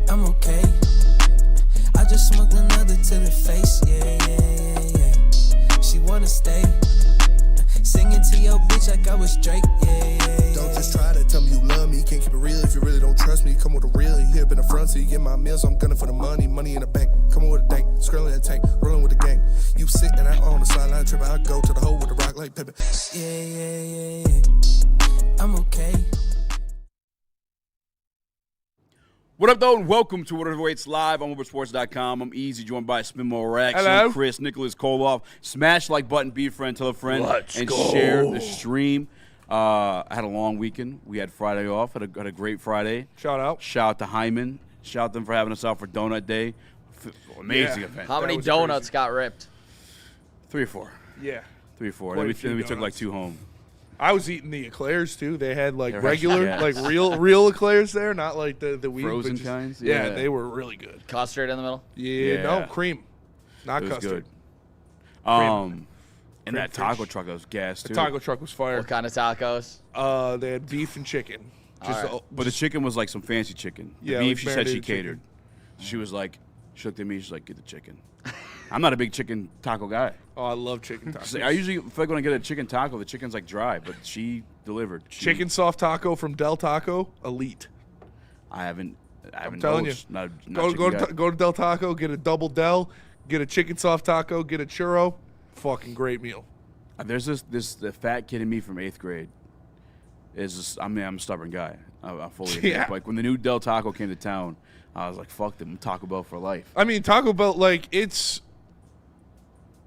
I'm okay. I just smoked another to the face, yeah. She wanna stay. Singing to your bitch like I was Drake, yeah. Don't just try to tell me you love me. Can't keep it real if you really don't trust me. Come with a real, here up in the front seat. Get my meals, I'm gunning for the money. Money in the bank. Come with a dank, scrolling in the tank, rolling with the gang. You sit and I on the sideline tripping. I go to the hole with the rock like Pippin. Yeah. I'm okay. What up, though, and welcome to WoodwardSports Live on WoodwardSports.com. I'm EZ, joined by Spinmo Rax, Hello. Chris, Nicholas Koloff. Smash the like button, be a friend, tell a friend, and go. share the stream. I had a long weekend. We had Friday off. Had a great Friday. Shout out. Shout out to Hyman. Shout out to them for having us out for Donut Day. Amazing event. How many was donuts got ripped? 3 or 4. Yeah. 3 or 4. Quite Then a few we took like donuts. 2 home. I was eating the eclairs too. They had like They're regular, actually- like real eclairs there, not like the weed, Frozen but just- kinds? Yeah, Yeah. they were really good. Custard in the middle? Yeah, no cream, not It was custard. good. And that Cream taco fish. truck, that was gas, too. The taco truck was fire. What kind of tacos? They had beef and chicken. Just, All right. But the chicken was like some fancy chicken. The Yeah, beef, like she said she marinated catered. chicken. She was like, she looked at me, she's like, get the chicken. I'm not a big chicken taco guy. oh, I love chicken She's tacos. like, I usually feel like when I get a chicken taco, the chicken's like dry, but she delivered. Chicken soft taco from Del Taco, elite. I haven't telling you. indulged. Not Go chicken guy. go to Del Taco, get a double Del, get a chicken soft taco, get a churro. Fucking great meal. There's the fat kid in me from 8th grade. Is just, I'm a stubborn guy. I'm fully admit. Yeah. Like when the new Del Taco came to town, I was like, fuck them, Taco Bell for life. I mean, Taco Bell, like, it's.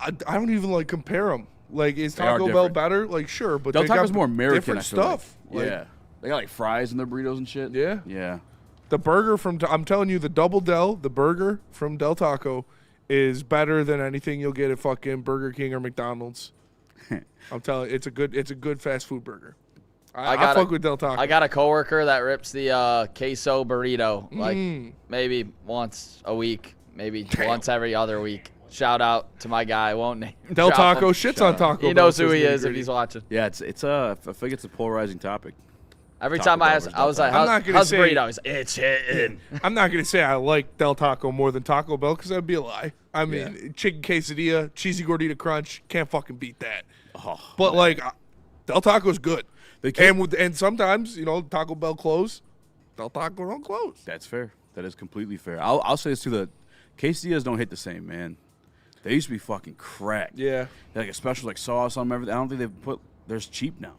I don't even, like, compare them. Like, is They are Taco Bell different. better? Like, sure, but Del they got Taco's more American. different I feel like. stuff. Like, Yeah, they got like fries in their burritos and shit. Yeah. Yeah. The burger from, I'm telling you, the double Del, the burger from Del Taco is better than anything you'll get at fucking Burger King or McDonald's. I'm telling you, it's a good fast food burger. I fuck with Del Taco. I got a coworker that rips the queso burrito like maybe once a week, maybe once every other week. Shout out to my guy. I won't name Del drop Taco him. shits on Taco Bell. He knows who says he Nitty is if Gritty. he's watching. Yeah, I think it's a polarizing topic. Every Taco time Bell I ask, versus I was Del like, Taco. I'm not gonna how's say- burrito? He's like, it's hitting. I'm not going to say I like Del Taco more than Taco Bell because that'd be a lie. I mean, chicken quesadilla, cheesy gordita crunch, can't fucking beat that. Oh, But, like, Del Taco's good. They can't- And sometimes, Taco Bell close, Del Taco don't close. That's fair. That is completely fair. I'll say this too: the quesadillas don't hit the same, man. They used to be fucking crack. Yeah. They had, like a special like sauce on them, everything. I don't think they've put. There's cheap now.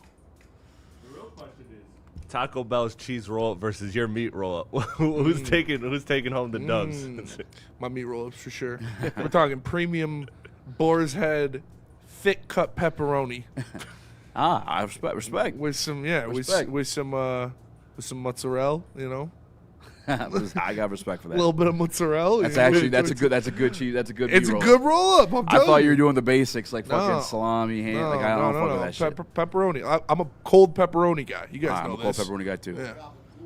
Taco Bell's cheese roll versus your meat roll. Who's taking home the dubs? My meat roll-ups for sure. We're talking premium boar's head, thick cut pepperoni I respect. with some Respect. with some mozzarella, I got respect for a that. little bit of mozzarella. That's you know? actually that's a good cheese. That's a good. It's meat a roll. good roll-up. I'm I telling thought you you were doing the basics like fucking No. salami, ham. No, like I don't fuck with that shit. Pepperoni. I'm a cold pepperoni guy. You guys I'm know a cold this. pepperoni guy too. Yeah.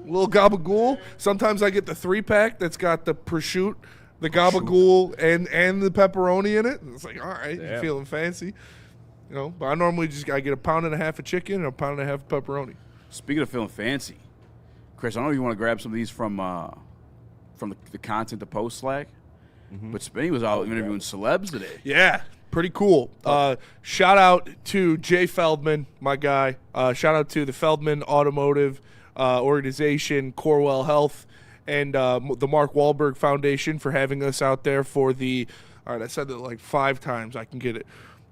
Little gabagool. Sometimes I get the 3-pack that's got the prosciutto, the gabagool, and the pepperoni in it. And it's like, all right, you're Damn. feeling fancy. But I normally I get a pound and a half of chicken and a pound and a half of pepperoni. Speaking of feeling fancy, Chris, I know you want to grab some of these from the content to post Slack, but Spinny was out interviewing celebs today. Yeah, pretty cool. Shout out to Jay Feldman, my guy. Shout out to the Feldman Automotive Organization, Corewell Health, and the Mark Wahlberg Foundation for having us out there for the, all right, I said that like 5 times. I can get it.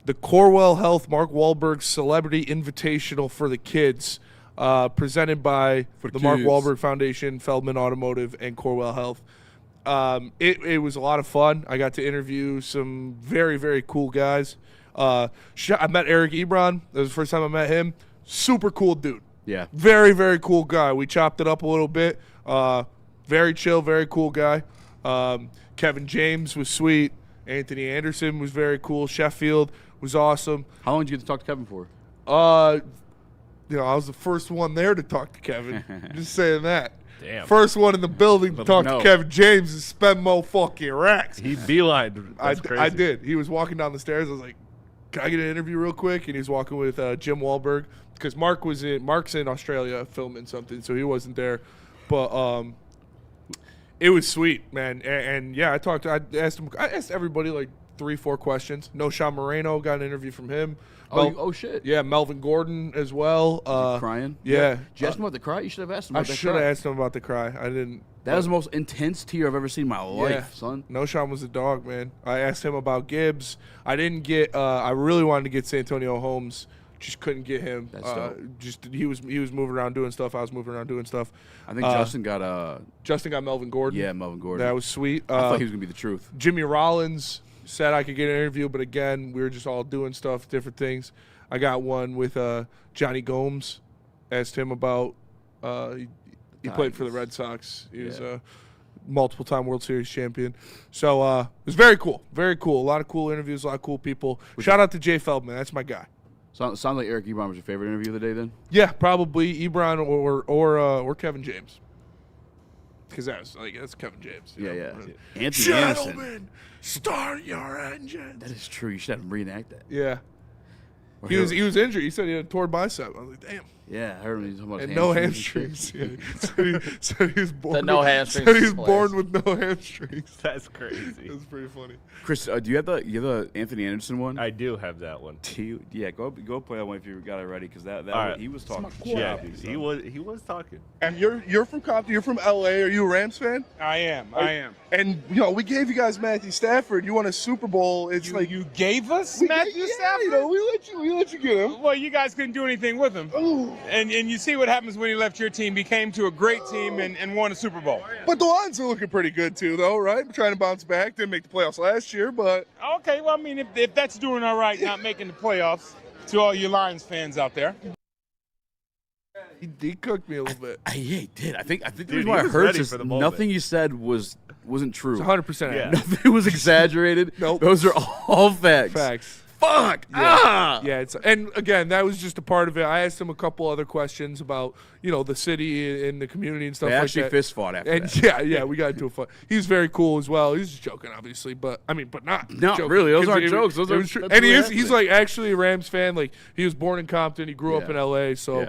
The Corewell Health Mark Wahlberg Celebrity Invitational for the kids, presented by the Mark kids. Wahlberg Foundation, Feldman Automotive, and Corewell Health. It was a lot of fun. I got to interview some very, very cool guys. I met Eric Ebron. That was the first time I met him. Super cool dude. Yeah. Very, very cool guy. We chopped it up a little bit. Very chill, very cool guy. Kevin James was sweet. Anthony Anderson was very cool. Sheffield was awesome. How long did you get to talk to Kevin for? I was the first one there to talk to Kevin. Just saying that. Damn. First one in the building to talk no. to Kevin James and spend mo fucking racks. He beelined. That's crazy. I did. He was walking down the stairs. I was like, "Can I get an interview real quick?" And he was walking with Jim Wahlberg because Mark's in Australia filming something, so he wasn't there. But It was sweet, man. And yeah, I asked everybody like 3-4 questions. No Sean Moreno, got an interview from him. Oh shit. Yeah, Melvin Gordon as well. Crying? Yeah. Did you ask him about the cry? You should have asked him I about that should have cry. asked him about the cry. I didn't. That was the most intense tear I've ever seen in my life, son. No Sean was a dog, man. I asked him about Gibbs. I didn't get. I really wanted to get Santonio Holmes. Just couldn't get him. That's dope. He was moving around doing stuff. I was moving around doing stuff. I think Justin got Melvin Gordon. Yeah, Melvin Gordon. That was sweet. I thought he was gonna be the truth. Jimmy Rollins said I could get an interview, but again, we were just all doing stuff, different things. I got one with Johnny Gomes. Asked him about. He played for the Red Sox. He was a multiple-time World Series champion. So it was very cool. Very cool. A lot of cool interviews, a lot of cool people. Shout out to Jay Feldman. That's my guy. Sounds like Eric Ebron was your favorite interview of the day then? Yeah, probably Ebron or Kevin James. Because that's Kevin James. Yeah. Anthony Gentlemen, Anderson. start your engines. That is true. You should have him reenact that. Yeah. He was injured. He said he had a torn bicep. I was like, damn. Yeah, I heard him talking about And his no hamstrings. hamstrings. Said he was born. The no hamstrings Said he was displays. born with no hamstrings. That's crazy. That's pretty funny. Chris, do you have the Anthony Anderson one? I do have that one. Yeah, go play that one if you got it ready because that right. he was talking. Yeah, shit. he was talking. And you're from Compton. You're from LA. Are you a Rams fan? I am. And we gave you guys Matthew Stafford. You won a Super Bowl. It's You gave us we Matthew gave- Stafford? we let you get him. Well, you guys couldn't do anything with him. Ooh. And you see what happens when he left your team. He came to a great team and won a Super Bowl. But the Lions are looking pretty good too, though, right? Trying to bounce back. Didn't make the playoffs last year, but Okay, well, I mean, if that's doing all right, not making the playoffs, to all you Lions fans out there. He cooked me a little bit. Yeah, he did. I think the Dude, reason he why I was heard ready this, for the moment. nothing you said wasn't true. It's 100% Yeah. accurate. Nothing was exaggerated. Nope. Those are all facts. Facts. Fuck. Yeah. Ah. Yeah, and again, that was just a part of it. I asked him a couple other questions about, the city and the community and stuff They like actually that. fist fought after And that. yeah, we got into a fight. He's very cool as well. He's just joking, obviously, but not joking. Really. Those 'Cause aren't it- jokes. Those it are was true. that's And what he's happened. like actually a Rams fan. Like he was born in Compton. He grew up Yeah. in LA. So,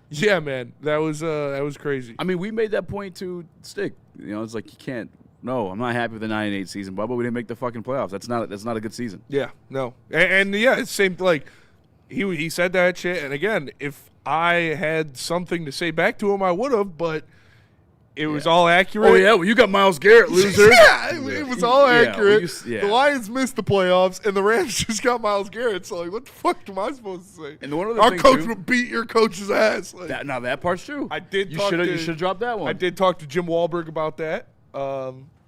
yeah, man, that was crazy. I mean, we made that point to Stick. It's like you can't. No, I'm not happy with the 9-8 season, Bubba. We didn't make the fucking playoffs. That's not a good season. Yeah, no, and yeah, it's same. Like he said that shit, and again, if I had something to say back to him, I would have, but it was all accurate. Oh yeah, well you got Myles Garrett, loser. Yeah, it was all Yeah, accurate. yeah. The Lions missed the playoffs, and the Rams just got Myles Garrett. So, like, what the fuck am I supposed to say? And the one other Our thing, coach too- would beat your coach's ass. Like, That part's true. I did. You talk should to- have dropped that one. I did talk to Jim Wahlberg about that.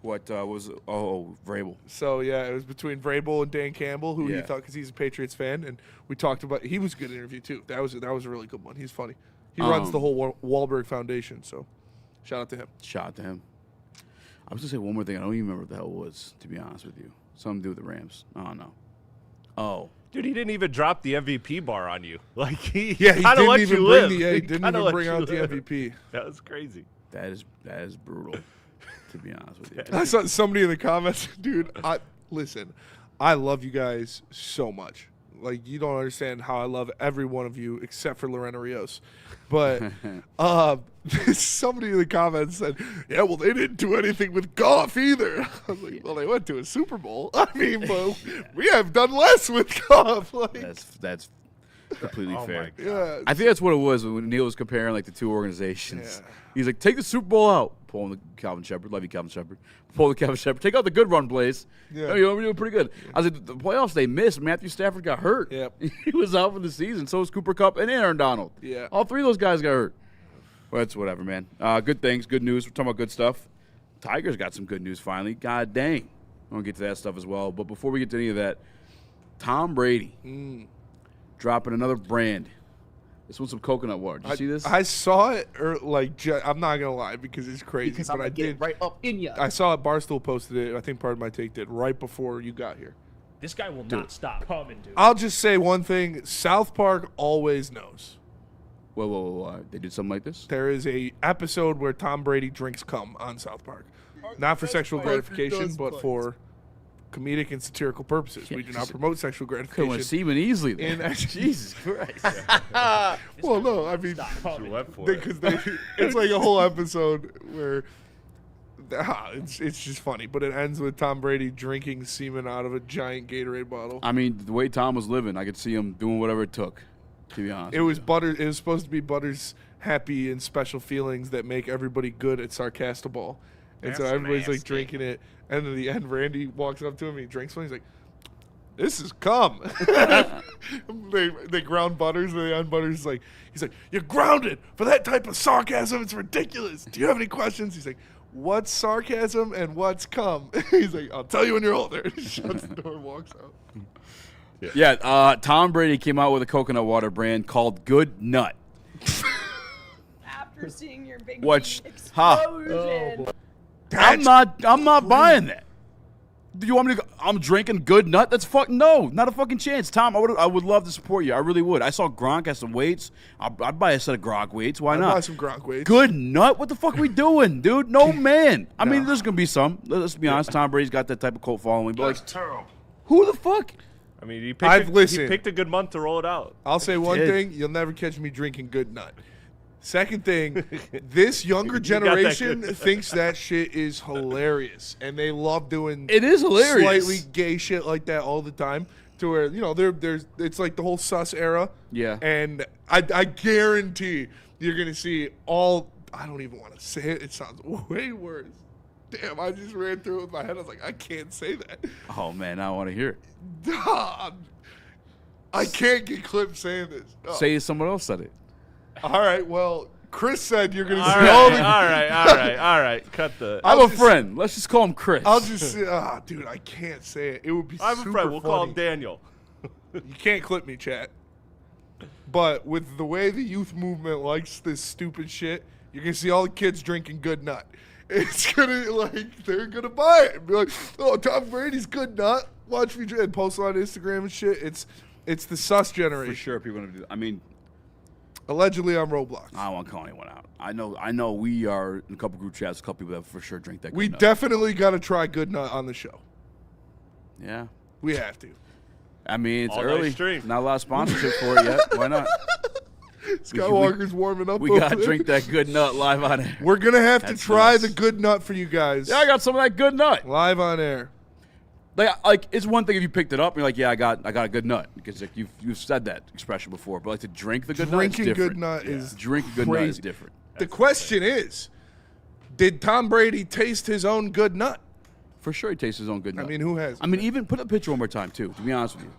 What was it? Oh, Vrabel. So yeah, it was between Vrabel and Dan Campbell, who he Yeah. thought because he's a Patriots fan, and we talked about. He was a good interview too. That was a really good one. He's funny. He runs the whole Wahlberg Foundation. So, shout out to him. Shout out to him. I was gonna say one more thing. I don't even remember what the hell it was. To be honest with you, something to do with the Rams. I don't know. Oh. Dude, he didn't even drop the MVP bar on you. Like he Yeah, he kinda didn't let even you bring live. the. Yeah, he didn't kinda even let bring you out the live. MVP. That was crazy. That is brutal. To be honest with you. I saw somebody in the comments, dude. Listen, I love you guys so much. Like, you don't understand how I love every one of you except for Lorena Rios. But somebody in the comments said, "Yeah, well, they didn't do anything with golf either." I was like, "Well, they went to a Super Bowl. I mean, but we have done less with golf." Like, That's completely fair. yeah, I think that's what it was when Neil was comparing like the two organizations. Yeah. He's like, take the Super Bowl out, pulling the Calvin Shepard, love you, Calvin Shepard. Pull the Calvin Shepard, take out the good run plays. Yeah. We're doing pretty good. I was like, the playoffs they missed. Matthew Stafford got hurt. Yep. He was out for the season. So was Cooper Kupp and Aaron Donald. Yeah. All three of those guys got hurt. Well, that's whatever, man. Good things, good news. We're talking about good stuff. Tigers got some good news finally. God dang. I'm going to get to that stuff as well. But before we get to any of that, Tom Brady dropping another brand. This one's some coconut water. Did you see this? I saw it, I'm not gonna lie because it's crazy. Because but I'm gonna I get did. right up in ya. I saw it. Barstool posted it. I think part of my take did right before you got here. This guy will not stop coming, dude. I'll just say one thing: South Park always knows. Whoa. They did something like this? There is a episode where Tom Brady drinks cum on South Park, not for sexual gratification, but for comedic and satirical purposes. We do not promote sexual Could gratification. have semen easily. In Then. Jesus Christ. Well, no, I mean, Stop coming. Went for it. because it's like a whole episode where It's just funny, but it ends with Tom Brady drinking semen out of a giant Gatorade bottle. I mean, the way Tom was living, I could see him doing whatever it took, to be honest. It was supposed to be Butter's happy and special feelings that make everybody good at Sarcastable. And so everybody's like drinking it. And in the end, Randy walks up to him and he drinks one. He's like, this is cum. they ground Butters and the end Butters like, he's like, you're grounded for that type of sarcasm. It's ridiculous. Do you have any questions? He's like, what's sarcasm and what's cum? He's like, I'll tell you when you're older. He shuts the door and walks out. Yeah, Tom Brady came out with a coconut water brand called Good Nut. After seeing your big Which, explosion. I'm not buying that. Do you want me to go? I'm drinking Good Nut? That's no, not a fucking chance. Tom, I would love to support you. I really would. I saw Gronk has some weights. I'd buy a set of Gronk weights. Why not? I'd buy some Gronk weights. Good Nut? What the fuck are we doing, dude? No, man. I mean, there's going to be some. Let's be honest. Tom Brady's got that type of cult following. But That's terrible. Who the fuck? I mean, he listened. picked a good month to roll it out. I'll say one thing. You'll never catch me drinking Good Nut. Second thing, this younger generation thinks that shit is hilarious, and they love doing it is hilarious, slightly gay shit like that all the time. To where there's it's like the whole sus era. Yeah, and I guarantee you're gonna see all. I don't even want to say it. It sounds way worse. Damn, I just ran through it with my head. I was like, I can't say that. Oh man, I want to hear it. I can't get clipped saying this. Oh. Say someone else said it. All right, well, Chris said you're going to say all right. Cut the. I have a friend. Let's just call him Chris. I'll just say, dude, I can't say it. It would be super I have a friend. We'll call him Daniel. You can't clip me, chat. But with the way the youth movement likes this stupid shit, you're going to see all the kids drinking Good Nut. It's going to, they're going to buy it. Be like, oh, Tom Brady's Good Nut. Watch me drink. And post it on Instagram and shit. It's the sus generation. For sure, people are going to do that. I mean, allegedly on Roblox. I don't want to call anyone out. I know we are in a couple group chats, a couple people that for sure drink that Good Nut. We definitely got to try Good Nut on the show. Yeah. We have to. I mean, it's All early. stream. Not a lot of sponsorship for it yet. Why not? Skywalker's warming up. We got to drink that Good Nut live on air. We're going to have to try the Good Nut for you guys. Yeah, I got some of that Good Nut. Live on air. Like it's one thing if you picked it up and you're like, yeah, I got a Good Nut, because like you've said that expression before. But like to drink the Good Nut is different. Good Nut is drinking Good Nut is different. The question is, did Tom Brady taste his own Good Nut? For sure, he tastes his own Good Nut. I mean, who has? I mean, even put the picture one more time too. To be honest with you,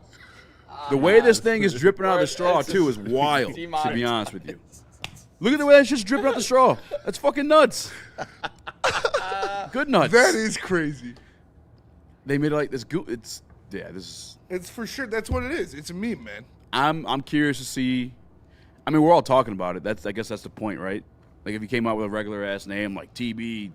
the way this thing is dripping out of the straw too is wild. To be honest with you, look at the way it's just dripping out the straw. That's fucking nuts. Good Nuts. That is crazy. They made it like this. It's for sure. That's what it is. It's a meme, man. I'm curious to see. I mean, we're all talking about it. I guess that's the point, right? Like if you came out with a regular ass name like TB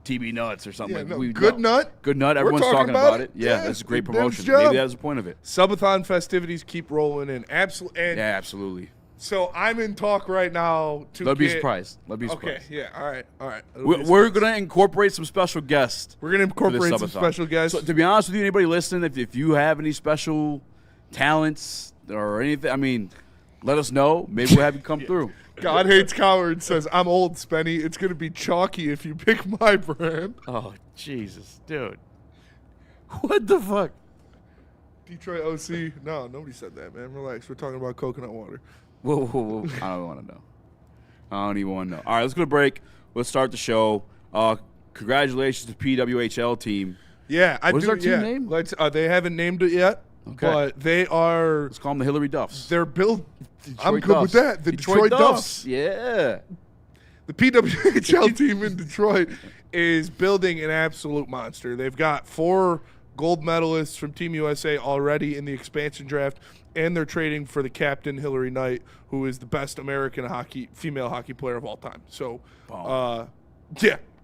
Nuts or something. Good Nut. Good Nut. Everyone's talking about it. Yeah, that's a great promotion. Maybe that's the point of it. Subathon festivities keep rolling in. Absolutely. Yeah, absolutely. So I'm in talk right now to Let be surprised. Okay, yeah, all right. We're going to incorporate some special guests. We're going to incorporate some special guests. So, to be honest with you, anybody listening, if you have any special talents or anything, I mean, let us know. Maybe we'll have you come through. God Hates Cowards says, I'm old, Spenny. It's going to be chalky if you pick my brand. Oh, Jesus, dude. What the fuck? Detroit OC. No, nobody said that, man. Relax. We're talking about coconut water. Whoa. I don't want to know. I don't even want to know. All right, let's go to break. Let's start the show. Congratulations to PWHL team. Yeah, What is our team name? They haven't named it yet, but they are. Let's call them the Hillary Duffs. They're built. I'm good Duffs. with that. The Detroit Duffs. Yeah. The PWHL team in Detroit is building an absolute monster. They've got 4 gold medalists from Team USA already in the expansion draft, and they're trading for the captain, Hillary Knight, who is the best American female hockey player of all time. So,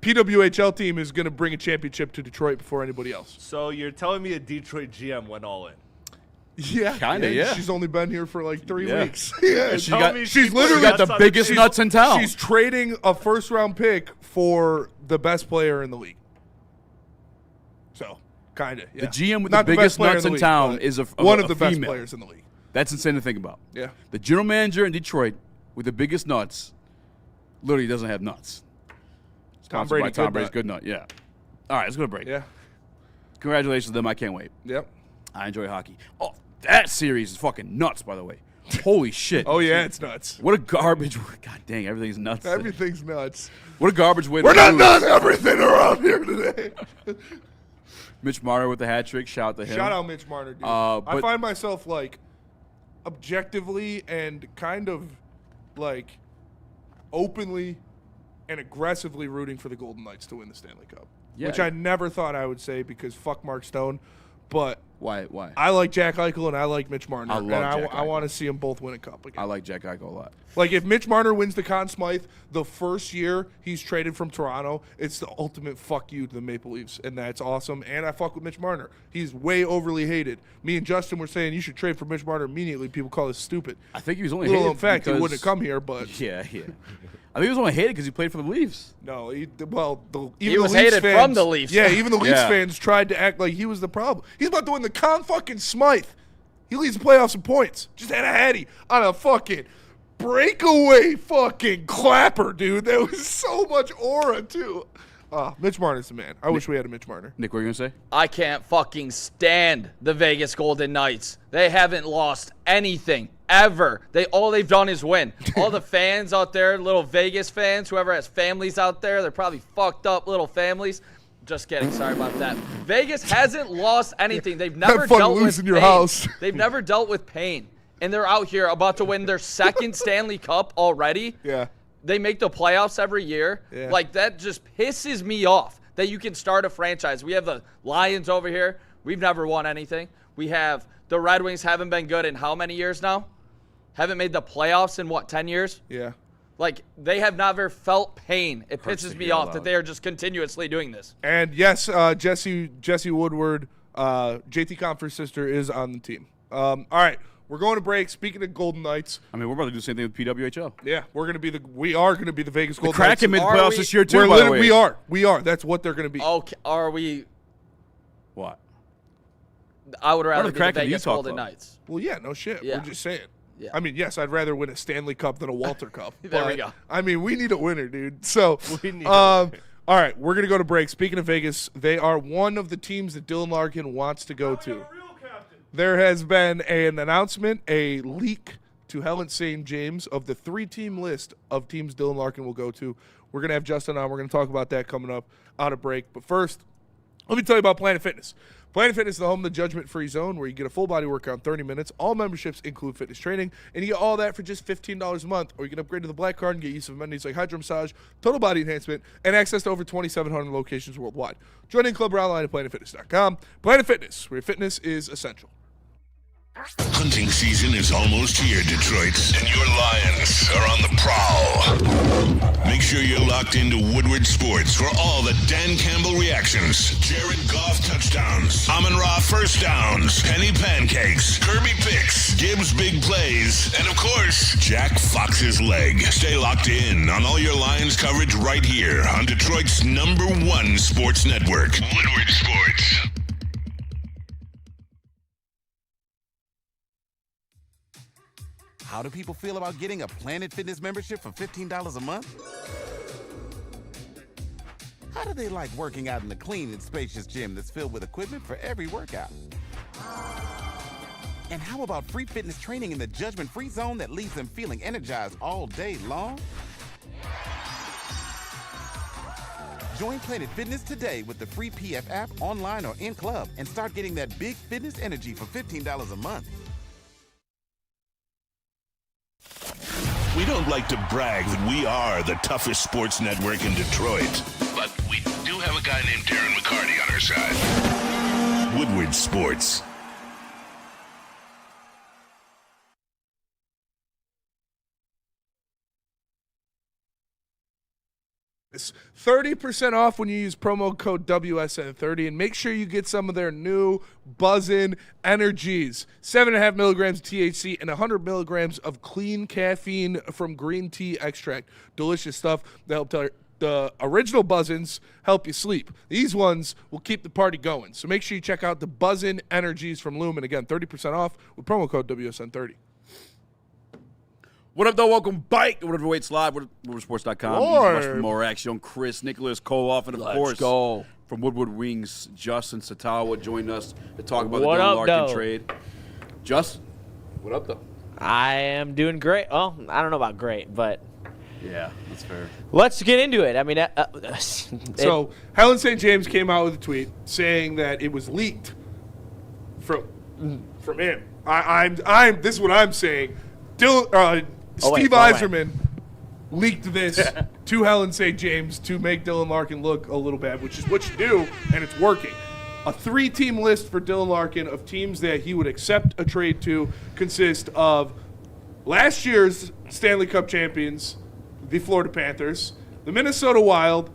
PWHL team is going to bring a championship to Detroit before anybody else. So you're telling me a Detroit GM went all in? Yeah. Kinda, yeah. She's only been here for like 3 Yeah. weeks. Yeah. She's literally got the biggest nuts in town. She's trading a first-round pick for the best player in the league. So, kind of, yeah. The GM with the biggest nuts in town is one of the best female. players in the league. That's insane to think about. Yeah. The general manager in Detroit with the biggest nuts literally doesn't have nuts. Sponsored by Tom Brady's Good Nut. Yeah. All right, let's go to break. Yeah. Congratulations to them. I can't wait. Yep. I enjoy hockey. Oh, that series is fucking nuts, by the way. Holy shit. Oh, yeah, it's nuts. What a garbage. God dang, everything's nuts. Everything's nuts. What a garbage way to We're not lose. done everything around here today. Mitch Marner with the hat trick. Shout out to him. Shout out Mitch Marner, dude. I find myself, like, objectively and kind of, like, openly and aggressively rooting for the Golden Knights to win the Stanley Cup. Yeah. Which I never thought I would say because fuck Mark Stone. But Why? I like Jack Eichel and I like Mitch Marner. I love Jack I Eichel. want to see them both win a cup again. I like Jack Eichel a lot. Like, if Mitch Marner wins the Conn Smythe the first year he's traded from Toronto, it's the ultimate fuck you to the Maple Leafs, and that's awesome. And I fuck with Mitch Marner. He's way overly hated. Me and Justin were saying you should trade for Mitch Marner immediately. People call us stupid. I think he was only Little hated in fact, he because- wouldn't have come here, but Yeah. I think he was only hated because he played for the Leafs. no, even He the was Leafs hated fans, from the Leafs. Yeah, even the Leafs Yeah. fans tried to act like he was the problem. He's about to win the Conn fucking Smythe. He leads the playoffs in points. Just had a hattie on a fucking breakaway fucking clapper, dude. There was so much aura, too. Mitch Marner's the man. I wish we had a Mitch Marner. Nick, what are you going to say? I can't fucking stand the Vegas Golden Knights. They haven't lost anything ever. All they've done is win. All the fans out there, little Vegas fans, whoever has families out there, they're probably fucked up little families. Just kidding. Sorry about that. Vegas hasn't lost anything. They've never fun dealt with losing your pain. house. They've never dealt with pain. And they're out here about to win their second Stanley Cup already. Yeah. They make the playoffs every year. Yeah. Like, that just pisses me off that you can start a franchise. We have the Lions over here. We've never won anything. We have the Red Wings, haven't been good in how many years now? Haven't made the playoffs in, 10 years? Yeah. Like, they have never felt pain. It Hurts pisses to me hear off out. that they are just continuously doing this. And yes, Jesse Woodward, JT Confer's sister, is on the team. All right, we're going to break. Speaking of Golden Knights, I mean, we're about to do the same thing with PWHL. yeah, we are going to be the Vegas The Golden Knights. Kraken made the Are playoffs we- this year, too, by the way. We are. That's what they're going to be. Okay, are we? What? I would rather the be the Kraken do you Vegas talk Golden about? Knights. Well, yeah, no shit. Yeah. We're just saying. Yeah. I mean, yes, I'd rather win a Stanley Cup than a Walter Cup. There we but, go. I mean, we need a winner, dude. So, We need a all right, we're going to go to break. Speaking of Vegas, they are one of the teams that Dylan Larkin wants to go to. There has been an announcement, a leak to Helen St. James of the 3-team list of teams Dylan Larkin will go to. We're going to have Justin on. We're going to talk about that coming up on a break. But first, let me tell you about Planet Fitness. Planet Fitness is the home of the judgment-free zone where you get a full body workout in 30 minutes. All memberships include fitness training, and you get all that for just $15 a month. Or you can upgrade to the Black Card and get use of amenities like hydro massage, total body enhancement, and access to over 2,700 locations worldwide. Join in Club online at PlanetFitness.com. Planet Fitness, where fitness is essential. Hunting season is almost here, Detroit, and your Lions are on the prowl. Make sure you're locked into Woodward Sports for all the Dan Campbell reactions, Jared Goff touchdowns, Amon-Ra first downs, Penny pancakes, Kirby picks, Gibbs big plays, and of course, Jack Fox's leg. Stay locked in on all your Lions coverage right here on Detroit's #1 sports network, Woodward Sports. How do people feel about getting a Planet Fitness membership for $15 a month? How do they like working out in a clean and spacious gym that's filled with equipment for every workout? And how about free fitness training in the judgment-free zone that leaves them feeling energized all day long? Join Planet Fitness today with the free PF app, online or in club, and start getting that big fitness energy for $15 a month. We don't like to brag that we are the toughest sports network in Detroit, but we do have a guy named Darren McCarty on our side. Woodward Sports. It's 30% off when you use promo code WSN30, and make sure you get some of their new Buzzin' Energies. 7.5 milligrams of THC and 100 milligrams of clean caffeine from green tea extract. Delicious stuff. They help the original Buzzins help you sleep. These ones will keep the party going. So make sure you check out the Buzzin' Energies from Lumen. Again, 30% off with promo code WSN30. What up, though? Welcome back to Whatever Waits Live, WoodwardSports.com. Much for more action. Chris, Nicholas, Koloff, and of course, go. From Woodward Wings, Justin Satawa joined us to talk about What the Dylan up, Larkin though? trade. Justin, what up, though? I am doing great. Well, I don't know about great, but Yeah, that's fair. let's get into it. I mean, So Helen St. James came out with a tweet saying that it was leaked from him. I'm. This is what I'm saying. Steve Yzerman leaked this to Helen St. James to make Dylan Larkin look a little bad, which is what you do, and it's working. A 3-team list for Dylan Larkin of teams that he would accept a trade to consist of last year's Stanley Cup champions, the Florida Panthers, the Minnesota Wild,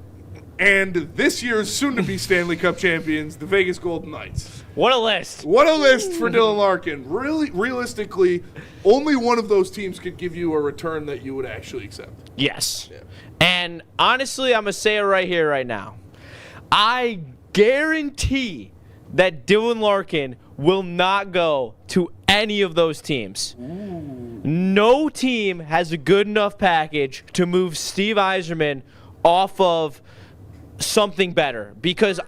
and this year's soon-to-be Stanley Cup champions, the Vegas Golden Knights. what a list. What a list for Dylan Larkin. Really, realistically, only one of those teams could give you a return that you would actually accept. Yes. And honestly, I'm going to say it right here, right now. I guarantee that Dylan Larkin will not go to any of those teams. No team has a good enough package to move Steve Yzerman off of something better, because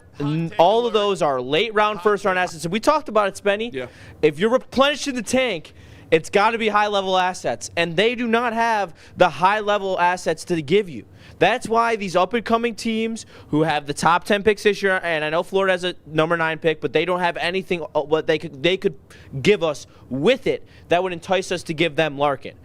all of those are late round, first round assets. And we talked about it, Spenny. Yeah. If you're replenishing the tank, it's got to be high level assets, and they do not have the high level assets to give you. That's why these up and coming teams who have the top 10 picks this year, and I know Florida has a number 9 pick, but they don't have anything what they could give us with it that would entice us to give them Larkin.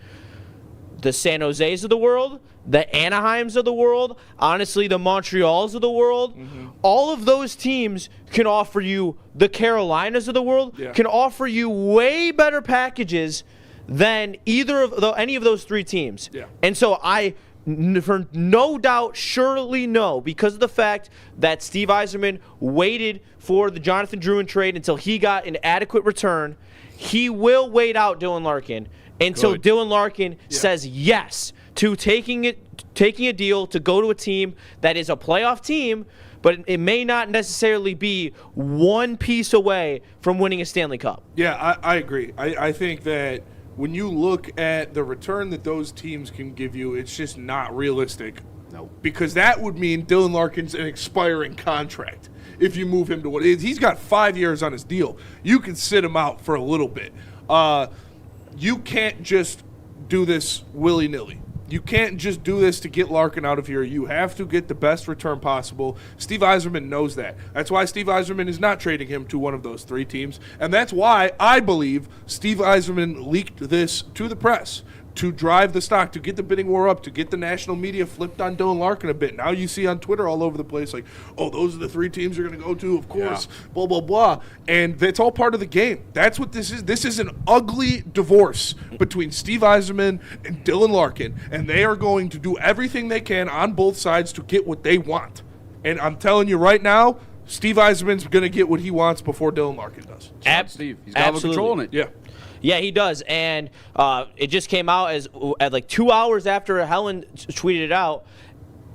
The San Jose's of the world, the Anaheims of the world, honestly, the Montreals of the world, all of those teams can offer you, the Carolinas of the world, can offer you way better packages than any of those 3 teams. Yeah. And so for no doubt, surely no, because of the fact that Steve Yzerman waited for the Jonathan Drouin trade until he got an adequate return, he will wait out Dylan Larkin until Dylan Larkin says yes to taking a deal to go to a team that is a playoff team, but it may not necessarily be one piece away from winning a Stanley Cup. Yeah, I agree. I think that when you look at the return that those teams can give you, it's just not realistic. No. Because that would mean Dylan Larkin's an expiring contract if you move him to what it is. He's got 5 years on his deal. You can sit him out for a little bit. You can't just do this willy-nilly. You can't just do this to get Larkin out of here. You have to get the best return possible. Steve Yzerman knows that. That's why Steve Yzerman is not trading him to one of those 3 teams. And that's why I believe Steve Yzerman leaked this to the press to drive the stock, to get the bidding war up, to get the national media flipped on Dylan Larkin a bit. Now you see on Twitter all over the place like, oh, those are the 3 teams you're going to go to, of course, blah, blah, blah. And that's all part of the game. That's what this is. This is an ugly divorce between Steve Yzerman and Dylan Larkin, and they are going to do everything they can on both sides to get what they want. And I'm telling you right now, Steve Yzerman's going to get what he wants before Dylan Larkin does. Steve, he's got control in it. Yeah. Yeah, he does, and it just came out at like 2 hours after Helen tweeted it out.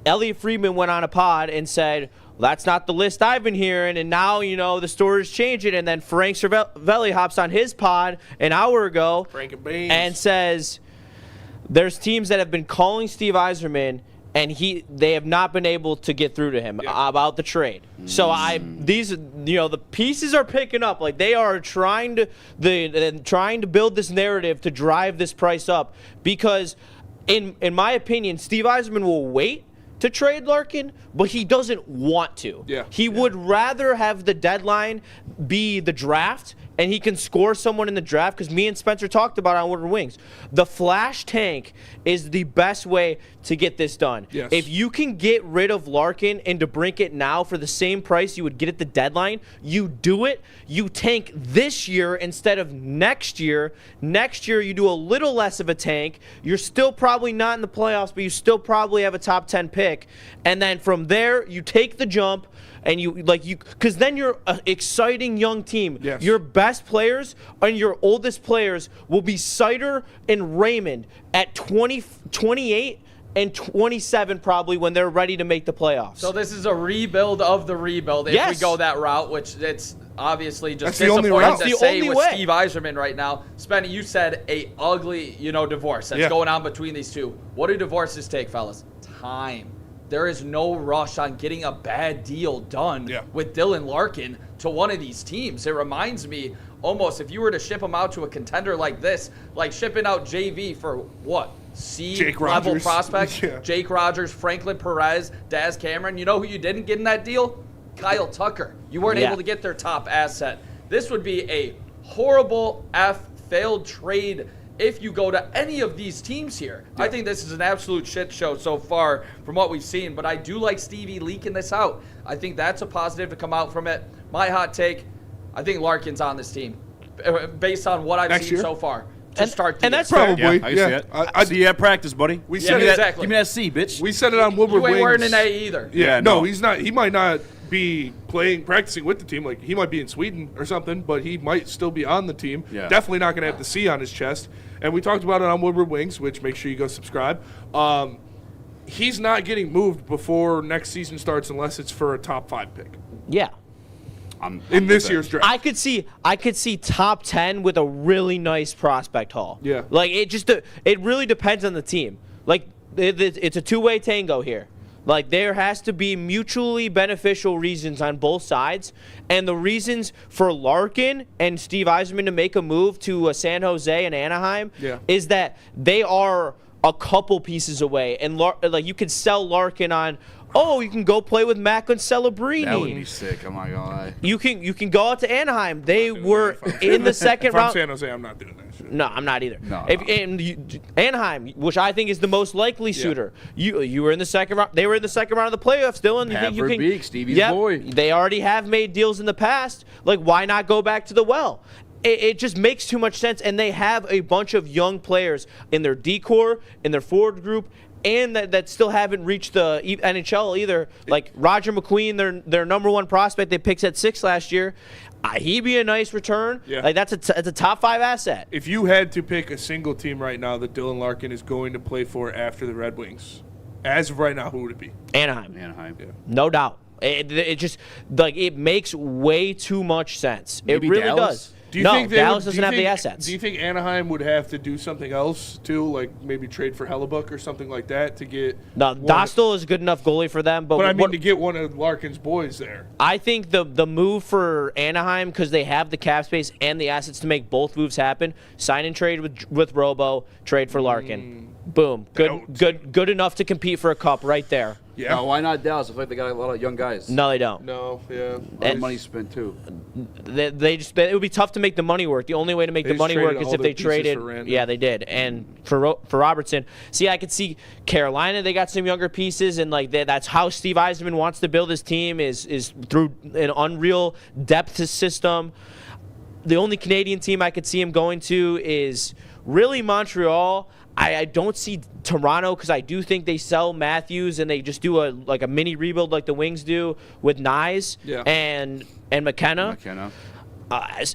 Elliot Friedman went on a pod and said, "That's not the list I've been hearing," and now the story's changing. And then Frank Cervelli hops on his pod an hour ago and says, "There's teams that have been calling Steve Yzerman, and they have not been able to get through to him about the trade." So the pieces are picking up. Like, they are trying to build this narrative to drive this price up, because in my opinion, Steve Yzerman will wait to trade Larkin, but he doesn't want to. He would rather have the deadline be the draft, and he can score someone in the draft, because me and Spencer talked about it on Woodward Wings. The flash tank is the best way to get this done. If you can get rid of Larkin and DeBrincat now for the same price you would get at the deadline, you do it. You tank this year instead of next year. Next year you do a little less of a tank. You're still probably not in the playoffs, but you still probably have a top 10 pick. And then from there you take the jump. And because then you're an exciting young team. Your best players and your oldest players will be Sider and Raymond at 28 and 27 probably when they're ready to make the playoffs. So this is a rebuild of the rebuild if we go that route, which obviously just That's the only disappointed route. to That's the say only with way. Steve Yzerman right now. Spenny, you said a ugly, divorce that's going on between these two. What do divorces take, fellas? Time. There is no rush on getting a bad deal done with Dylan Larkin to one of these teams. It reminds me almost, if you were to ship him out to a contender like this, like shipping out JV for what? C-level prospect? Yeah. Jake Rogers, Franklin Perez, Daz Cameron. You know who you didn't get in that deal? Kyle Tucker. You weren't able to get their top asset. This would be a horrible failed trade if you go to any of these teams here. I think this is an absolute shit show so far from what we've seen, but I do like Stevie leaking this out. I think that's a positive to come out from it. My hot take, I think Larkin's on this team based on what I've seen so far. To start the and that's year. probably I see it. I see you at practice, buddy. We Give me said that, give me that C, bitch. We said it on Woodward You ain't Wings. wearing an A either. Yeah, no. no, he's not. He might not be practicing with the team. Like, he might be in Sweden or something, but he might still be on the team. Yeah. Definitely not going to have the C on his chest. And we talked about it on Woodward Wings, which make sure you go subscribe. He's not getting moved before next season starts unless it's for a top 5 pick Yeah. in this year's draft. I could see top 10 with a really nice prospect haul. Yeah. Like, it really depends on the team. Like, it's a two-way tango here. Like, there has to be mutually beneficial reasons on both sides. And the reasons for Larkin and Steve Yzerman to make a move to San Jose and Anaheim is that they are a couple pieces away. And, like, you could sell Larkin on, you can go play with Macklin Celebrini. That would be sick. I'm not going to lie. You can go out to Anaheim. They were in the second round. If I'm San Jose, I'm not doing that shit. No, I'm not either. No. Anaheim, which I think is the most likely suitor. You were in the second round. They were in the second round of the playoffs, Dylan. You think you can? Beak, Stevie's boy. They already have made deals in the past. Like, why not go back to the well? It just makes too much sense, and they have a bunch of young players in their D-core, in their forward group, and that still haven't reached the NHL either. Like Roger McQueen, their number one prospect they picked at 6 last year. He'd be a nice return. Yeah. Like, that's a top 5 asset. If you had to pick a single team right now that Dylan Larkin is going to play for after the Red Wings, as of right now, who would it be? Anaheim. Yeah. No doubt. It just, like, it makes way too much sense. Maybe it really Dallas? does. Do you No, think they Dallas would- doesn't have the assets. Do you think Anaheim would have to do something else too, like maybe trade for Hellebuck or something like that to get? No, Dostal is a good enough goalie for them, But I mean to get one of Larkin's boys there. I think the move for Anaheim, because they have the cap space and the assets to make both moves happen, sign and trade with Robo, trade for Larkin. Boom. Good enough to compete for a cup right there. Yeah. No, why not Dallas? I feel like they got a lot of young guys. No, they don't. No, yeah. A lot of money spent too. It would be tough to make the money work. The only way to make the just money work traded is all if the they pieces traded. for Randall. Yeah, they did. And for Robertson, I could see Carolina. They got some younger pieces, and like that's how Steve Yzerman wants to build his team is through an unreal depth system. The only Canadian team I could see him going to is really Montreal. I don't see Toronto because I do think they sell Matthews and they just do a mini rebuild like the Wings do with Nyes and McKenna.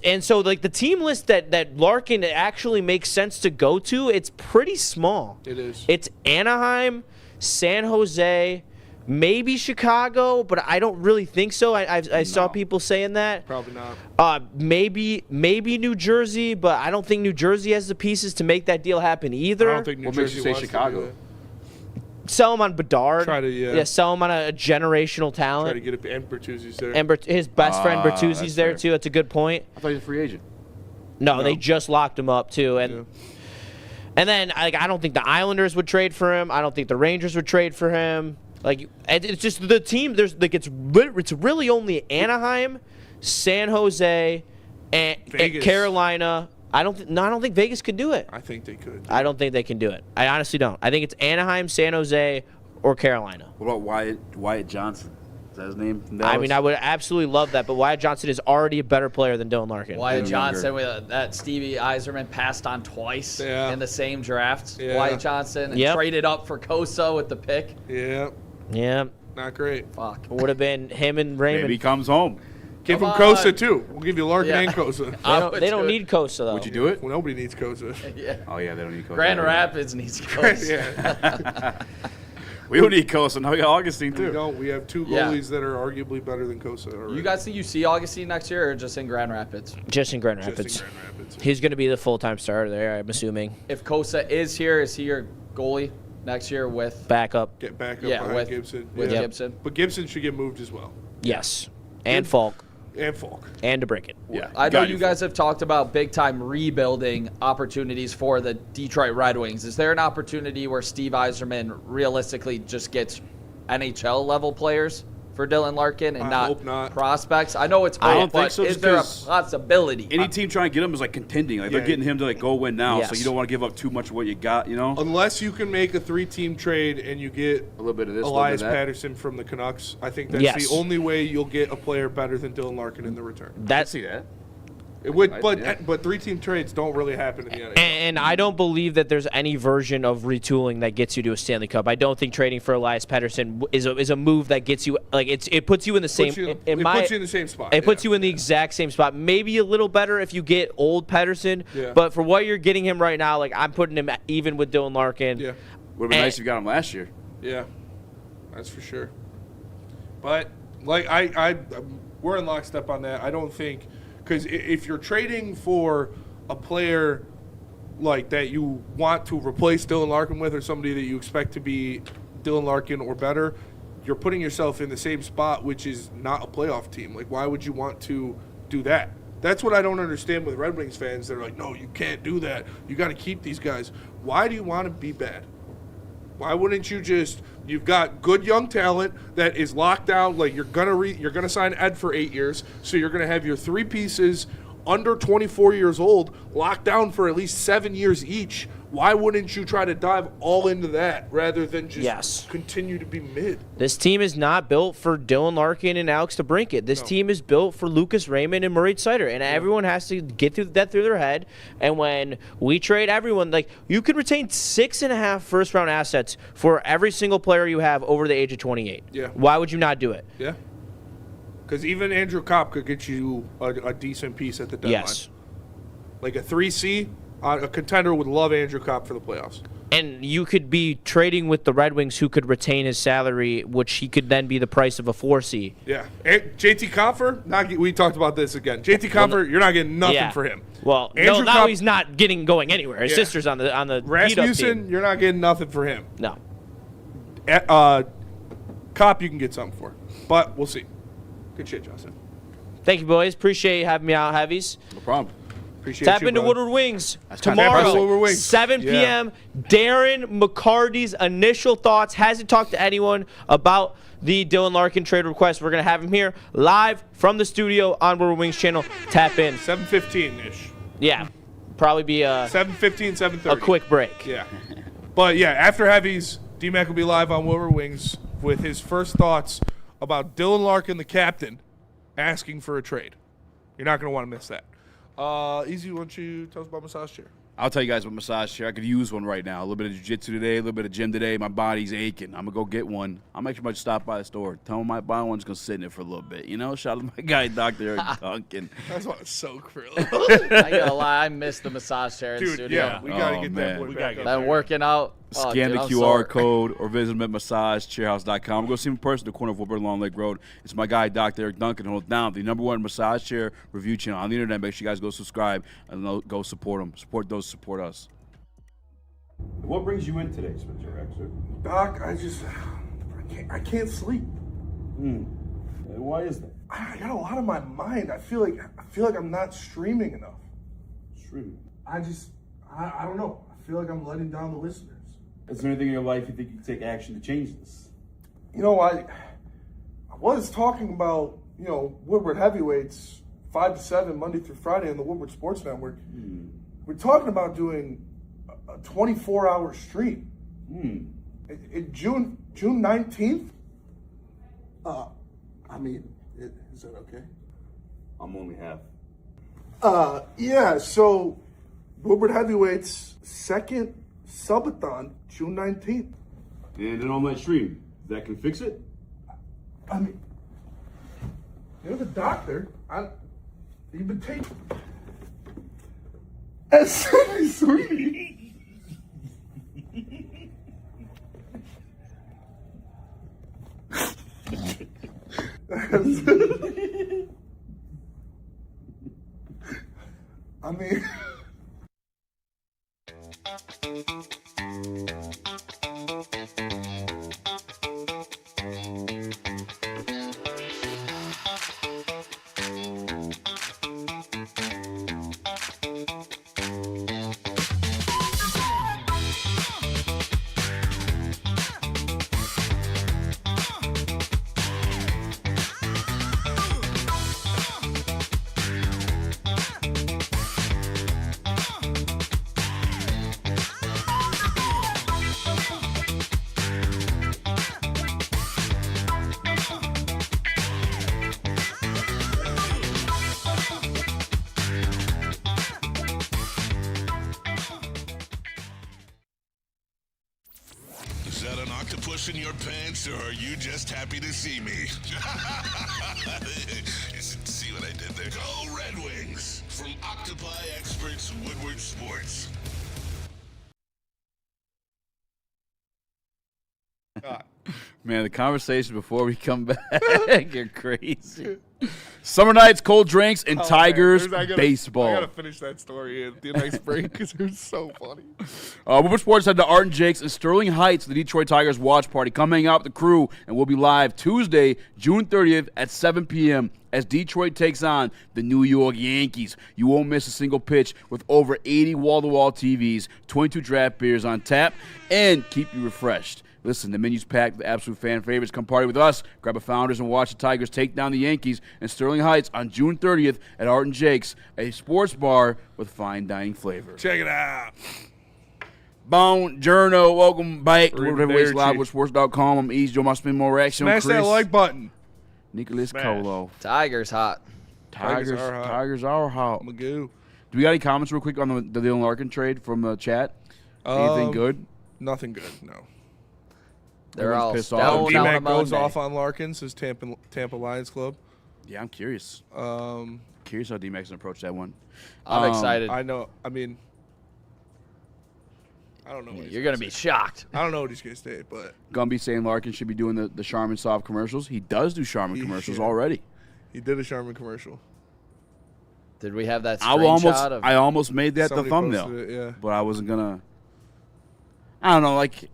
And so like the team list that Larkin actually makes sense to go to, it's pretty small. It is. It's Anaheim, San Jose, maybe Chicago, but I don't really think so. I saw people saying that. Probably not. Maybe New Jersey, but I don't think New Jersey has the pieces to make that deal happen either. I don't think New What makes Jersey you say wants Chicago? to do Sell him on Bedard. Sell him on a generational that. Try talent. to get it. And Bertuzzi's there. And his best friend Bertuzzi's that's there fair. too. That's a good point. I thought he was a free agent. No, they just locked him up too, and then I don't think the Islanders would trade for him. I don't think the Rangers would trade for him. Like, it's just the team. There's like it's really only Anaheim, San Jose, and Carolina. I don't think Vegas could do it. I think they could. I don't think they can do it. I honestly don't. I think it's Anaheim, San Jose, or Carolina. What about Wyatt Johnson? Is that his name? From I Dallas? mean, I would absolutely love that, but Wyatt Johnson is already a better player than Dylan Larkin. Wyatt Johnson, that Stevie Yzerman passed on twice in the same draft. Yeah. Wyatt Johnson and traded up for Kosa with the pick. Yeah. Yeah. Not great. Fuck. It would have been him and Raymond. Maybe he comes home. Give him Come Kosa on. too. We'll give you Larkin and Kosa. They don't need Kosa though. Would you do it? Well, nobody needs Kosa. Yeah. Oh yeah, they don't need Kosa. Grand Rapids needs Kosa. Yeah. We don't need Kosa. Now we got Augustine, We too. don't. We have 2 goalies that are arguably better than Kosa already. You guys think you see Augustine next year or just in Grand Rapids? Just in Grand Just in Rapids. Grand Rapids. He's going to be the full-time starter there, I'm assuming. If Kosa is here, is he your goalie next year with Backup. Get back up Yeah, behind with- Gibson. with Yeah. Gibson? But Gibson should get moved as well. Yes. And Falk. And Falk. And DeBrincat. Yeah, I know got you guys have talked about big-time rebuilding opportunities for the Detroit Red Wings. Is there an opportunity where Steve Yzerman realistically just gets NHL-level players for Dylan Larkin and I hope not. prospects? I know it's I hope, don't think but so, is just there a 'cause possibility? Any team trying to get him is like contending. Like they're Yeah. getting him to like go win now, so Yes. you don't want to give up too much of what you got, you know? Unless you can make a 3-team trade and you get A little bit of this, Elias a little bit of that. Patterson from the Canucks, I think that's Yes. the only way you'll get a player better than Dylan Larkin in the return. That's See that? It would, I- but yeah. but 3-team trades don't really happen in the NHL. And I don't believe that there's any version of retooling that gets you to a Stanley Cup. I don't think trading for Elias Pettersson is a move that gets you like it puts you in the same. Puts you, in it my, puts you in the same spot. It puts yeah. you in the exact same spot. Maybe a little better if you get old Pettersson. Yeah. But for what you're getting him right now, like I'm putting him even with Dylan Larkin. Yeah, Would have been nice if you got him last year. yeah, that's for sure. But like we're in lockstep on that. I don't think because if you're trading for a player like that you want to replace Dylan Larkin with, or somebody that you expect to be Dylan Larkin or better, you're putting yourself in the same spot, which is not a playoff team. Like, why would you want to do that? That's what I don't understand with Red Wings fans. They're like, no, you can't do that. You got to keep these guys. Why do you want to be bad? Why wouldn't you just? You've got good young talent that is locked down. Like you're gonna sign Ed for 8 years, so you're gonna have your 3 pieces under 24 years old locked down for at least 7 years each. Why wouldn't you try to dive all into that rather than just continue to be mid? This team is not built for Dylan Larkin and Alex DeBrincat. This team is built for Lucas Raymond and Murray Sider, and everyone has to get through their head. And when we trade everyone, like you could retain 6.5 first-round assets for every single player you have over the age of 28. Yeah. Why would you not do it? Yeah. Because even Andrew Kopp could get you a decent piece at the deadline. Yes. Like a 3C, a contender would love Andrew Kopp for the playoffs. And you could be trading with the Red Wings, who could retain his salary, which he could then be the price of a 4C. Yeah. And JT Compher, we talked about this again. JT Compher, you're not getting nothing for him. Well, Andrew now Kopp- he's not going anywhere. His sister's on the beat-up Rasmussen, team. you're not getting nothing for him. No. Kopp, you can get something for. But we'll see. Good shit, Justin. Thank you, boys. Appreciate you having me out, heavies. No problem. Appreciate Tap you, into brother. Woodward Wings That's tomorrow, Tap into Woodward Wings. 7 Yeah. p.m. Darren McCarty's initial thoughts. Hasn't talked to anyone about the Dylan Larkin trade request. We're going to have him here live from the studio on Woodward Wings channel. Tap in. 7:15-ish. Yeah. Probably be a 7:15, 7:30. quick break. Yeah. But, yeah, after Heavies, D-Mac will be live on Woodward Wings with his first thoughts about Dylan Larkin, the captain, asking for a trade. You're not going to want to miss that. Easy, why don't you tell us about massage chair? I'll tell you guys about massage chair. I could use one right now. A little bit of jiu-jitsu today, a little bit of gym today. My body's aching. I'm going to go get one. I'm actually might stop by the store. Tell them I might buy one. Just going to sit in it for a little bit. You know, shout out to my guy, Dr. Eric Duncan. That's why it's so cruel. I gotta lie, I missed the massage chair in Dude, studio. yeah, we got to Oh, get man. that boy We back gotta up get there. Been working out. Oh, Scan dude, the I'm QR sore. code or visit them at massagechairhouse.com. Go see him in person at the corner of Woodward and Long Lake Road. It's my guy, Dr. Eric Duncan, holds down the #1 massage chair review channel on the internet. Make sure you guys go subscribe and go support them. Support those, support us. What brings you in today, Spencer Raxter? Doc, I can't sleep. And why is that? I got a lot on my mind. I feel like I'm not streaming enough. Streaming. I don't know. I feel like I'm letting down the listeners. Is there anything in your life you think you can take action to change this? You know, I was talking about, Woodward Heavyweights 5 to 7 Monday through Friday on the Woodward Sports Network. We're talking about doing a 24-hour stream. In June 19th? Is that okay? I'm only half. Yeah, so Woodward Heavyweights second subathon, June 19th. And an all-night stream. That can fix it? I mean, you're the doctor. You've been taking... Sweetie. I mean. Is that an octopus in your pants, or are you just happy to see me? See what I did there? Go Red Wings! From Octopi experts, Woodward Sports. Man, the conversation before we come back, you're crazy. Summer nights, cold drinks, and Tigers baseball. I gotta finish that story in the next break because it was so funny. Woodward Sports head to Art and Jake's in Sterling Heights for the Detroit Tigers watch party. Come hang out with the crew, and we'll be live Tuesday, June 30th at 7 p.m. as Detroit takes on the New York Yankees. You won't miss a single pitch with over 80 wall-to-wall TVs, 22 draft beers on tap, and keep you refreshed. Listen, the menu's packed with absolute fan favorites. Come party with us. Grab a Founders and watch the Tigers take down the Yankees in Sterling Heights on June 30th at Art and Jake's, a sports bar with fine dining flavor. Check it out. Buongiorno. Welcome back to Woodward Live with Sports.com. I'm EZ. Joe must spend more action. Smash that like button. Nicholas Colo. Tigers hot. Tigers are hot. Magoo. Do we got any comments real quick on the Dylan Larkin trade from the chat? Anything good? Nothing good, no. They're all pissed off. D-Mac goes off on Larkin, says Tampa Lions Club. Yeah, I'm curious. Curious how D-Mac's going to approach that one. I'm excited. I know. I mean, I don't know. You're going to be shocked. I don't know what he's going to say, but. Gumby saying Larkin should be doing the Charmin Soft commercials. He does do Charmin commercials already. He did a Charmin commercial. Did we have that screenshot? I almost made that the thumbnail. Yeah. But I wasn't going to. I don't know, like.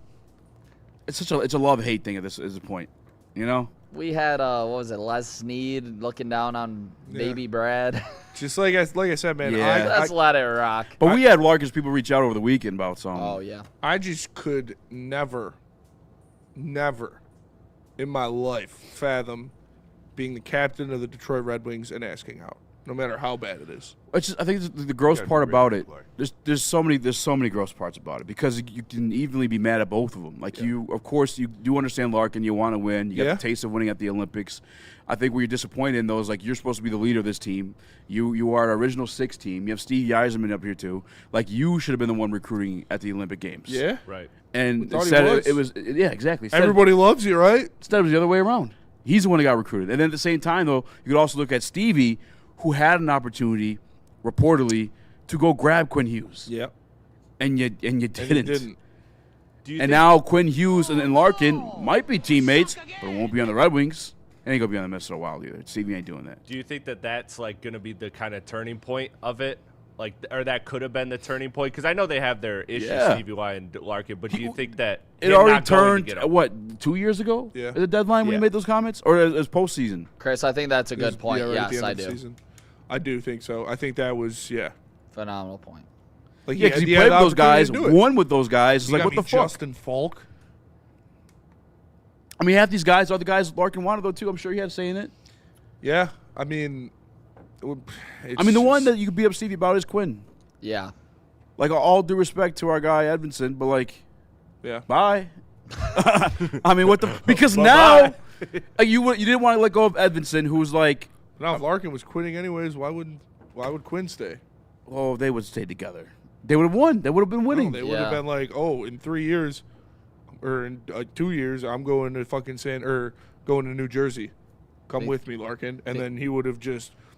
It's a love-hate thing at this point, you know? We had, what was it, Les Snead looking down on baby Brad. Just like I said, man. Yeah. Let's let it rock. But we had Larkin's people reach out over the weekend about something. Oh, yeah. I just could never in my life fathom being the captain of the Detroit Red Wings and asking out, no matter how bad it is. It's just, I think the gross part about it. There's so many gross parts about it because you can evenly be mad at both of them. Like you, of course, you do understand Larkin. You want to win. You got the taste of winning at the Olympics. I think where you're disappointed in though is like you're supposed to be the leader of this team. You are our original 6 team. You have Steve Yzerman up here too. Like you should have been the one recruiting at the Olympic Games. Yeah, right. And instead it was exactly. Everybody loves you, right? Instead it was the other way around. He's the one that got recruited. And then at the same time though, you could also look at Stevie, who had an opportunity, reportedly, to go grab Quinn Hughes. Yep. And you didn't. And now Quinn Hughes and Larkin might be teammates, but it won't be on the Red Wings. It ain't going to be on the Minnesota Wild either. Stevie ain't doing that. Do you think that that's like going to be the kind of turning point of it? Like, or that could have been the turning point? Because I know they have their issues, Stevie Y and Larkin, but do you think that it already turned, 2 years ago? Yeah. At the deadline when you made those comments? Or as postseason? Chris, I think that's a good point. Yes, I do. Season. I do think so. I think that was, phenomenal point. Like, because he played with those guys, won with those guys. It's like, what the fuck? Justin Falk. I mean, half these guys are the guys Larkin wanted, though, too. I'm sure he had a say in it. Yeah. I mean, the one that you could beat up Stevie about is Quinn. Yeah. Like, all due respect to our guy, Edmondson, but, like, bye. I mean, what the – because now you didn't want to let go of Edmondson, who was like – now, if Larkin was quitting anyways, why would Quinn stay? Oh, they would stay together. They would have won. They would have been winning. No, they would have been like, in 3 years or in 2 years, I'm going to fucking going to New Jersey. Come with me, Larkin. And then he would have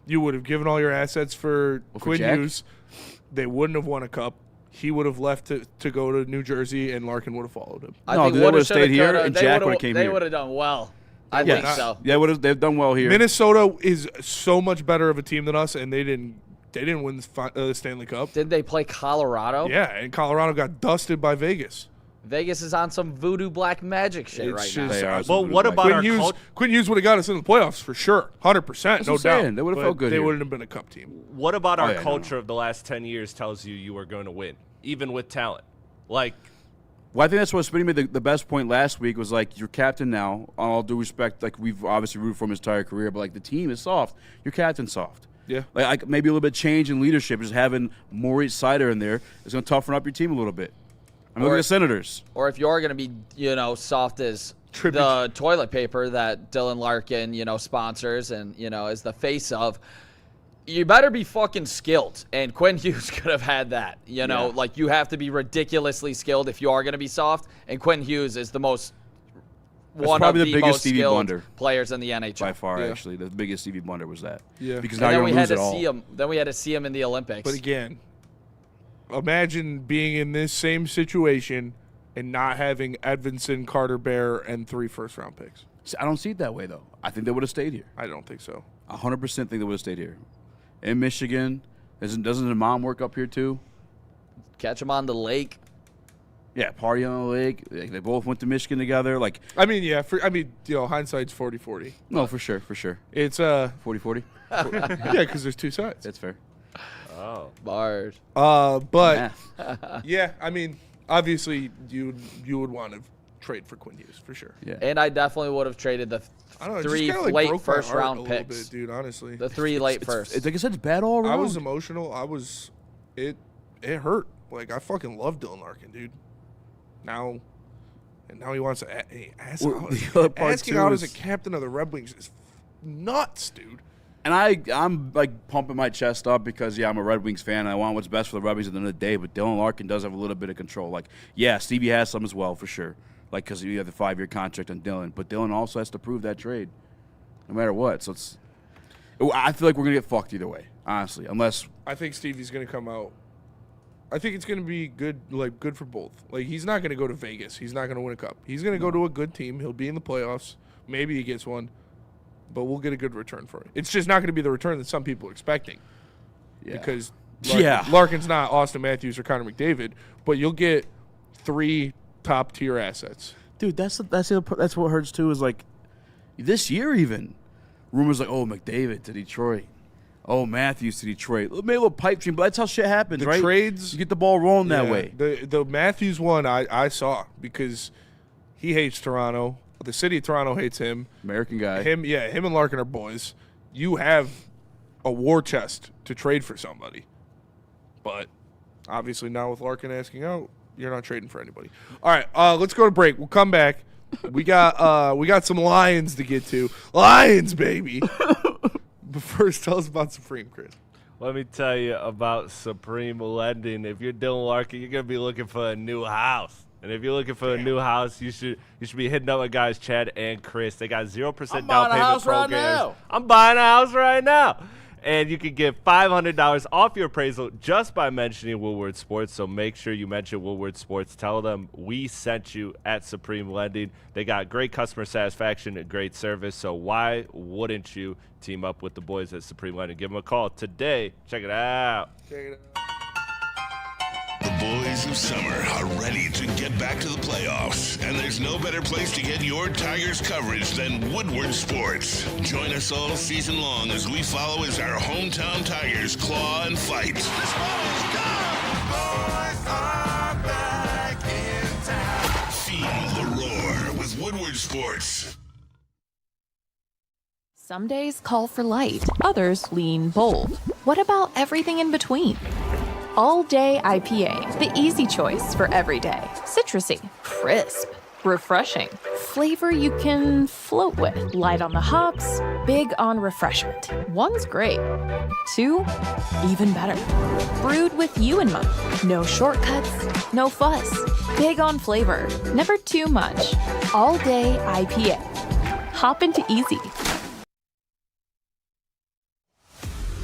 you would have given all your assets for Quinn Hughes. They wouldn't have won a cup. He would have left to go to New Jersey, and Larkin would have followed him. I think they would have stayed here, and Jack would have came here. They would have done well. I think so. Yeah, they've done well here. Minnesota is so much better of a team than us, and they didn't win the Stanley Cup. Did they play Colorado? Yeah, and Colorado got dusted by Vegas. Vegas is on some voodoo black magic shit right now. Well, what about Quinn Hughes would have got us in the playoffs for sure, 100%, no doubt. They would have felt good. They wouldn't have been a Cup team. What about our culture of the last 10 years tells you are going to win, even with talent? Like, well, I think that's what Spinny made the best point last week was like, your captain now, all due respect, like we've obviously rooted for him his entire career, but like the team is soft. Your captain's soft. Yeah. Like maybe a little bit change in leadership, just having Maurice Sider in there is going to toughen up your team a little bit. I'm looking at the Senators. Or if you're going to be, soft as the toilet paper that Dylan Larkin, sponsors and, is the face of, you better be fucking skilled. And Quinn Hughes could have had that. Like you have to be ridiculously skilled if you are going to be soft. And Quinn Hughes is one of the most skilled players in the NHL. By far, actually. The biggest Stevie blunder was that. Yeah. Because now you're lose it all. Then we had to see him in the Olympics. But again, imagine being in this same situation and not having Edvinson, Carter Bear, and 3 first-round picks. See, I don't see it that way, though. I think they would have stayed here. I don't think so. 100% think they would have stayed here. In Michigan, doesn't the mom work up here, too? Catch them on the lake. Yeah, party on the lake. They both went to Michigan together. Like, hindsight's 40-40. No, for sure. It's 40-40? Yeah, because there's two sides. That's fair. Oh. Bars. But, yeah, obviously you would want to trade for Quinn Hughes, for sure. Yeah. And I definitely would have traded the 3 late first-round picks. Dude, honestly. The 3 late first. Like I said, it's bad all around. I was emotional. It hurt. Like, I fucking love Dylan Larkin, dude. Now he wants to asking out as a captain of the Red Wings is nuts, dude. And I'm like pumping my chest up because I'm a Red Wings fan and I want what's best for the Red Wings at the end of the day. But Dylan Larkin does have a little bit of control. Like, yeah, Stevie has some as well for sure. Like, because you have the 5-year contract on Dylan, but Dylan also has to prove that trade, no matter what. So I feel like we're gonna get fucked either way, honestly, unless I think Stevie's gonna come out. I think it's going to be good for both. Like, he's not going to go to Vegas. He's not going to win a cup. He's going to go to a good team. He'll be in the playoffs. Maybe he gets one, but we'll get a good return for it. It's just not going to be the return that some people are expecting. Yeah. Because Larkin's not Austin Matthews or Connor McDavid, but you'll get 3 top-tier assets. Dude, that's what hurts too is like this year even. Rumors like, oh, McDavid to Detroit. Oh, Matthews to Detroit. Maybe a little pipe dream, but that's how shit happens, right? The trades. You get the ball rolling that way. The Matthews one I saw because he hates Toronto. The city of Toronto hates him. American guy. Him and Larkin are boys. You have a war chest to trade for somebody. But obviously now with Larkin asking out, you're not trading for anybody. All right, let's go to break. We'll come back. We got some Lions to get to. Lions, baby. But first, tell us about Supreme, Chris. Let me tell you about Supreme Lending. If you're Dylan Larkin, you're going to be looking for a new house. And if you're looking for a new house, you should be hitting up my guys, Chad and Chris. They got 0% down payment programs. I'm buying a house right now. And you can get $500 off your appraisal just by mentioning Woodward Sports. So make sure you mention Woodward Sports. Tell them we sent you at Supreme Lending. They got great customer satisfaction and great service. So why wouldn't you team up with the boys at Supreme Lending? Give them a call today. Check it out. The boys of summer are ready to get back to the playoffs, and there's no better place to get your Tigers coverage than Woodward Sports. Join us all season long as we follow as our hometown Tigers claw and fight. This ball is gone. Boys are back in town. Feel the roar with Woodward Sports. Some days call for light, others lean bold. What about everything in between? All Day IPA, the easy choice for every day. Citrusy, crisp, refreshing. Flavor you can float with. Light on the hops, big on refreshment. 1's great. 2, even better. Brewed with you in mind. No shortcuts, no fuss. Big on flavor, never too much. All Day IPA. Hop into easy.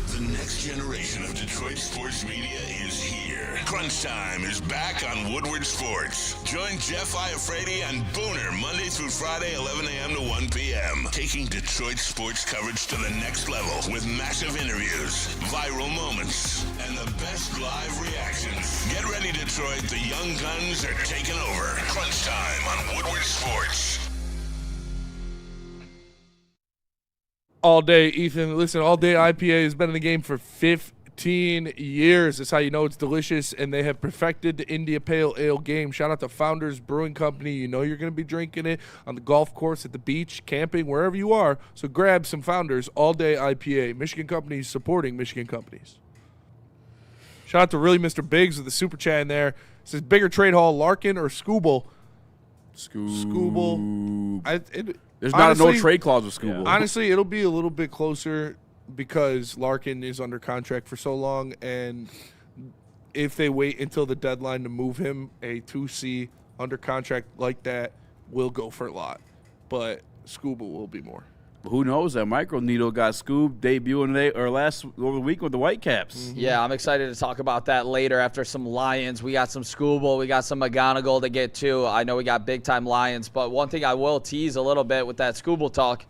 The next generation of Detroit sports media is here. Crunch Time is back on Woodward Sports. Join Jeff Iafrate and Booner Monday through Friday, 11 a.m. to 1 p.m. Taking Detroit sports coverage to the next level with massive interviews, viral moments, and the best live reactions. Get ready, Detroit. The young guns are taking over. Crunch Time on Woodward Sports. All day, Ethan. Listen, All Day IPA has been in the game for 15 years. That's how you know it's delicious, and they have perfected the India Pale Ale game. Shout out to Founders Brewing Company. You know you're going to be drinking it on the golf course, at the beach, camping, wherever you are. So grab some Founders All Day IPA. Michigan companies supporting Michigan companies. Shout out to Really Mr. Biggs with the super chat in there. It says bigger trade haul, Larkin or Scooble? Scooble. There's not no trade clause with Scooble. Yeah. Honestly, it'll be a little bit closer because Larkin is under contract for so long, and if they wait until the deadline to move him, a 2C under contract like that will go for a lot. But Scooble will be more. Who knows? That Micro Needle got Scoob debuting over the week with the Whitecaps. Mm-hmm. Yeah, I'm excited to talk about that later after some Lions. We got some Scooble. We got some McGonigal to get to. I know we got big-time Lions, but one thing I will tease a little bit with that Scooble talk,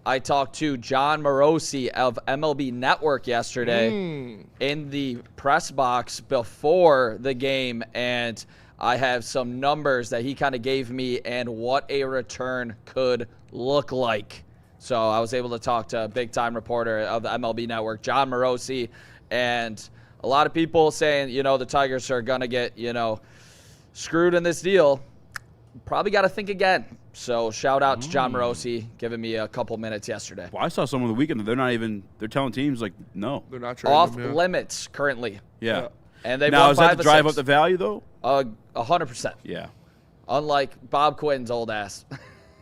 I talked to John Morosi of MLB Network yesterday in the press box before the game, and I have some numbers that he kind of gave me and what a return could look like. So I was able to talk to a big-time reporter of the MLB Network, John Morosi, and a lot of people saying, the Tigers are going to get, screwed in this deal. Probably got to think again. So shout out to John Morosi giving me a couple minutes yesterday. Well, I saw some on the weekend that they're telling teams, no. They're not trading off them, limits currently. Yeah. And they now, won is that 5 to drive 6. up the value, though? 100%. Yeah. Unlike Bob Quinn's old ass.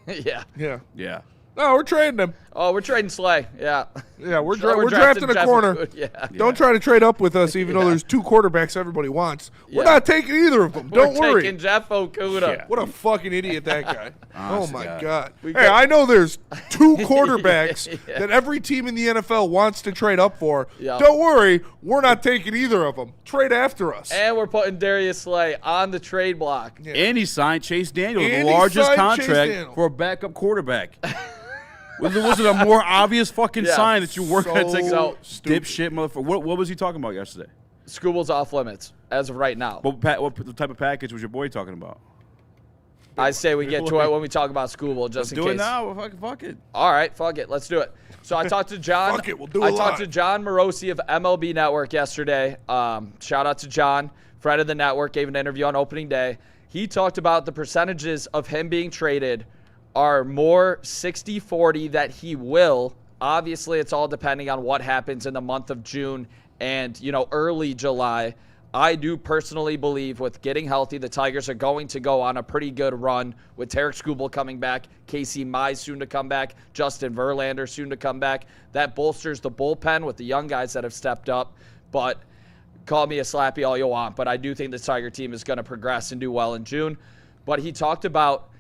Yeah. Yeah. No, we're trading them. Oh, we're trading Slay. Yeah. Yeah, we're drafting a Jeff corner. Wood. Yeah. Don't try to trade up with us, even though there's 2 quarterbacks everybody wants. We're not taking either of them. Don't worry. We're taking Jeff Okuda. Yeah. What a fucking idiot that guy. Oh, my God. We Hey, I know there's 2 quarterbacks that every team in the NFL wants to trade up for. Yeah. Don't worry. We're not taking either of them. Trade after us. And we're putting Darius Slay on the trade block. Yeah. And he signed Chase Daniel, the And he largest signed Chase contract Daniel. for a backup quarterback. Was it a more obvious fucking sign that you weren't going to take dipshit motherfucker? What was he talking about yesterday? Scooble's off limits as of right now. What type of package was your boy talking about? I say we get to it when we talk about Scooble, just in case. Do it now. Fuck it. All right, fuck it. Let's do it. So I talked to John. Fuck it, we'll do I it talked live. to John Morosi of MLB Network yesterday. Shout out to John, friend of the network, gave an interview on opening day. He talked about the percentages of him being traded are more 60-40 that he will. Obviously, it's all depending on what happens in the month of June and, early July. I do personally believe with getting healthy, the Tigers are going to go on a pretty good run with Tarek Skubal coming back, Casey Mize soon to come back, Justin Verlander soon to come back. That bolsters the bullpen with the young guys that have stepped up. But call me a slappy all you want, but I do think the Tiger team is going to progress and do well in June. But he talked about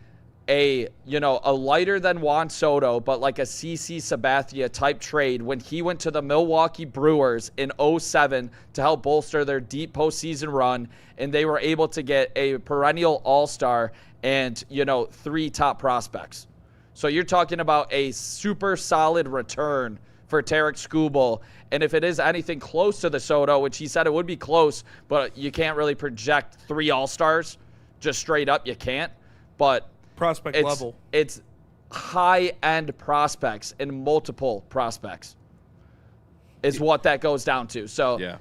a lighter than Juan Soto, but like a CC Sabathia type trade when he went to the Milwaukee Brewers in 2007 to help bolster their deep postseason run, and they were able to get a perennial all-star and, 3 top prospects. So you're talking about a super solid return for Tarek Skubal, and if it is anything close to the Soto, which he said it would be close, but you can't really project 3 all-stars just straight up, you can't, but Prospect level. It's high-end prospects and multiple prospects is what that goes down to. So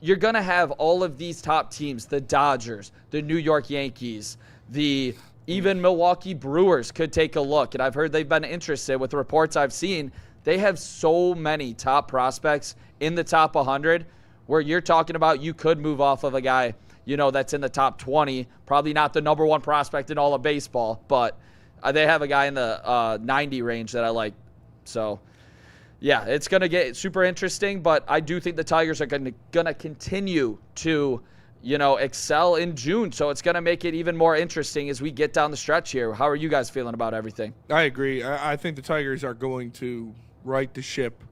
you're going to have all of these top teams, the Dodgers, the New York Yankees, even Milwaukee Brewers could take a look. And I've heard they've been interested with the reports I've seen. They have so many top prospects in the top 100 where you're talking about you could move off of a guy that's in the top 20, probably not the number 1 prospect in all of baseball, but they have a guy in the 90 range that I like. So, yeah, it's going to get super interesting, but I do think the Tigers are going to continue to, excel in June. So it's going to make it even more interesting as we get down the stretch here. How are you guys feeling about everything? I agree. I think the Tigers are going to right the ship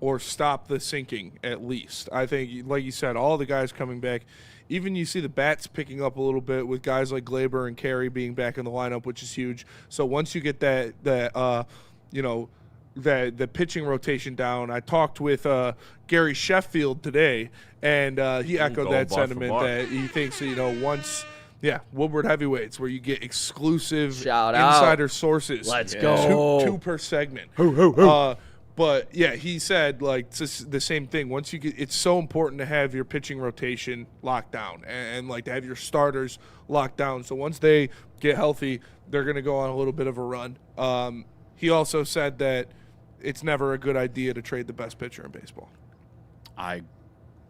or stop the sinking at least. I think, like you said, all the guys coming back. Even you see the bats picking up a little bit with guys like Glaber and Carey being back in the lineup, which is huge. So once you get the pitching rotation down, I talked with Gary Sheffield today, and he echoed that sentiment that he thinks, once – Woodward heavyweights, where you get exclusive insider sources. Let's go. Two per segment. But he said it's just the same thing. Once you get, it's so important to have your pitching rotation locked down and to have your starters locked down. So once they get healthy, they're going to go on a little bit of a run. He also said that it's never a good idea to trade the best pitcher in baseball. I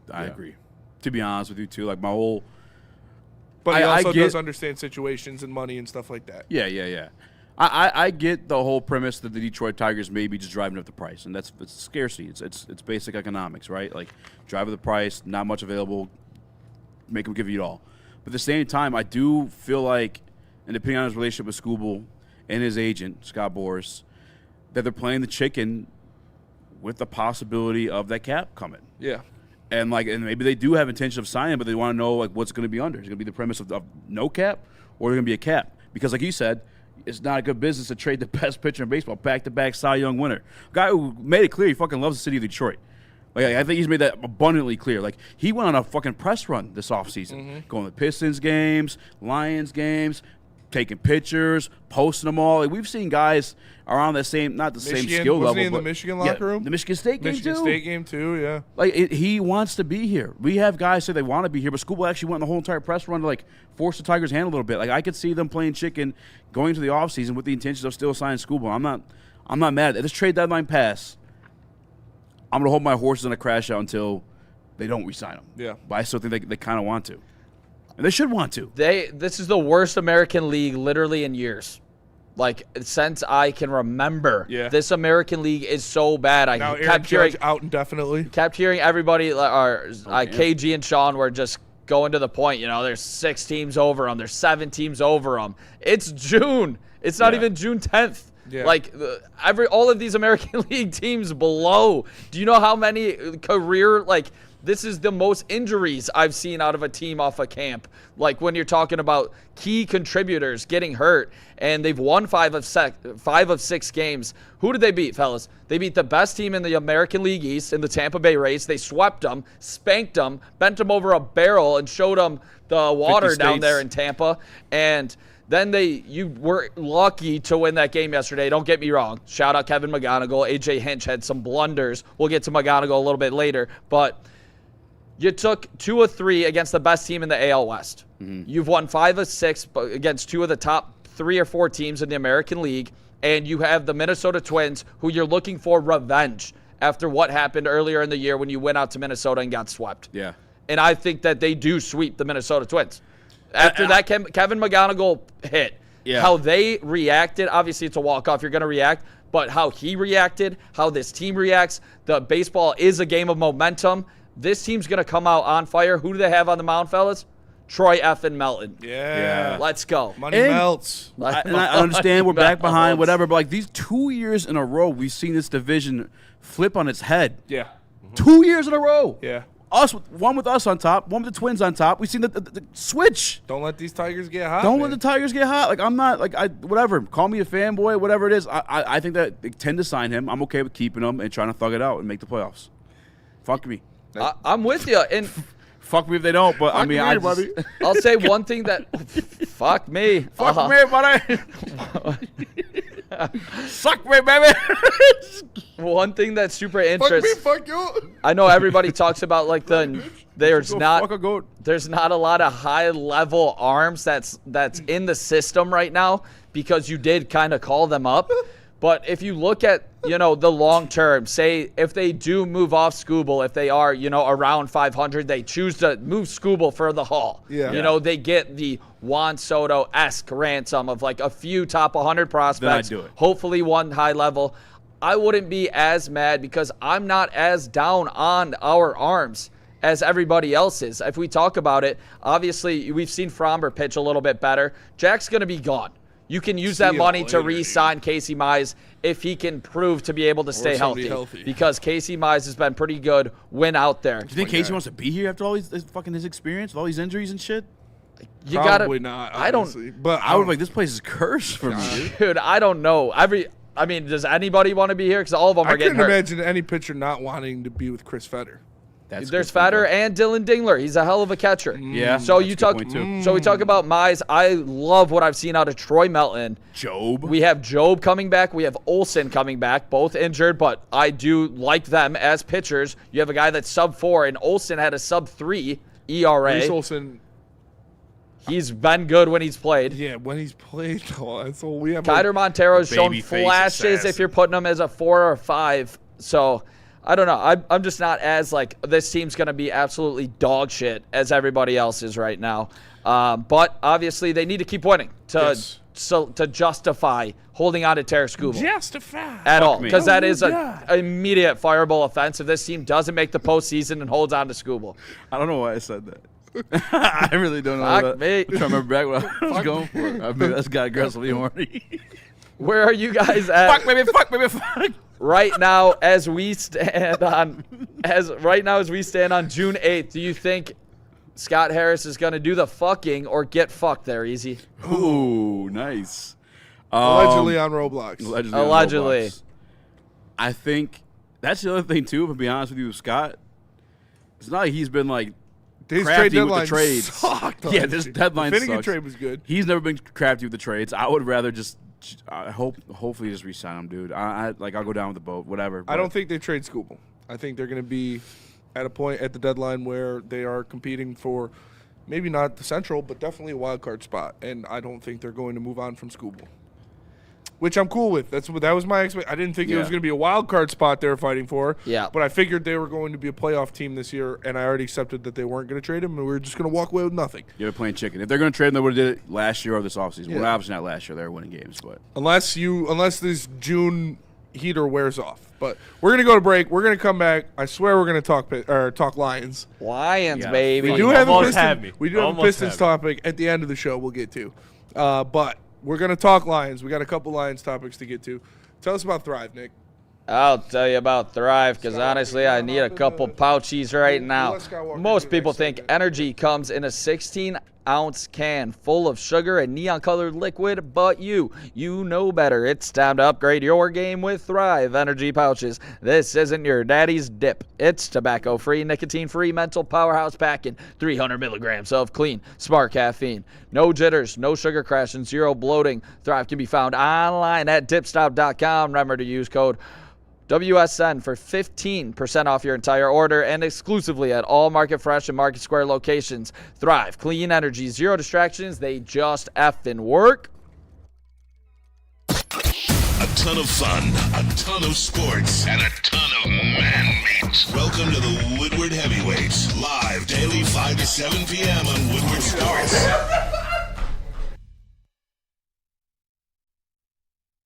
agree. To be honest with you, too, my whole. But he also does understand situations and money and stuff like that. Yeah. I get the whole premise that the Detroit Tigers may be just driving up the price, and it's scarcity. It's basic economics, right? Drive up the price, not much available, make them give you it all. But at the same time, I do feel like, and depending on his relationship with Skubal and his agent, Scott Boras, that they're playing the chicken with the possibility of that cap coming. Yeah. And maybe they do have intention of signing, but they want to know what's going to be under. Is it going to be the premise of no cap, or is it going to be a cap? Because like you said, it's not a good business to trade the best pitcher in baseball, back-to-back Cy Young winner, a guy who made it clear he fucking loves the city of Detroit. I think he's made that abundantly clear. He went on a fucking press run this offseason, going to Pistons games, Lions games, taking pictures, posting them all. We've seen guys around the same, not the same skill level. Wasn't he in the Michigan locker room? The Michigan State game, Michigan State game, too, yeah. He wants to be here. We have guys say they want to be here, but Skubal actually went on the whole entire press run to, force the Tigers' hand a little bit. I could see them playing chicken going to the offseason with the intentions of still signing Skubal. I'm not mad. At this trade deadline pass, I'm going to hold my horses on a crash out until they don't re-sign him. Yeah. But I still think they kind of want to. And they should want to. This is the worst American League literally in years. Since I can remember. Yeah. This American League is so bad. Now Aaron Judge out indefinitely. Kept hearing everybody, KG and Sean were just going to the point. There's 6 teams over them. There's 7 teams over them. It's June. It's not even June 10th. Yeah. All of these American League teams below. Do you know how many career this is the most injuries I've seen out of a team off a camp. When you're talking about key contributors getting hurt, and they've won 5 of 6 games. Who did they beat, fellas? They beat the best team in the American League East in the Tampa Bay Rays. They swept them, spanked them, bent them over a barrel, and showed them the water down there in Tampa. And then you were lucky to win that game yesterday. Don't get me wrong. Shout out Kevin McGonigal. AJ Hinch had some blunders. We'll get to McGonigal a little bit later. But you took 2 of 3 against the best team in the AL West. You've won 5 of 6 against 2 of the top 3 or 4 teams in the American League. And you have the Minnesota Twins, who you're looking for revenge after what happened earlier in the year when you went out to Minnesota and got swept. Yeah. And I think that they do sweep the Minnesota Twins. After that Kevin McGonigal hit, how they reacted, obviously it's a walk-off, you're going to react, but how he reacted, how this team reacts, the baseball is a game of momentum. This team's going to come out on fire. Who do they have on the mound, fellas? Troy effing Melton. Yeah. Let's go. Money melts. I understand we're back behind, whatever, but 2 years in a row, we've seen this division flip on its head. Yeah. 2 years in a row. Yeah. One with us on top, one with the Twins on top. We've seen the switch. Don't let these Tigers get hot. Don't let the Tigers get hot. I'm not whatever. Call me a fanboy, whatever it is. I think that they tend to sign him. I'm okay with keeping him and trying to thug it out and make the playoffs. Fuck me. I'm with you. And fuck me if they don't. But I'll say one thing that fuck me. Fuck me, buddy. Suck me, baby. One thing that's super interesting. Fuck you. I know everybody talks about there's not a lot of high level arms that's in the system right now because you did kind of call them up. But if you look at, the long term, say if they do move off Skubal, if they are, around 500, they choose to move Skubal for the haul. Yeah. They get the Juan Soto-esque ransom of a few top 100 prospects. Then I'd do it. Hopefully one high level. I wouldn't be as mad because I'm not as down on our arms as everybody else is. If we talk about it, obviously we've seen Fromber pitch a little bit better. Jack's going to be gone. You can use that money to re-sign Casey Mize if he can prove to be able to stay healthy. Because Casey Mize has been pretty good when out there. Do you think Casey wants to be here after all his experience, with all these injuries and shit? Probably not. Honestly. But I would this place is cursed for me, dude. I don't know. Does anybody want to be here? Because all of them are getting hurt. I couldn't imagine any pitcher not wanting to be with Chris Fetter. There's Fetter and Dylan Dingler. He's a hell of a catcher. Yeah. So we talk about Mize. I love what I've seen out of Troy Melton. Job. We have Job coming back. We have Olsen coming back, both injured, but I do like them as pitchers. You have a guy that's sub-4, and Olsen had a sub-3 ERA. Reese Olsen. He's been good when he's played. Yeah, when he's played. So we have. Keider Montero has shown flashes if you're putting him as a 4 or 5. So I don't know. I'm just not as this team's going to be absolutely dog shit as everybody else is right now. But obviously they need to keep winning to justify holding on to Terry Skubal. Justify. At all. Because that is an immediate fireable offense if this team doesn't make the postseason and holds on to Skubal. I don't know why I said that. I really don't know. Fuck me. I'm trying to remember back what I was going for. I mean, that's got aggressively horny. Where are you guys at? Fuck, baby, fuck. Right now, as we stand on June 8th, do you think Scott Harris is going to do the fucking or get fucked there, Easy? Ooh, nice. Allegedly on Roblox. Allegedly. I think that's the other thing too. If I'm being honest with you, Scott, it's not like he's been his crafty trade with the trades. Sucked. Yeah, this deadline the Finnegan sucks. trade was good. He's never been crafty with the trades. I would rather hopefully just re-sign him, dude. I'll go down with the boat, whatever. I don't think they trade Skubal. I think they're going to be at a point at the deadline where they are competing for maybe not the Central, but definitely a wild card spot. And I don't think they're going to move on from Skubal, which I'm cool with. That was my expectation. I didn't think it was going to be a wild card spot they were fighting for. Yeah. But I figured they were going to be a playoff team this year, and I already accepted that they weren't going to trade him, and we were just going to walk away with nothing. You're playing chicken. If they're going to trade him, they would have did it last year or this offseason. Well, obviously not last year. They were winning games, but unless this June heater wears off. But we're going to go to break. We're going to come back. I swear we're going to talk Lions. Lions, baby. We do have a Pistons topic at the end of the show we'll get to. But we're going to talk Lions. We got a couple Lions topics to get to. Tell us about Thrive, Nick. I'll tell you about Thrive because honestly, I need a couple pouchies right now. Most people think energy comes in a 16-ounce can full of sugar and neon-colored liquid, but you know better. It's time to upgrade your game with Thrive energy pouches. This isn't your daddy's dip. It's tobacco-free, nicotine-free, mental powerhouse packing 300 milligrams of clean, smart caffeine. No jitters, no sugar crash, and zero bloating. Thrive can be found online at dipstop.com. Remember to use code WSN for 15% off your entire order and exclusively at all Market Fresh and Market Square locations. Thrive, clean energy, zero distractions. They just effing work. A ton of fun, a ton of sports, and a ton of man meat. Welcome to the Woodward Heavyweights, live daily 5 to 7 p.m. on Woodward Sports.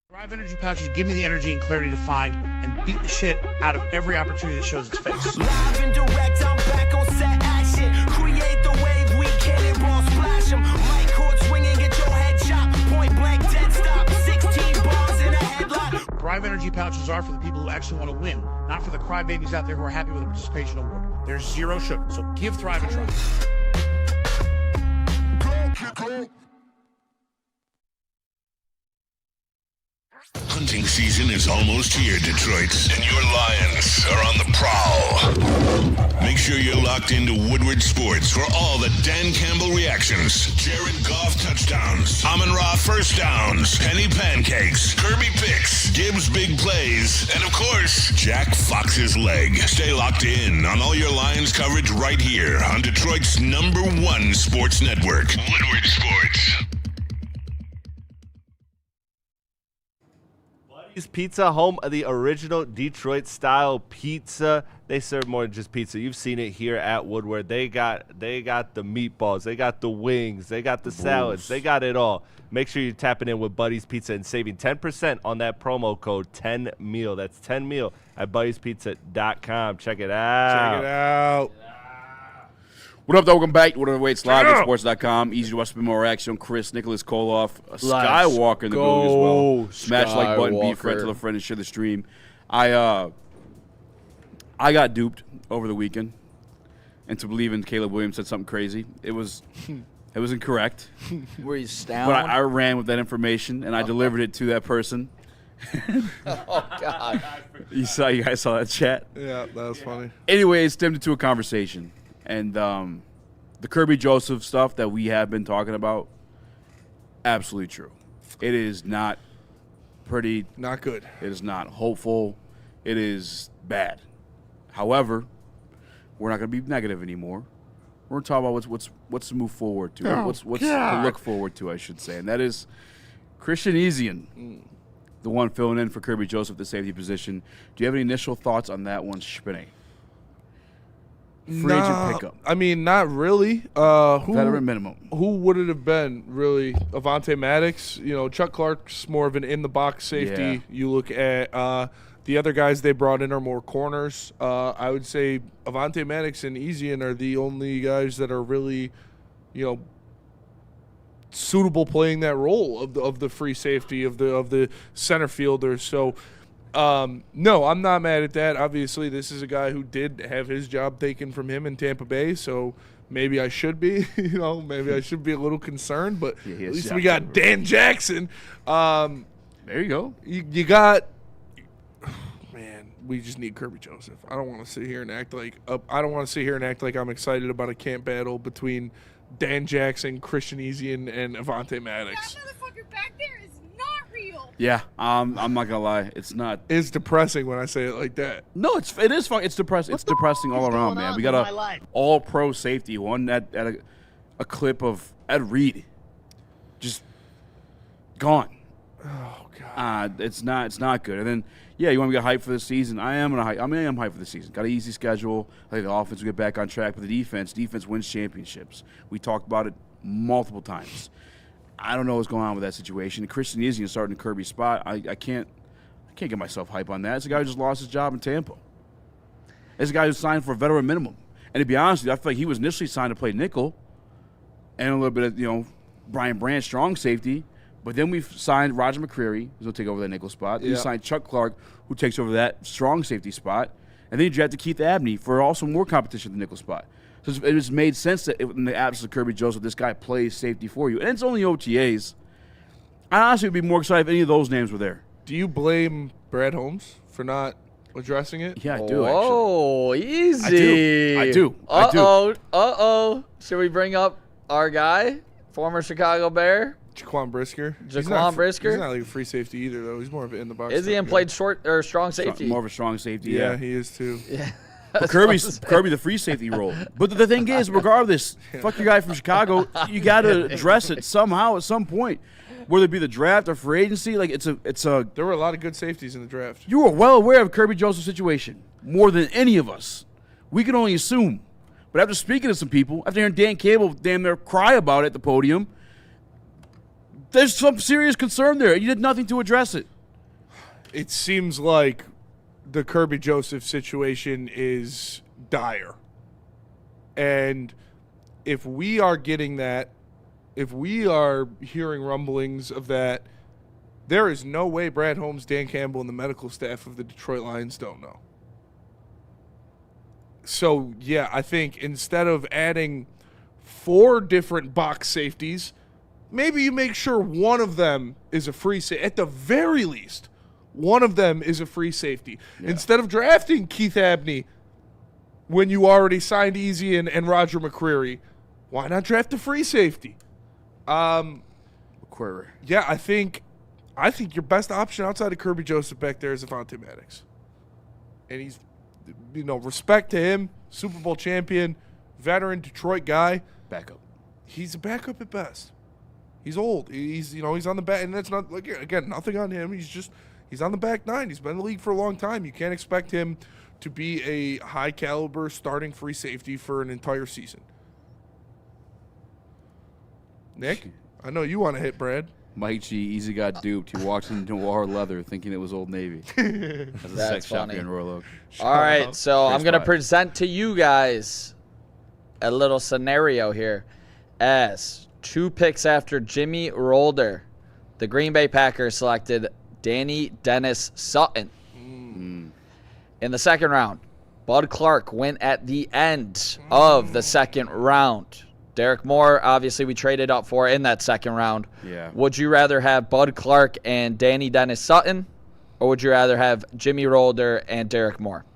Thrive energy pouches give me the energy and clarity to find and beat the shit out of every opportunity that shows its face. Live and direct, I'm back on set action. Create the wave, we cannonball splash 'em. Mic cord swinging, get your head shot. Point blank, dead stop. 16 bars in a headlock. Thrive energy pouches are for the people who actually want to win, not for the crybabies out there who are happy with a participation award. There's zero sugar, so give Thrive a try. Hunting season is almost here, Detroit, and your Lions are on the prowl. Make sure you're locked into Woodward Sports for all the Dan Campbell reactions. Jared Goff touchdowns, Amon-Ra first downs, Penny pancakes, Kirby picks, Gibbs big plays, and of course, Jack Fox's leg. Stay locked in on all your Lions coverage right here on Detroit's #1 sports network, Woodward Sports. Pizza, home of the original Detroit style pizza. They serve more than just pizza. You've seen it here at Woodward. They got the meatballs, they got the wings, they got the salads, they got it all. Make sure you're tapping in with Buddy's Pizza and saving 10% on that promo code 10meal. That's 10meal at buddyspizza.com. Check it out. Check it out. What up, though? Welcome back to WoodwardSports Live at sports.com. Easy to watch some more action. Chris, Nicholas Koloff, Skywalker in the building as well. Smash like button, be friend, tell a friend, and share the stream. I got duped over the weekend into believing Caleb Williams said something crazy. It was incorrect. Were you stoned? But I ran with that information, and I delivered it to that person. Oh, God. You guys saw that chat? Yeah, that was funny. Anyways, stemmed into a conversation. And the Kirby Joseph stuff that we have been talking about, absolutely true. It is not pretty. Not good. It is not hopeful. It is bad. However, we're not going to be negative anymore. We're going to talk about what's to move forward to. What's to look forward to, I should say. And that is Christian EZ, the one filling in for Kirby Joseph, the safety position. Do you have any initial thoughts on that one, Spinning? Free agent pickup. I mean, not really. Veteran minimum. Who would it have been, really? Avonte Maddox? You know, Chuck Clark's more of an in-the-box safety. Yeah. You look at the other guys they brought in are more corners. I would say Avonte Maddox and Ezian are the only guys that are really, suitable playing that role of the free safety, of the center fielder. So, no, I'm not mad at that. Obviously, this is a guy who did have his job taken from him in Tampa Bay, so maybe I should be, maybe I should be a little concerned. But at least we got Dan Jackson. There you go. You got, man. We just need Kirby Joseph. I don't want to sit here and act like I'm excited about a camp battle between Dan Jackson, Christian EZ, and Avonte Maddox. That motherfucker back there is not real. Yeah, I'm not gonna lie, it's not. It's depressing when I say it like that. No, it is fun. It's depressing. It's depressing all around, man. We got a all-pro safety, one at a clip of Ed Reed, just gone. Oh God. It's not good. And then you want to get hyped for the season. I am hyped for the season. Got an easy schedule. I think the offense will get back on track, but the defense wins championships. We talked about it multiple times. I don't know what's going on with that situation. Christian EZ is starting Kirby's spot. I can't get myself hype on that. It's a guy who just lost his job in Tampa. It's a guy who signed for a veteran minimum. And to be honest with you, I feel like he was initially signed to play nickel and a little bit of, Brian Branch, strong safety. But then we've signed Roger McCreary, who's going to take over that nickel spot. Then we signed Chuck Clark, who takes over that strong safety spot. And then you drafted Keith Abney for also more competition at the nickel spot. So it just made sense that in the absence of Kirby Joseph, this guy plays safety for you. And it's only OTAs. I honestly would be more excited if any of those names were there. Do you blame Brad Holmes for not addressing it? Yeah, I do, Whoa, easy. I do. Uh-oh. Should we bring up our guy, former Chicago Bear? Jaquan Brisker. Jaquan Brisker? He's not like a free safety either, though. He's more of an in-the-box. Is he and played short or strong safety? More of a strong safety, yeah. He is, too. Yeah. But Kirby the free safety role. But the thing is, regardless, fuck your guy from Chicago, you got to address it somehow at some point. Whether it be the draft or free agency, like it's a. There were a lot of good safeties in the draft. You were well aware of Kirby Joseph's situation more than any of us. We can only assume. But after speaking to some people, after hearing Dan Cable damn near cry about it at the podium, there's some serious concern there. You did nothing to address it. It seems like the Kirby Joseph situation is dire. And if we are getting that, if we are hearing rumblings of that, there is no way Brad Holmes, Dan Campbell, and the medical staff of the Detroit Lions don't know. So, yeah, I think instead of adding 4 different box safeties, maybe you make sure one of them is a free safety. At the very least, one of them is a free safety. Yeah. Instead of drafting Keith Abney when you already signed EZ and Roger McCreary, why not draft a free safety? McCreary. Yeah, I think your best option outside of Kirby Joseph back there is Avonte Maddox. And he's, respect to him, Super Bowl champion, veteran Detroit guy. Backup. He's a backup at best. He's old. He's on the back, and that's not, again, nothing on him. He's on the back 9. He's been in the league for a long time. You can't expect him to be a high caliber starting free safety for an entire season. Nick, I know you want to hit Brad. Mike G easy got duped. He walked into Noir Leather thinking it was Old Navy. That's a sex shop here in Royal Oak. All right, so I'm going to present to you guys a little scenario here. As 2 picks after Jimmy Rolder, the Green Bay Packers selected Danny Dennis Sutton. In the second round, Bud Clark went at the end of the second round. Derek Moore, obviously, we traded up for in that second round. Yeah. Would you rather have Bud Clark and Danny Dennis Sutton, or would you rather have Jimmy Rolder and Derek Moore?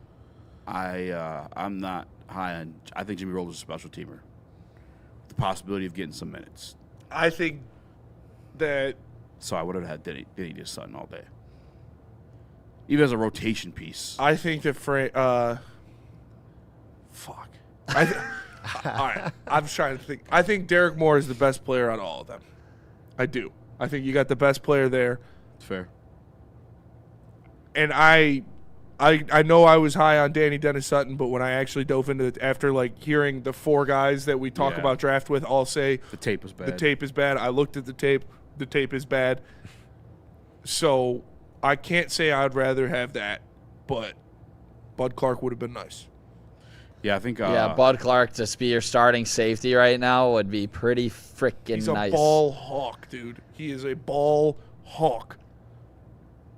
I'm not high on. I think Jimmy Rolder's a special teamer. The possibility of getting some minutes. I think that. So I would have had Denny just Sutton all day. Even as a rotation piece. I think that fuck. All right. I'm trying to think. I think Derek Moore is the best player out of all of them. I do. I think you got the best player there. It's fair. And I know I was high on Danny Dennis Sutton, but when I actually dove into it after hearing the 4 guys that we talk about draft with all say the tape was bad. The tape is bad. I looked at the tape. The tape is bad. So I can't say I'd rather have that, but Bud Clark would have been nice. Yeah, I think. Bud Clark to be your starting safety right now would be pretty freaking nice. He's a ball hawk, dude. He is a ball hawk.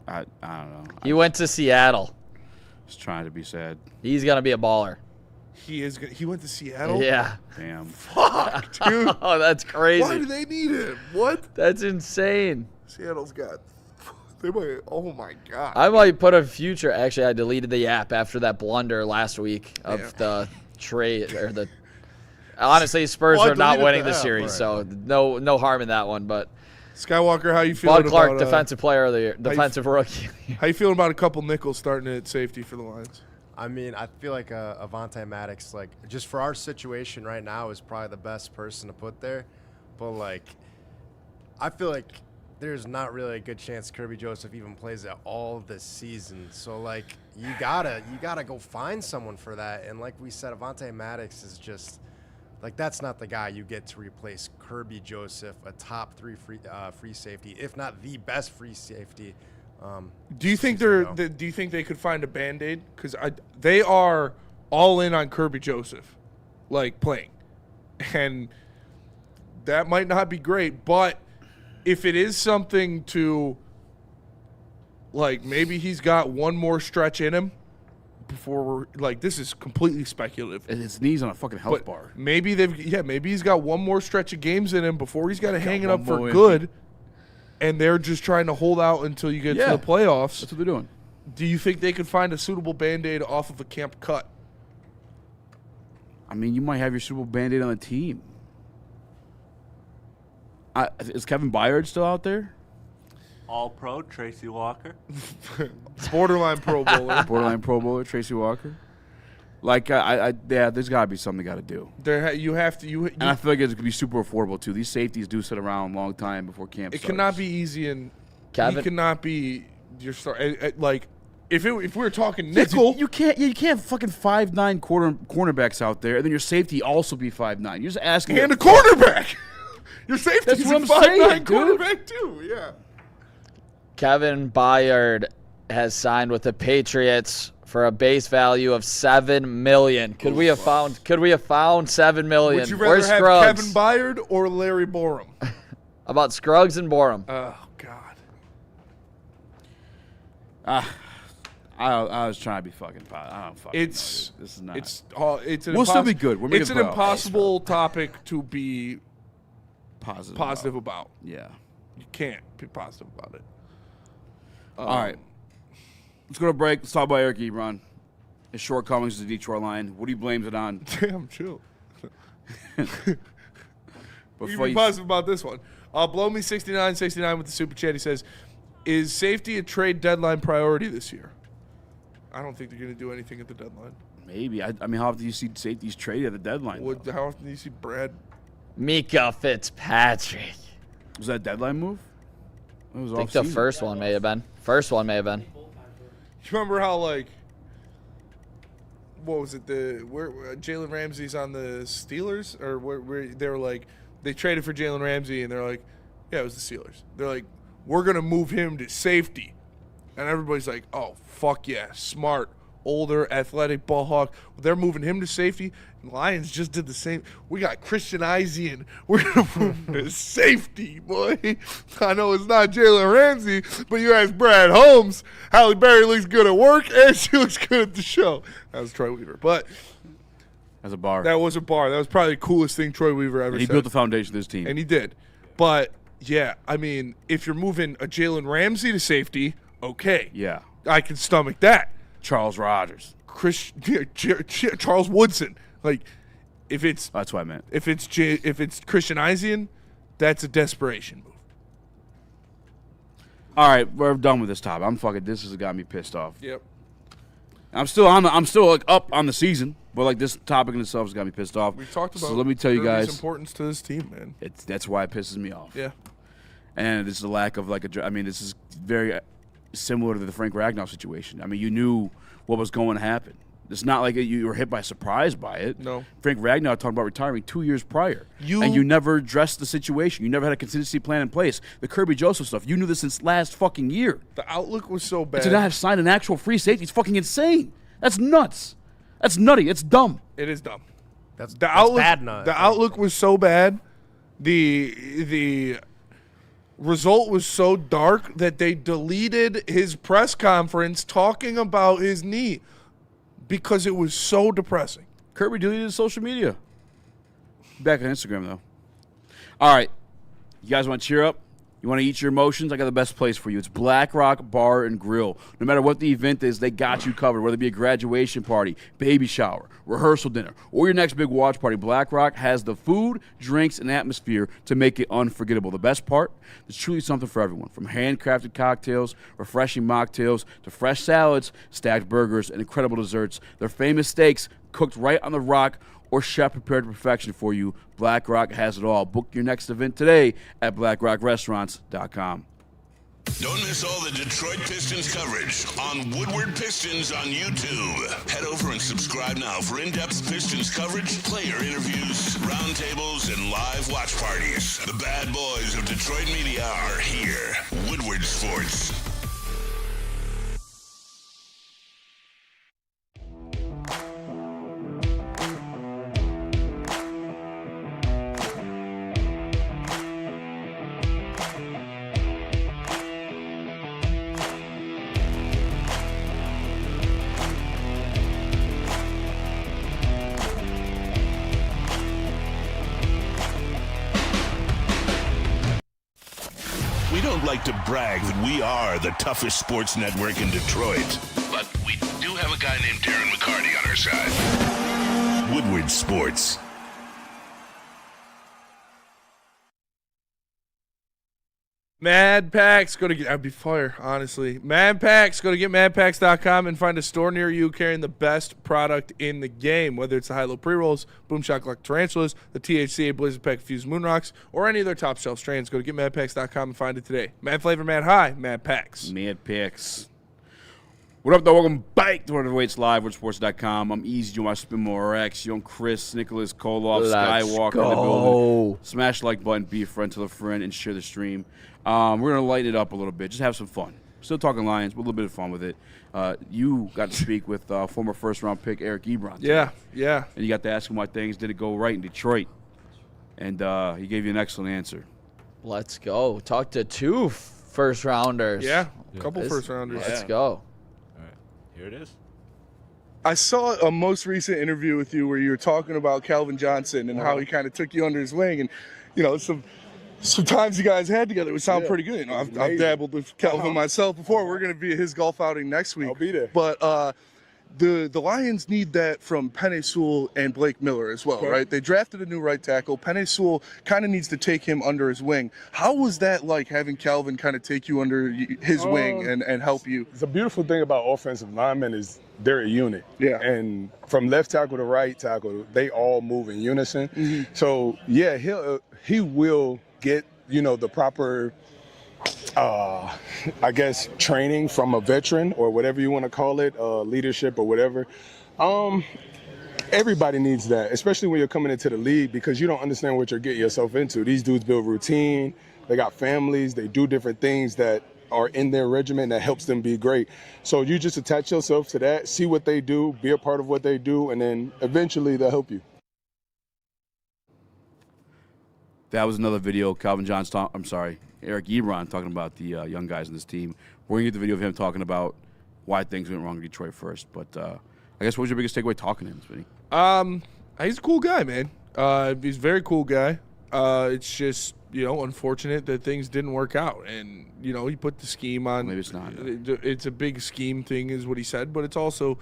I don't know. He went to Seattle. Just trying to be sad. He's gonna be a baller. He is. He went to Seattle. Yeah. Damn. Fuck, dude. Oh, that's crazy. Why do they need him? What? That's insane. Seattle's got. They might. Oh my god. I might put a future. Actually, I deleted the app after that blunder last week of the trade or the. Honestly, Spurs are not winning the series, so no harm in that one. But Skywalker, how you feeling? Bud Clark, about, defensive player of the year, defensive rookie. How you feeling about a couple nickels starting at safety for the Lions? I mean, I feel like Avonte Maddox, just for our situation right now, is probably the best person to put there. But I feel like there's not really a good chance Kirby Joseph even plays at all this season. So you gotta go find someone for that. And like we said, Avonte Maddox is just that's not the guy you get to replace Kirby Joseph, a top 3 free safety, if not the best free safety. Do you think do you think they could find a Band-Aid? Because they are all in on Kirby Joseph, playing, and that might not be great. But if it is something to, maybe he's got one more stretch in him before we're this is completely speculative. And his knees on a fucking health bar. Maybe maybe he's got one more stretch of games in him before he's got to hang it up for good. And they're just trying to hold out until you get to the playoffs. That's what they're doing. Do you think they could find a suitable Band-Aid off of a camp cut? I mean, you might have your suitable Band-Aid on the team. Is Kevin Byard still out there? All-Pro, Tracy Walker. Borderline Pro Bowler. Borderline Pro Bowler, Tracy Walker. There's got to be something they got to do. You have to. And I feel like it's going to be super affordable, too. These safeties do sit around a long time before camp starts. It cannot be easy, and Kevin, he cannot be your star. If we were talking nickel, you can't fucking 5'9" cornerbacks out there, and then your safety also be 5'9". You're just asking. And a cornerback. Your safety's a 5'9" cornerback too. Yeah. Kevin Byard has signed with the Patriots for a base value of $7 million. Could we have found $7 million? Would you rather Where's have Scruggs? Kevin Byard or Larry Borum? How about Scruggs and Borum? Oh God. I was trying to be fucking positive. I don't fucking know. This is not. We'll still be good. We're it's an impossible topic to be positive about. Yeah. You can't be positive about it. All right. Let's go to break. Let's talk about Eric Ebron. His shortcomings as a Detroit Lion. What he blames it on. Damn, chill. You be positive about this one. Blow me 69 with the super chat. He says, "Is safety a trade deadline priority this year?" I don't think they're going to do anything at the deadline. Maybe. I mean, how often do you see safeties traded at the deadline? How often do you see Brad? Mika Fitzpatrick. Was that a deadline move? It was I think the first one may have been. You remember how what was it? Where Jalen Ramsey's on the Steelers, or where they were they traded for Jalen Ramsey, and they're like, yeah, it was the Steelers. They're like, we're gonna move him to safety, and everybody's like, oh fuck yeah, smart. older, athletic ball hawk. They're moving him to safety. Lions just did the same. We got Christian EZ. We're going to move him to safety, boy. I know it's not Jalen Ramsey, but you ask Brad Holmes, Halle Berry looks good at work, and she looks good at the show. That was Troy Weaver. But as a bar. That was a bar. That was probably the coolest thing Troy Weaver ever said. He built the foundation of this team. And he did. But, yeah, I mean, if you're moving a Jalen Ramsey to safety, okay. Yeah. I can stomach that. Charles Rogers. Charles Woodson. Like, if it's that's what I meant. If it's Christian EZ, that's a desperation move. All right, we're done with this topic. This has got me pissed off. Yep. I'm still like up on the season, but like this topic in itself has got me pissed off. We've talked about. So let me tell you guys, importance to this team, man. That's why it pisses me off. Yeah. And it's the lack of this is very similar to the Frank Ragnow situation. I mean, you knew what was going to happen. It's not like you were hit by surprise by it. No. Frank Ragnow talked about retiring 2 years prior. And you never addressed the situation. You never had a contingency plan in place. The Kirby Joseph stuff, you knew this since last fucking year. The outlook was so bad. To not have signed an actual free safety, it's fucking insane. That's nuts. That's nutty. It's dumb. It is dumb. That's outlook, bad nuts. The outlook was so bad. The result was so dark that they deleted his press conference talking about his knee. Because it was so depressing. Kirby deleted his social media. Back on Instagram, though. All right. You guys want to cheer up? You want to eat your emotions? I got the best place for you. It's Black Rock Bar and Grill. No matter what the event is, they got you covered. Whether it be a graduation party, baby shower, rehearsal dinner, or your next big watch party, Black Rock has the food, drinks, and atmosphere to make it unforgettable. The best part? There's truly something for everyone. From handcrafted cocktails, refreshing mocktails, to fresh salads, stacked burgers, and incredible desserts. Their famous steaks cooked right on the rock or chef prepared to perfection for you. Black Rock has it all. Book your next event today at blackrockrestaurants.com. Don't miss all the Detroit Pistons coverage on Woodward Pistons on YouTube. Head over and subscribe now for in-depth Pistons coverage, player interviews, roundtables, and live watch parties. The bad boys of Detroit media are here. Woodward Sports. We don't like to brag that we are the toughest sports network in Detroit, but we do have a guy named Darren McCarty on our side. Woodward Sports. Mad Packs, go to get. I'd be fire, honestly. Mad Packs, go to getmadpacks.com and find a store near you carrying the best product in the game. Whether it's the high-low pre-rolls, Boom Shakalaka Tarantulas, the THCA Blizzard Pack Fused Moon Rocks, or any of their top shelf strains, go to getmadpacks.com and find it today. Mad Flavor, Mad High, Mad Packs. Mad Packs. What up, though? Welcome back to WoodwardSports Live, WoodwardSports.com. I'm EZ, you want to spin more Rex, young Chris, Nicholas, Koloff, Skywalker in the building. Smash the like button, be a friend to a friend, and share the stream. We're going to lighten it up a little bit, just have some fun. Still talking Lions, but a little bit of fun with it. You got to speak with former first-round pick Eric Ebron today. Yeah. And you got to ask him why things didn't go right in Detroit. And he gave you an excellent answer. Let's go. Talk to two first-rounders. Yeah, a couple first-rounders. Let's go. All right, here it is. I saw a most recent interview with you where you were talking about Calvin Johnson and how he kind of took you under his wing. And, you know, sometimes you guys had together would sound pretty good. You know, I've dabbled with Calvin myself before. We're going to be at his golf outing next week. I'll be there. But the Lions need that from Penei Sewell and Blake Miller as well, right? They drafted a new right tackle. Penei Sewell kind of needs to take him under his wing. How was that like, having Calvin kind of take you under his wing and help you? The beautiful thing about offensive linemen is they're a unit. Yeah. And from left tackle to right tackle, they all move in unison. Mm-hmm. So, yeah, he will get, you know, the proper I guess training from a veteran or whatever you want to call it, leadership or whatever. Everybody needs that, especially when you're coming into the league, because you don't understand what you're getting yourself into. These dudes build routine. They got families. They do different things that are in their regimen that helps them be great. So you just attach yourself to that, see what they do, be a part of what they do, and then eventually they'll help you. That was another video. Calvin Johnson, Eric Ebron talking about the young guys in this team. We're going to get the video of him talking about why things went wrong in Detroit first. But I guess what was your biggest takeaway talking to him, Smitty? He's a cool guy, man. He's a very cool guy. It's just, unfortunate that things didn't work out. And, he put the scheme on. Maybe it's not. It's a big scheme thing is what he said, but it's also,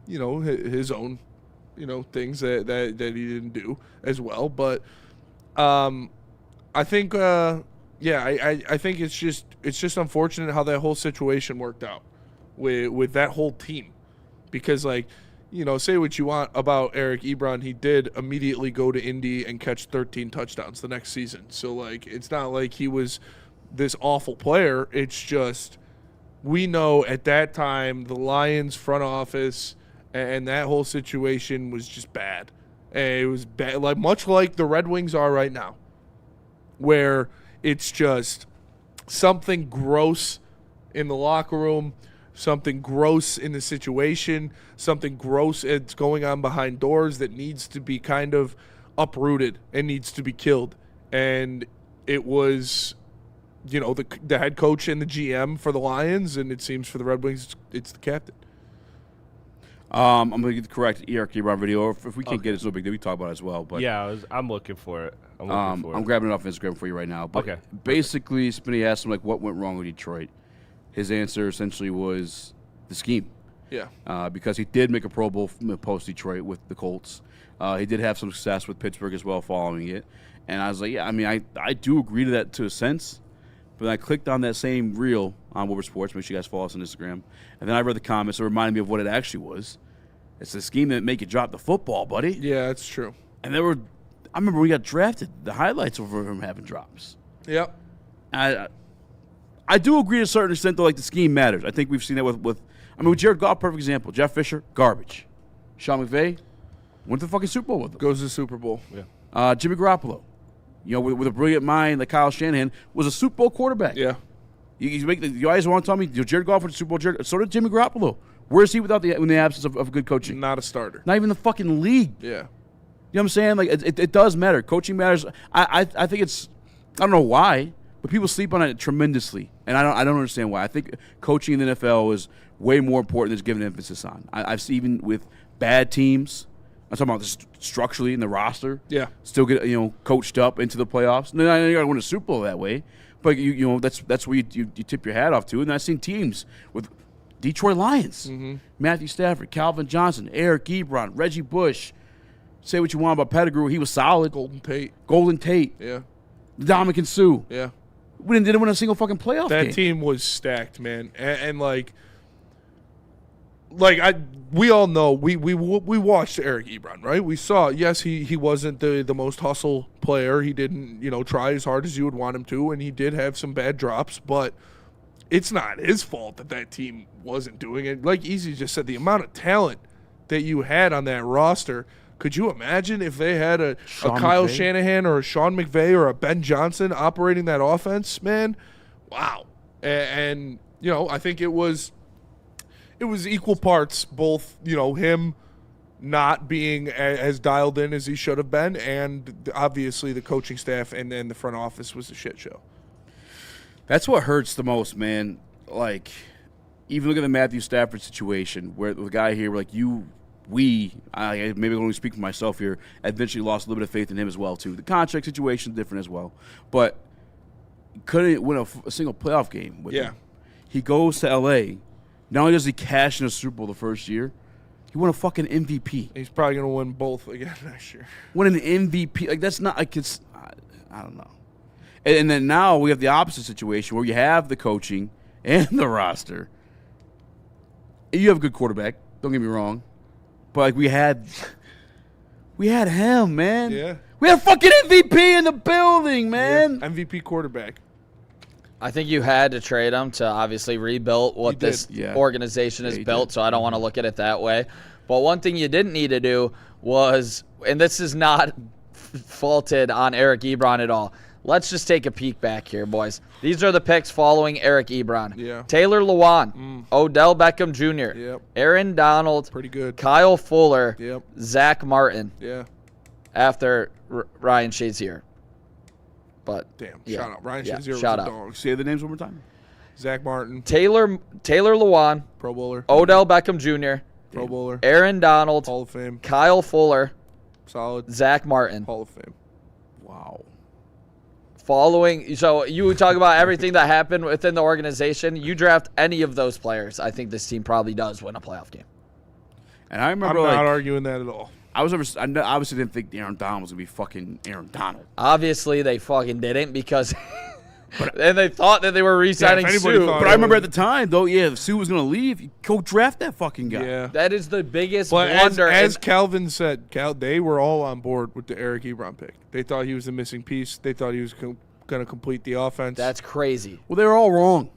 his own, things that he didn't do as well. But I think, I think it's just unfortunate how that whole situation worked out with that whole team. Because, say what you want about Eric Ebron, he did immediately go to Indy and catch 13 touchdowns the next season. So, it's not like he was this awful player. It's just we know at that time the Lions front office and that whole situation was just bad. And it was bad, much like the Red Wings are right now, where it's just something gross in the locker room, something gross in the situation, something gross that's going on behind doors that needs to be kind of uprooted and needs to be killed. And it was, the head coach and the GM for the Lions, and it seems for the Red Wings, it's the captain. I'm going to get the correct Eric Ebron video. If we can't get it, it's no big deal. We talk about it as well. But yeah, I'm looking for it. I'm grabbing it off Instagram for you right now. But basically, Spinney asked him, what went wrong with Detroit. His answer essentially was the scheme. Yeah. Because he did make a Pro Bowl post-Detroit with the Colts. He did have some success with Pittsburgh as well following it. And I was like, I do agree to that to a sense. But I clicked on that same reel on Woodward Sports. Make sure you guys follow us on Instagram. And then I read the comments. It reminded me of what it actually was. It's the scheme that make you drop the football, buddy. Yeah, that's true. And I remember we got drafted. The highlights over him having drops. Yep. I do agree to a certain extent, though, the scheme matters. I think we've seen that with Jared Goff, perfect example. Jeff Fisher, garbage. Sean McVay went to the fucking Super Bowl with him. Goes to the Super Bowl. Yeah. Jimmy Garoppolo, with a brilliant mind like Kyle Shanahan, was a Super Bowl quarterback. Yeah. You guys want to tell me Jared Goff was a Super Bowl? So did Jimmy Garoppolo. Where is he in the absence of good coaching? Not a starter. Not even the fucking league. Yeah. You know what I'm saying? It does matter. Coaching matters. I think it's, I don't know why, but people sleep on it tremendously, and I don't understand why. I think coaching in the NFL is way more important than it's given emphasis on. I've seen even with bad teams. I'm talking about just structurally in the roster. Yeah. Still get coached up into the playoffs. No, you got to win a Super Bowl that way, but that's where you tip your hat off to. And I've seen teams with Detroit Lions, Matthew Stafford, Calvin Johnson, Eric Ebron, Reggie Bush. Say what you want about Pettigrew, he was solid. Golden Tate. Yeah. Dominican Sue. Yeah. We didn't win a single fucking playoff game. That team was stacked, man. And we all know we watched Eric Ebron, right? We saw, yes, he wasn't the most hustle player. He didn't, try as hard as you would want him to, and he did have some bad drops, but it's not his fault that team wasn't doing it. Like EZ just said, the amount of talent that you had on that roster, could you imagine if they had a Kyle Shanahan or a Sean McVay or a Ben Johnson operating that offense, man? Wow. And I think it was equal parts, both, him not being as dialed in as he should have been, and obviously the coaching staff and then the front office was a shit show. That's what hurts the most, man. Even look at the Matthew Stafford situation, where the guy here, maybe I can only speak for myself here, eventually lost a little bit of faith in him as well, too. The contract situation is different as well. But couldn't win a single playoff game with him. He goes to L.A. Not only does he cash in a Super Bowl the first year, he won a fucking MVP. He's probably going to win both again next year. Win an MVP. That's not, I don't know. And then now we have the opposite situation where you have the coaching and the roster. You have a good quarterback, don't get me wrong. But we had him, man. Yeah. We had fucking MVP in the building, man. Yeah. MVP quarterback. I think you had to trade him to obviously rebuild what this organization is built, so I don't want to look at it that way. But one thing you didn't need to do was, and this is not faulted on Eric Ebron at all, let's just take a peek back here, boys. These are the picks following Eric Ebron. Yeah. Taylor Lewan, Odell Beckham Jr., Yep. Aaron Donald, Pretty good. Kyle Fuller, Yep. Zach Martin. Yeah. After Ryan Shazier. But Damn. yeah. Shout out. Ryan Yeah, Shazier was shout a out. dog. Say the names one more time. Zach Martin, Taylor Lewan, Pro Bowler. Odell Beckham Jr., Pro Bowler. Aaron Donald, Hall of Fame. Kyle Fuller, Solid. Zach Martin. Hall of Fame. Wow. Following, so you talk about everything that happened within the organization. You draft any of those players, I think this team probably does win a playoff game. And I remember, I'm not arguing that at all. I obviously didn't think Aaron Donald was gonna be fucking Aaron Donald. Obviously, they fucking didn't because, and they thought that they were re-signing Sue. But I remember at the time, though, if Sue was gonna leave, you go draft that fucking guy. Yeah. That is the biggest But blunder. as Calvin said, they were all on board with the Eric Ebron pick. They thought he was the missing piece. They thought he was going to complete the offense. That's crazy. Well, they were all wrong.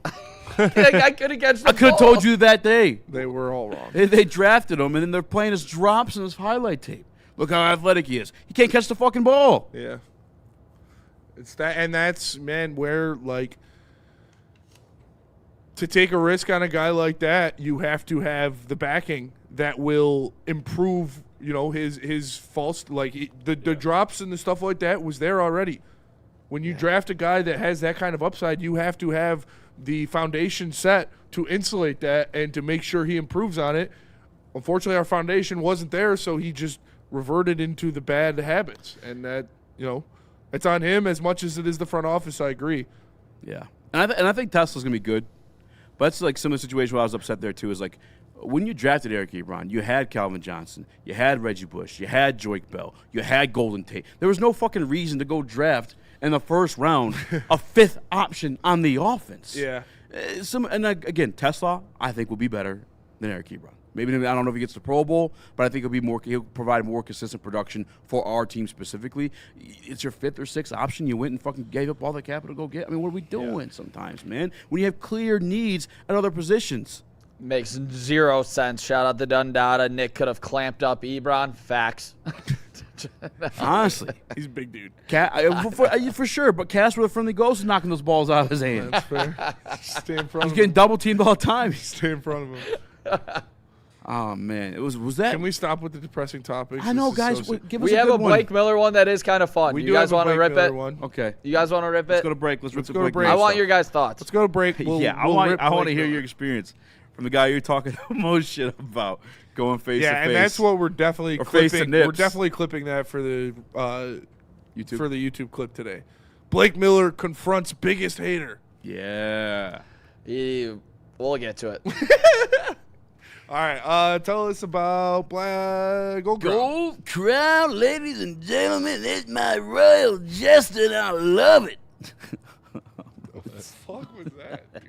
I could have catch the I could have ball. told you that day. They were all wrong. They drafted him, and then they're playing his drops and his highlight tape. Look how athletic he is. He can't catch the fucking ball. Yeah. It's that, and that's, man, where, like, to take a risk on a guy like that, you have to have the backing that will improve, his false, like, the drops and the stuff like that was there already. When you draft a guy that has that kind of upside, you have to have the foundation set to insulate that and to make sure he improves on it. Unfortunately, our foundation wasn't there, so he just reverted into the bad habits. And that, it's on him as much as it is the front office. I agree. Yeah. And I think Tesla's going to be good. But it's like some of the situation where I was upset there, too, is like when you drafted Eric Ebron, you had Calvin Johnson, you had Reggie Bush, you had Joik Bell, you had Golden Tate. There was no fucking reason to go draft in the first round a fifth option on the offense. Yeah. Again, Tesla, I think, will be better than Eric Ebron. Maybe I don't know if he gets the Pro Bowl, but I think he'll provide more consistent production for our team specifically. It's your fifth or sixth option. You went and fucking gave up all the capital to go get. I mean, what are we doing sometimes, man? When you have clear needs at other positions. Makes zero sense. Shout out to Dundada. Nick could have clamped up Ebron. Facts. Honestly. He's a big dude. For sure, but Casper, the friendly ghost, is knocking those balls out of his hand. That's fair. Stay in front of him. He's getting double teamed all the time. Stay in front of him. Oh, man. Was that? Can we stop with the depressing topics? I know, guys. Give us we a have good a Blake one. Miller one that is kind of fun. We You do guys have a want to Blake rip Miller it? one. Okay. You guys want to rip it? Let's go to break. Let's go to break. I want your guys' thoughts. Let's go to break. I want to hear your experience from the guy you're talking the most shit about going face to face. Yeah, and that's what we're definitely Or face to clipping. nips. We're definitely clipping that for the YouTube. For the YouTube clip today. Blake Miller confronts biggest hater. Yeah. We'll get to it. All right, tell us about Gold Crown. Gold Crown, ladies and gentlemen, it's my royal jester, and I love it. What the fuck was that, dude?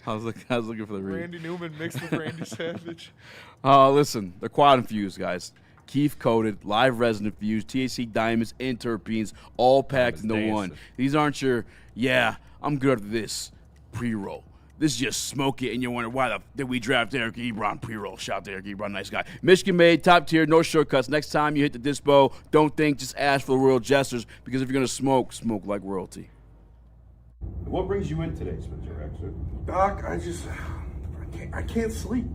I was looking for the read. Randy Newman mixed with Randy Savage. Listen, they're quad infused, guys. Keef coated, live resin infused, THC diamonds and terpenes, all packed into one. These aren't your, I'm good at this pre-roll. This is just smoke it, and you wonder why did we draft Eric Ebron pre-roll? Shout out to Eric Ebron, nice guy. Michigan made, top tier, no shortcuts. Next time you hit the dispo, don't think, just ask for the royal jesters, because if you're gonna smoke like royalty. What brings you in today, Spencer Raxter? Doc, I can't sleep.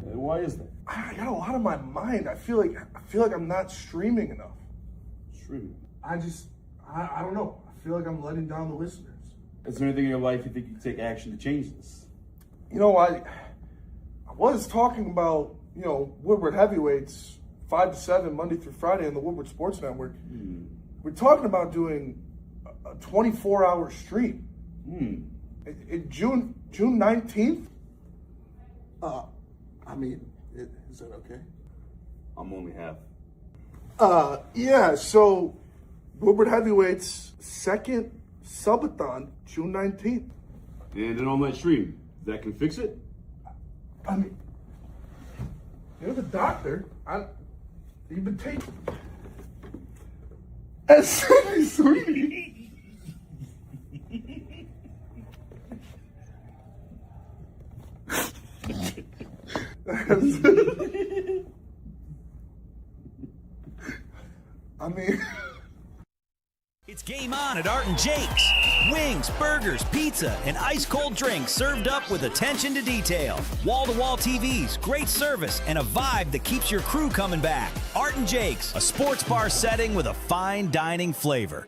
Why is that? I got a lot on my mind. I feel like I'm not streaming enough. Streaming? I don't know. I feel like I'm letting down the listeners. Is there anything in your life you think you can take action to change this? I was talking about, Woodward Heavyweights 5 to 7 Monday through Friday on the Woodward Sports Network. We're talking about doing a 24-hour stream. In June 19th? Is that okay? I'm only half. So Woodward Heavyweights second subathon, June 19th. And an all-night stream. That can fix it? I mean, you're the doctor. You've been taking. Sweetie. It's game on at Art and Jake's. Wings, burgers, pizza, and ice-cold drinks served up with attention to detail. Wall-to-wall TVs, great service, and a vibe that keeps your crew coming back. Art and Jake's, a sports bar setting with a fine dining flavor.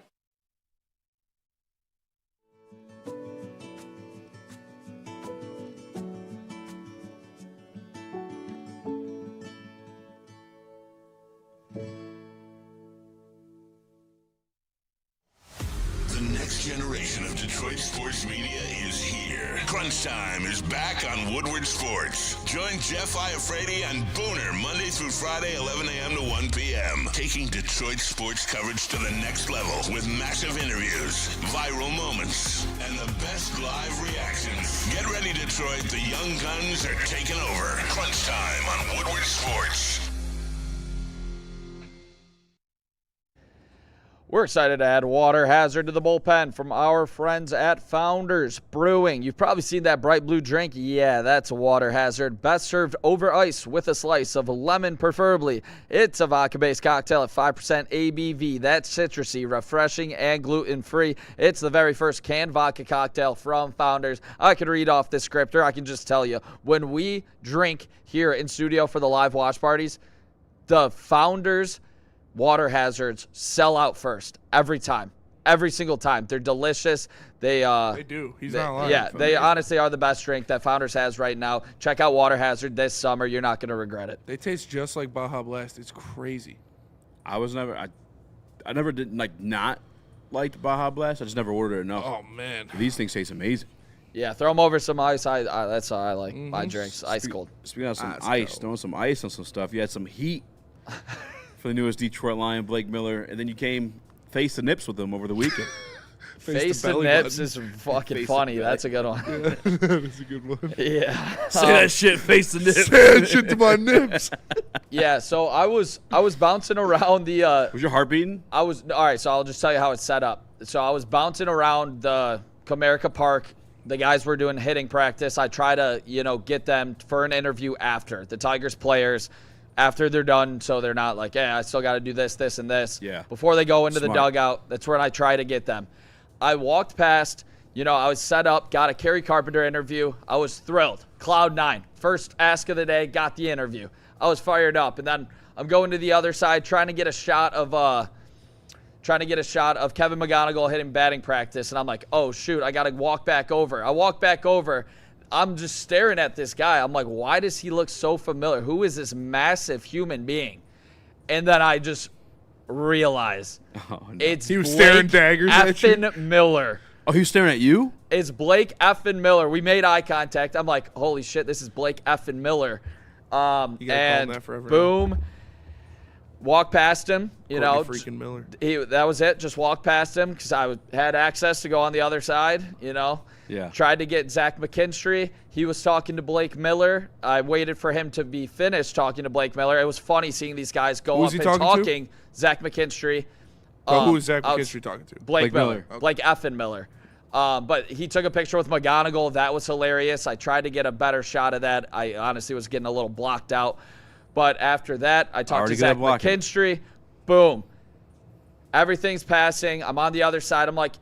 The next generation of Detroit sports media is here. Crunch Time is back on Woodward Sports. Join Jeff Iafrate and Booner Monday through Friday, 11 a.m. to 1 p.m. Taking Detroit sports coverage to the next level with massive interviews, viral moments, and the best live reactions. Get ready, Detroit. The young guns are taking over. Crunch Time on Woodward Sports. We're excited to add water hazard to the bullpen from our friends at Founders Brewing. You've probably seen that bright blue drink. Yeah, that's a water hazard. Best served over ice with a slice of lemon, preferably. It's a vodka-based cocktail at 5% ABV. That's citrusy, refreshing, and gluten-free. It's the very first canned vodka cocktail from Founders. I could read off the script, or I can just tell you. When we drink here in studio for the live watch parties, the Founders water hazards sell out first every time, every single time. They're delicious. They do. He's not lying. Yeah, they honestly are the best drink that Founders has right now. Check out Water Hazard this summer. You're not going to regret it. They taste just like Baja Blast. It's crazy. I never did not liked Baja Blast. I just never ordered enough. Oh man, these things taste amazing. Yeah, throw them over some ice. That's how I like my drinks, ice cold. Speaking of some ice, throwing some ice on some stuff. You had some heat for the newest Detroit Lion, Blake Miller, and then you came face to nips with him over the weekend. Face to nips is fucking funny. That's a good one. Yeah, that is a good one. Yeah. Say that shit, face to nips. Say that shit to my nips. Yeah, so I was bouncing around the Was your heart beating? all right, so I'll just tell you how it's set up. So I was bouncing around the Comerica Park. The guys were doing hitting practice. I try to, get them for an interview after. The Tigers players, after they're done, so they're not like, I still got to do this, this, and this. Yeah. Before they go into the dugout, that's where I try to get them. I walked past, I was set up, got a Kerry Carpenter interview. I was thrilled. Cloud 9. First ask of the day, got the interview. I was fired up. And then I'm going to the other side, trying to get a shot of Kevin McGonigal hitting batting practice. And I'm like, oh, shoot, I got to walk back over. I walk back over. I'm just staring at this guy. I'm like, why does he look so familiar? Who is this massive human being? And then I just realize it's he was Blake staring daggers at you? effing Miller. Oh, he was staring at you? It's Blake effing Miller. We made eye contact. I'm like, holy shit, this is Blake effing Miller. You gotta call him that forever. Boom. Walk past him, freaking Miller. That was it. Just walk past him because I had access to go on the other side, Yeah. Tried to get Zach McKinstry. He was talking to Blake Miller. I waited for him to be finished talking to Blake Miller. It was funny seeing these guys go up and talking. Zach McKinstry. Who was Zach McKinstry talking to? Blake Miller. Okay. Blake effing Miller. But he took a picture with McGonigal. That was hilarious. I tried to get a better shot of that. I honestly was getting a little blocked out. But after that, I talked to Zach McKinstry. Boom. Everything's passing. I'm on the other side. I'm like,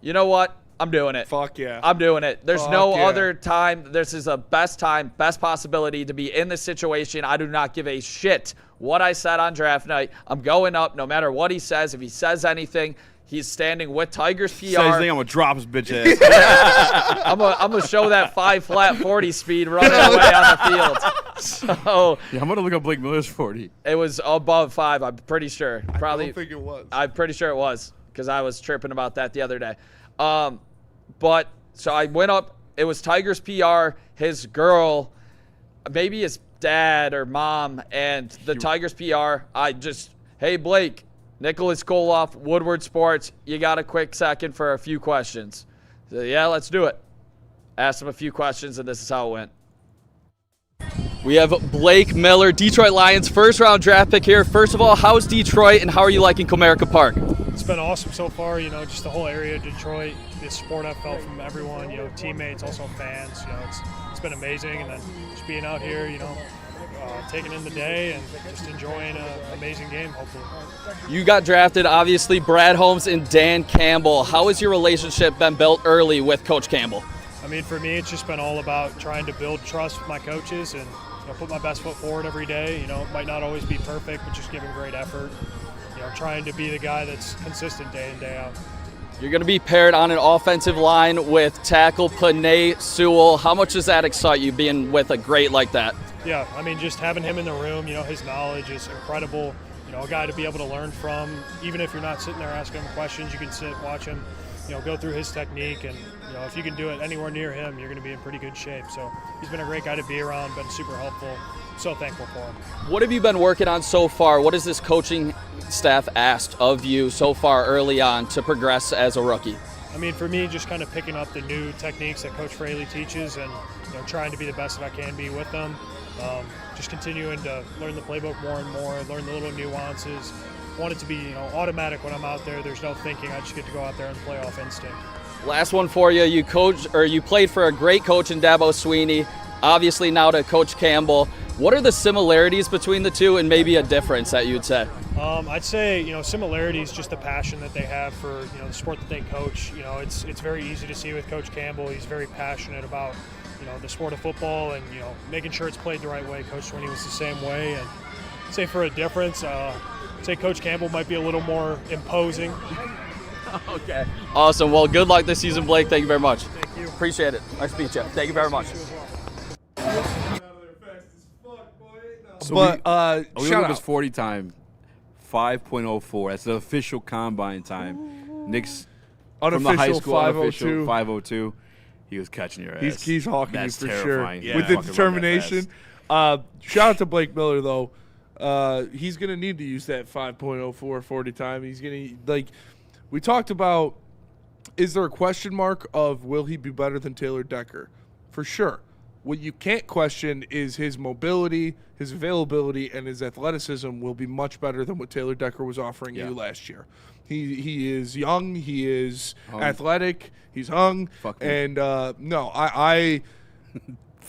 you know what? I'm doing it. Fuck yeah. I'm doing it. There's no other time. This is the best time, best possibility to be in this situation. I do not give a shit what I said on draft night. I'm going up no matter what he says. If he says anything, he's standing with Tigers PR. Says anything, I'm going to drop his bitch ass. I'm going to show that 5 flat 40 speed running away on the field. So yeah, I'm going to look up Blake Miller's 40. It was above 5, I'm pretty sure. I don't think it was. I'm pretty sure it was because I was tripping about that the other day. But so I went up. It was Tigers PR, his girl, maybe his dad or mom, and the Tigers PR. Hey, Blake, Nicholas Koloff, Woodward Sports, you got a quick second for a few questions? So, yeah, let's do it. Asked him a few questions, and this is how it went. We have Blake Miller, Detroit Lions, first-round draft pick here. First of all, how's Detroit, and how are you liking Comerica Park? It's been awesome so far, just the whole area of Detroit, the support I've felt from everyone, teammates, also fans, it's been amazing. And then just being out here, taking in the day and just enjoying an amazing game, hopefully. You got drafted, obviously, Brad Holmes and Dan Campbell. How has your relationship been built early with Coach Campbell? I mean, for me, it's just been all about trying to build trust with my coaches and put my best foot forward every day. It might not always be perfect, but just giving great effort. Trying to be the guy that's consistent day in, day out. You're going to be paired on an offensive line with tackle Panay Sewell. How much does that excite you, being with a great like that? Yeah, I mean, just having him in the room, his knowledge is incredible. A guy to be able to learn from. Even if you're not sitting there asking him questions, you can sit, watch him, go through his technique. And, if you can do it anywhere near him, you're going to be in pretty good shape. So he's been a great guy to be around, been super helpful. So thankful for him. What have you been working on so far? What has this coaching staff asked of you so far early on to progress as a rookie? I mean, for me, just kind of picking up the new techniques that Coach Fraley teaches and trying to be the best that I can be with them. Just continuing to learn the playbook more and more, learn the little nuances. Want it to be automatic when I'm out there. There's no thinking. I just get to go out there and play off instinct. Last one for you. You played for a great coach in Dabo Sweeney. Obviously now to Coach Campbell. What are the similarities between the two and maybe a difference that you'd say? I'd say, similarities, just the passion that they have for, the sport that they coach. It's very easy to see with Coach Campbell. He's very passionate about, the sport of football and, making sure it's played the right way. Coach Sweeney was the same way. And I'd say for a difference, say Coach Campbell might be a little more imposing. Okay. Awesome. Well, good luck this season, Blake. Thank you very much. Thank you. Appreciate it. Nice to meet you. Thank you very much. So But we shout look at out. his 40 time, 5.04. That's the official combine time. Nick's from the high Unofficial school 502. unofficial 502. He was catching your ass. He's hawking That's you for terrifying. sure. Yeah. With the Fucking run that determination. fast. Shout out to Blake Miller, though. He's going to need to use that 5.04 40 time. He's going to, we talked about, is there a question mark of will he be better than Taylor Decker? For sure. What you can't question is his mobility, his availability, and his athleticism will be much better than what Taylor Decker was offering you last year. He is young. He is athletic. He's hung. Fuck me. And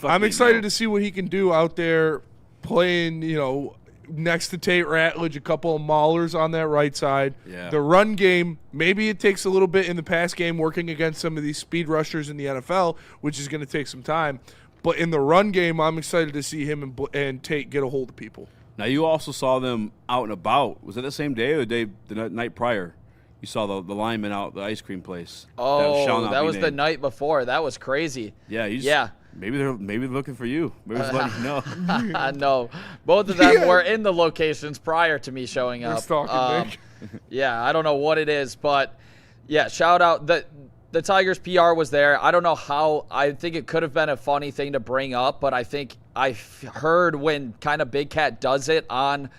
I'm excited to see what he can do out there playing, next to Tate Ratledge, a couple of maulers on that right side. Yeah. The run game, maybe it takes a little bit in the pass game working against some of these speed rushers in the NFL, which is going to take some time. But in the run game, I'm excited to see him and Tate get a hold of people. Now, you also saw them out and about. Was it the same day or the night prior? You saw the lineman out at the ice cream place. Oh, that was the night before. That was crazy. Yeah. Maybe they're looking for you. Maybe they're letting you know. No, both of them were in the locations prior to me showing up. Stalking Nick. Yeah, I don't know what it is, but yeah, shout out. The Tigers PR was there. I don't know how. I think it could have been a funny thing to bring up, but I think I heard when kind of Big Cat does it on,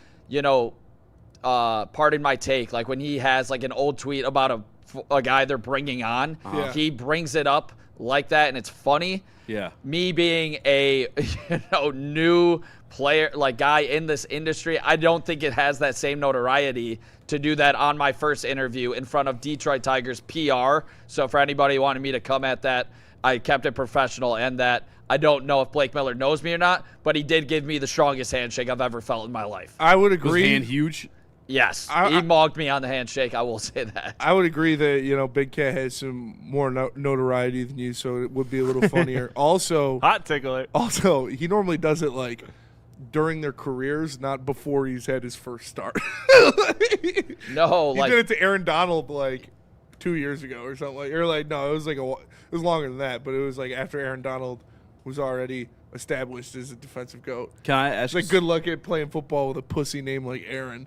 pardon my take, like when he has like an old tweet about a guy they're bringing on, he brings it up like that, and it's funny. Yeah. Me being a new player, like guy in this industry, I don't think it has that same notoriety to do that on my first interview in front of Detroit Tigers PR. So for anybody wanting me to come at that, I kept it professional, and that I don't know if Blake Miller knows me or not, but he did give me the strongest handshake I've ever felt in my life. I would agree. Was his hand huge? Yes, he mogged me on the handshake. I will say that. I would agree that Big Cat has some more notoriety than you, so it would be a little funnier. Also, hot tickler. Also, he normally does it like during their careers, not before he's had his first start. No, he did it to Aaron Donald like 2 years ago or something no, it was it was longer than that, but it was like after Aaron Donald was already established as a defensive GOAT. Can I ask? It's good luck at playing football with a pussy name like Aaron.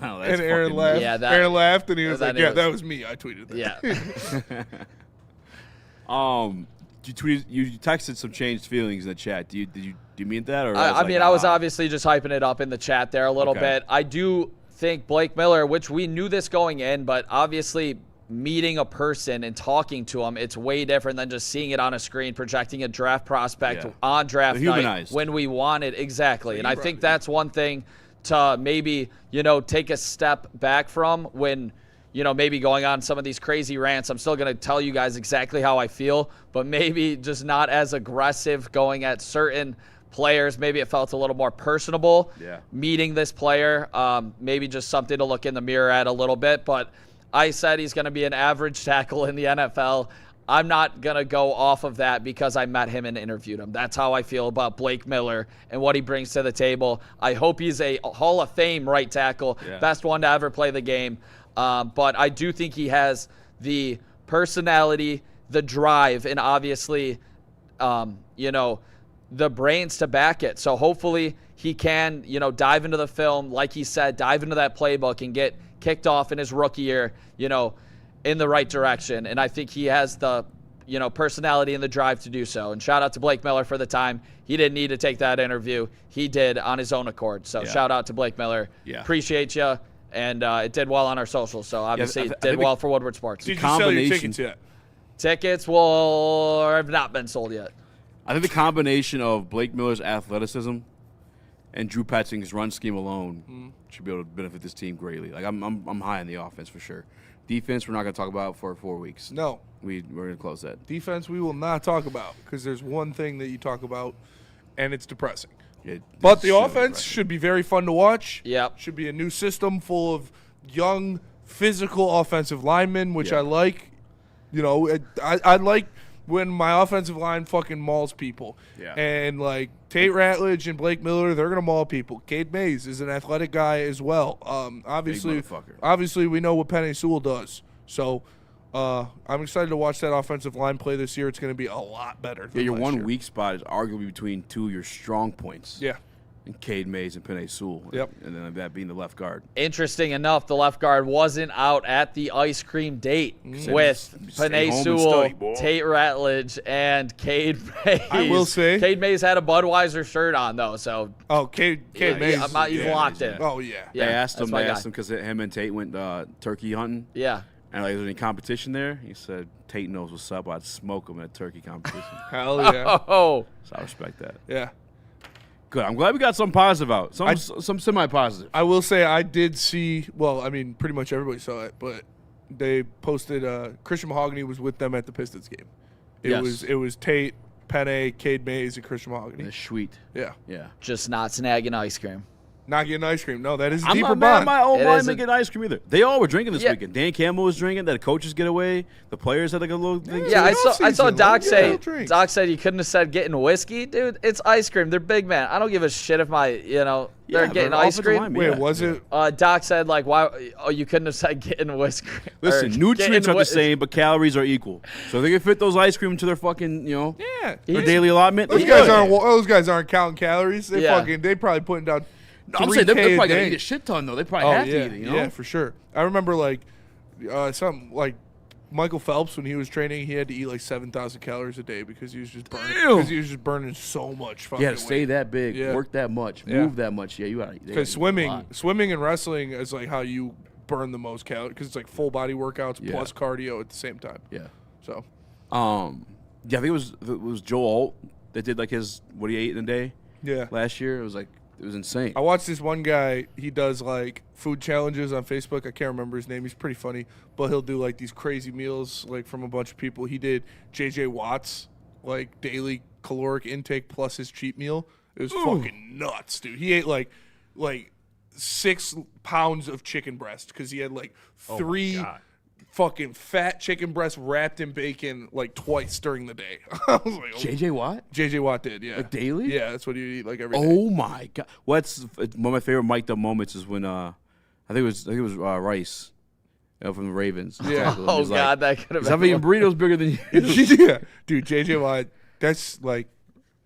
Oh, and Aaron laughed. Yeah, Aaron laughed, and he was like, "Yeah, that was me. I tweeted that." Yeah. You texted some changed feelings in the chat. Do you mean that, or I was obviously just hyping it up in the chat there a little bit. I do think Blake Miller, which we knew this going in, but obviously meeting a person and talking to him, it's way different than just seeing it on a screen, projecting a draft prospect on draft night when we want it. Exactly. And I think that's one thing to maybe, take a step back from when, maybe going on some of these crazy rants. I'm still going to tell you guys exactly how I feel, but maybe just not as aggressive going at certain players. Maybe it felt a little more personable Yeah. meeting this player. Maybe just something to look in the mirror at a little bit. But I said he's going to be an average tackle in the NFL. I'm not going to go off of that because I met him and interviewed him. That's how I feel about Blake Miller and what he brings to the table. I hope he's a Hall of Fame right tackle, best one to ever play the game. But I do think he has the personality, the drive, and obviously, the brains to back it. So hopefully he can, dive into the film, like he said, dive into that playbook and get kicked off in his rookie year, in the right direction. And I think he has the, personality and the drive to do so. And shout out to Blake Miller for the time. He didn't need to take that interview. He did on his own accord. So shout out to Blake Miller. Yeah. Appreciate you. And it did well on our socials. So obviously it did well for Woodward Sports. Did you sell your tickets yet? Tickets have not been sold yet. I think the combination of Blake Miller's athleticism and Drew Petzing's run scheme alone should be able to benefit this team greatly. Like I'm high on the offense for sure. Defense, we're not going to talk about for 4 weeks. No. We're going to close that. Defense, we will not talk about because there's one thing that you talk about, and it's depressing. But the offense should be very fun to watch. Yep. Should be a new system full of young, physical offensive linemen, which I like. I like when my offensive line fucking mauls people. Yeah. And, like, Tate Ratledge and Blake Miller, they're going to maul people. Cade Mays is an athletic guy as well. Obviously, we know what Penei Sewell does. So, I'm excited to watch that offensive line play this year. It's going to be a lot better than your last one year. weak spot is arguably between two of your strong points. Yeah. And Cade Mays and Penei Sewell. Yep. And then that being the left guard. Interesting enough, the left guard wasn't out at the ice cream date with Stay Penei home and Sewell, study, boy. Tate Ratledge, and Cade Mays. I will say. Cade Mays had a Budweiser shirt on, though. So Cade Mays. he's locked in. Oh, yeah. They asked him that's my guy. because him and Tate went turkey hunting. Yeah. And like, is there any competition there? He said, Tate knows what's up. I'd smoke him in a turkey competition. Hell yeah. Oh. So I respect that. Yeah. Good. I'm glad we got something positive out. Some semi-positive. I will say I did see, pretty much everybody saw it, but they posted Christian Mahogany was with them at the Pistons game. It was Tate, Penei, Cade Mays, and Christian Mahogany. That's sweet. Yeah. Yeah. Just not snagging ice cream. Not getting ice cream. No, that is a I'm deeper not mad at bond. my old It lineman isn't- getting ice cream either. They all were drinking this Yeah. weekend. Dan Campbell was drinking. The coaches get away. The players had like a little thing. Yeah, I saw season, Doc let say. them drink. Doc said you couldn't have said getting whiskey, dude. It's ice cream. They're big man. I don't give a shit if they're getting ice cream. Wait, was it? Doc said like, why? Oh, you couldn't have said getting whiskey. Listen, or nutrients getting are the same, but calories are equal. So if they can fit those ice cream into their fucking, Yeah. their daily allotment. Those guys aren't counting calories. They probably putting down. I'm saying they're 3K probably a gonna day. eat a shit ton though. They probably have to eat it. Yeah, for sure. I remember something like Michael Phelps when he was training, he had to eat like 7,000 calories a day because he was just burning. Because he was just burning so much fucking Yeah, to stay weight. that big, Yeah. work that much, Yeah. move that much. Yeah, you gotta. Because swimming and wrestling is like how you burn the most calories because it's like full body workouts plus cardio at the same time. Yeah. So. I think it was Joe Alt that did like what he ate in a day. Yeah. Last year, it was insane. I watched this one guy. He does like food challenges on Facebook. I can't remember his name. He's pretty funny, but he'll do like these crazy meals like from a bunch of people. He did JJ Watt's like daily caloric intake plus his cheat meal. It was fucking nuts, dude. He ate like 6 pounds of chicken breast because he had like 3 fucking fat chicken breasts wrapped in bacon like twice during the day. I was like, JJ Watt? JJ Watt did, yeah. Like daily? Yeah, that's what he would eat like every day. Oh my god! One of my favorite mic'd up moments is when I think it was Rice from the Ravens. Yeah. Oh god, that could have been. I'm eating burritos bigger than you. Yeah, dude, JJ Watt. That's like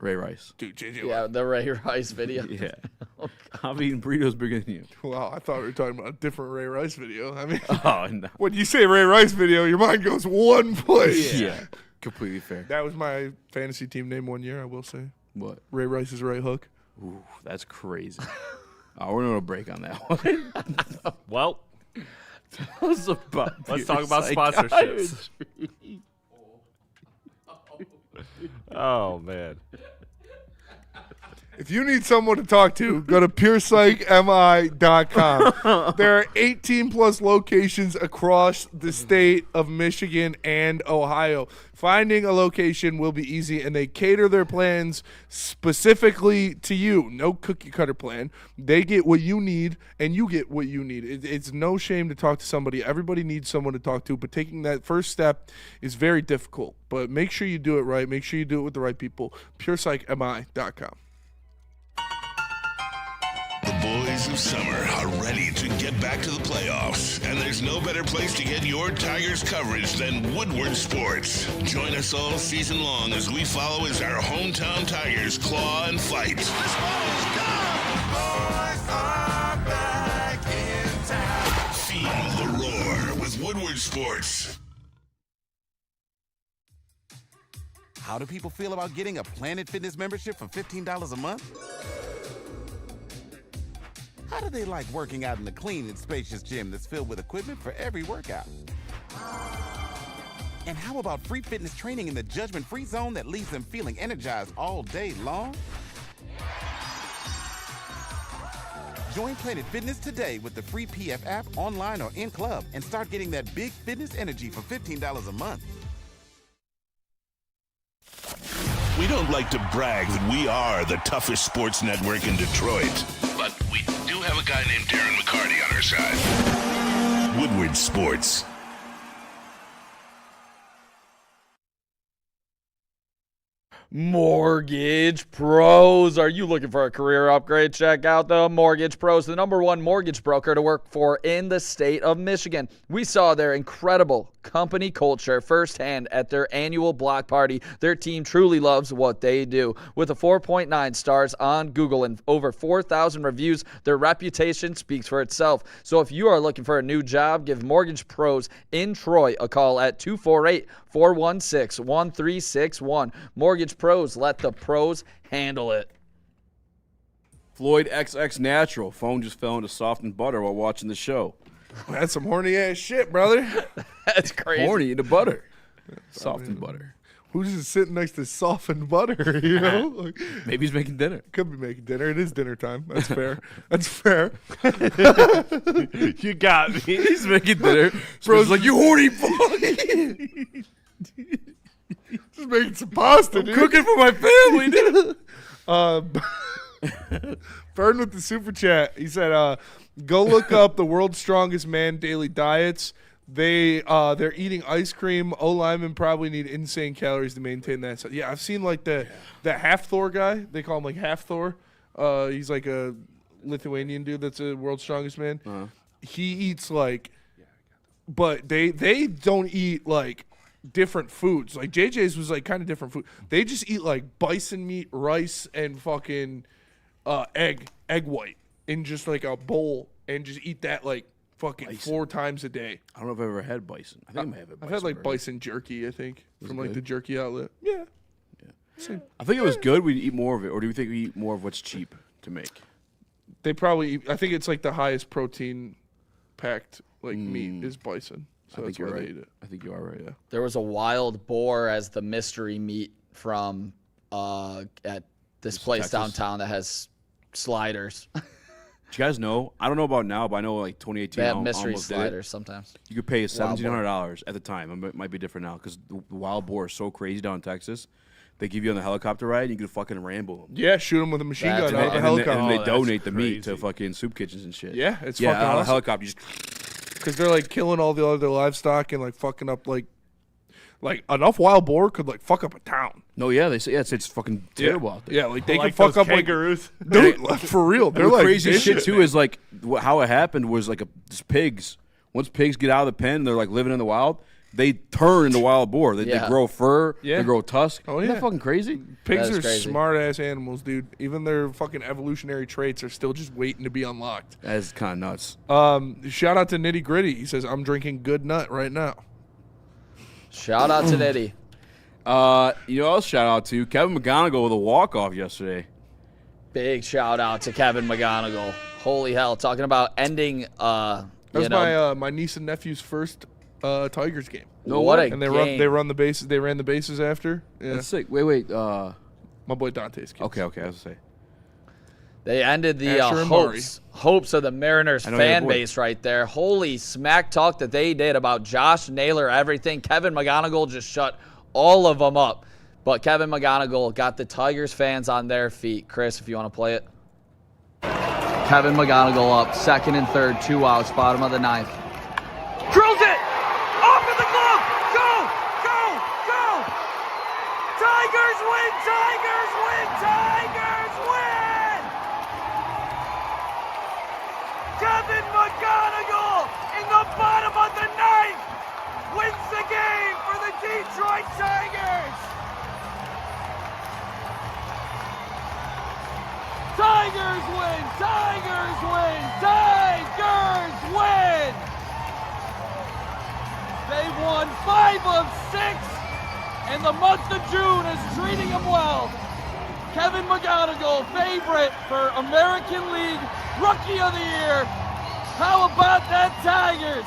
Ray Rice. Dude, JJ Yeah, Watt. the Ray Rice video. Yeah. I'm eating burritos bigger than you. Wow, I thought we were talking about a different Ray Rice video. I mean, Oh no. when you say Ray Rice video, your mind goes one place. Yeah. Completely fair. That was my fantasy team name one year, I will say. What? Ray Rice's right hook. Ooh, that's crazy. We're going to break on that one. Well, Tell us about let's your talk about psychiatry. sponsorships. Oh man. If you need someone to talk to, go to PurePsychMI.com. There are 18-plus locations across the state of Michigan and Ohio. Finding a location will be easy, and they cater their plans specifically to you. No cookie-cutter plan. They get what you need, and you get what you need. It's no shame to talk to somebody. Everybody needs someone to talk to, but taking that first step is very difficult. But make sure you do it right. Make sure you do it with the right people. PurePsychMI.com. The boys of summer are ready to get back to the playoffs, and there's no better place to get your Tigers coverage than Woodward Sports. Join us all season long as we follow as our hometown Tigers claw and fight. This ball is gone. The boys are back in town. Feel the roar with Woodward Sports. How do people feel about getting a Planet Fitness membership for $15 a month? How do they like working out in a clean and spacious gym that's filled with equipment for every workout? And how about free fitness training in the judgment-free zone that leaves them feeling energized all day long? Join Planet Fitness today with the free PF app, online or in club, and start getting that big fitness energy for $15 a month. We don't like to brag that we are the toughest sports network in Detroit, but we do have a guy named Darren McCarty on our side. Woodward Sports. Mortgage Pros. Are you looking for a career upgrade? Check out the Mortgage Pros, the #1 mortgage broker to work for in the state of Michigan. We saw their incredible company culture firsthand at their annual block party. Their team truly loves what they do. With a 4.9 stars on Google and over 4,000 reviews, their reputation speaks for itself. So if you are looking for a new job, give Mortgage Pros in Troy a call at 248-416-1361. Mortgage Pros, let the pros handle it. Floyd XX Natural. Phone just fell into softened butter while watching the show. That's some horny ass shit, brother. That's crazy. Horny into butter. Softened butter. Who's just sitting next to softened butter, you know? Like, maybe he's making dinner. Could be making dinner. It is dinner time. That's fair. That's fair. You got me. He's making dinner. Bro's like, you horny boy. Just making some pasta, dude. Cooking for my family, dude. Fern with the super chat. He said, go look up the World's Strongest Man daily diets. They're eating ice cream. O-linemen probably need insane calories to maintain that. So, yeah, I've seen like that Half Thor guy. They call him like Half Thor. He's like a Lithuanian dude that's a World's Strongest Man. Uh-huh. He eats like, but they don't eat like different foods. Like JJ's was like kind of different food. They just eat like bison meat, rice, and fucking egg white in just like a bowl and just eat that like fucking bison 4 times a day. I don't know if I've ever had bison. I think I might have had bison. I've had like bison jerky, I think, from like good? the jerky outlet. Yeah. I think it was good. We'd eat more of it. Or do you think we eat more of what's cheap to make? They probably eat, I think it's like the highest protein packed like meat is bison. So that's why they eat it. I think you are right. Yeah. There was a wild boar as the mystery meat from at this place Texas? downtown that has sliders. Do you guys know? I don't know about now, but I know like 2018. They have mystery almost did it. sliders sometimes. You could pay $1,700 at the time. It might be different now because the wild boar is so crazy down in Texas. They give you on the helicopter ride, and you can fucking ramble them. Yeah, shoot them with a machine gun out of the And helicopter. they donate the meat to fucking soup kitchens and shit. Yeah, it's fucking fucking out of the awesome. helicopter. You just Because they're like killing all the other livestock and like fucking up like enough wild boar could like fuck up a town. No, yeah, they say it's fucking terrible out there. Yeah, like they Like can fuck those up kangaroos. like dude, for real. They're And the like crazy vicious, shit too man. is like how it happened was like just pigs. Once pigs get out of the pen, they're like living in the wild. They turn into wild boar. They grow fur. Yeah. They grow tusk. Oh, Isn't yeah. that fucking crazy? Pigs That is are crazy. smart ass animals, dude. Even their fucking evolutionary traits are still just waiting to be unlocked. That is kind of nuts. Shout out to Nitty Gritty. He says, I'm drinking good nut right now. Shout out to Nitty. You know, I'll shout out to Kevin McGonigal with a walk-off yesterday. Big shout out to Kevin McGonigal. Holy hell, talking about ending That was my niece and nephew's first Tigers game. No what way. a And they game. run the bases. They ran the bases after. Yeah. That's sick. Wait. My boy Dante's kid. Okay. I was gonna say. They ended the Asher and Murray. hopes of the Mariners I know fan you would. base right there. Holy smack talk that they did about Josh Naylor, everything. Kevin McGonigal just shut all of them up. But Kevin McGonigal got the Tigers fans on their feet. Chris, if you want to play it. Kevin McGonigal up, second and third, 2 outs, bottom of the ninth. Drills it! Off of the glove! Go! Go! Go! Tigers win! Tigers win! Tigers win! Kevin McGonigal in the bottom of the ninth wins the game for the Detroit Tigers! Tigers win! Tigers win! Tigers win! They've won 5 of 6, and the month of June is treating them well. Kevin McGonigal, favorite for American League Rookie of the Year. How about that, Tigers?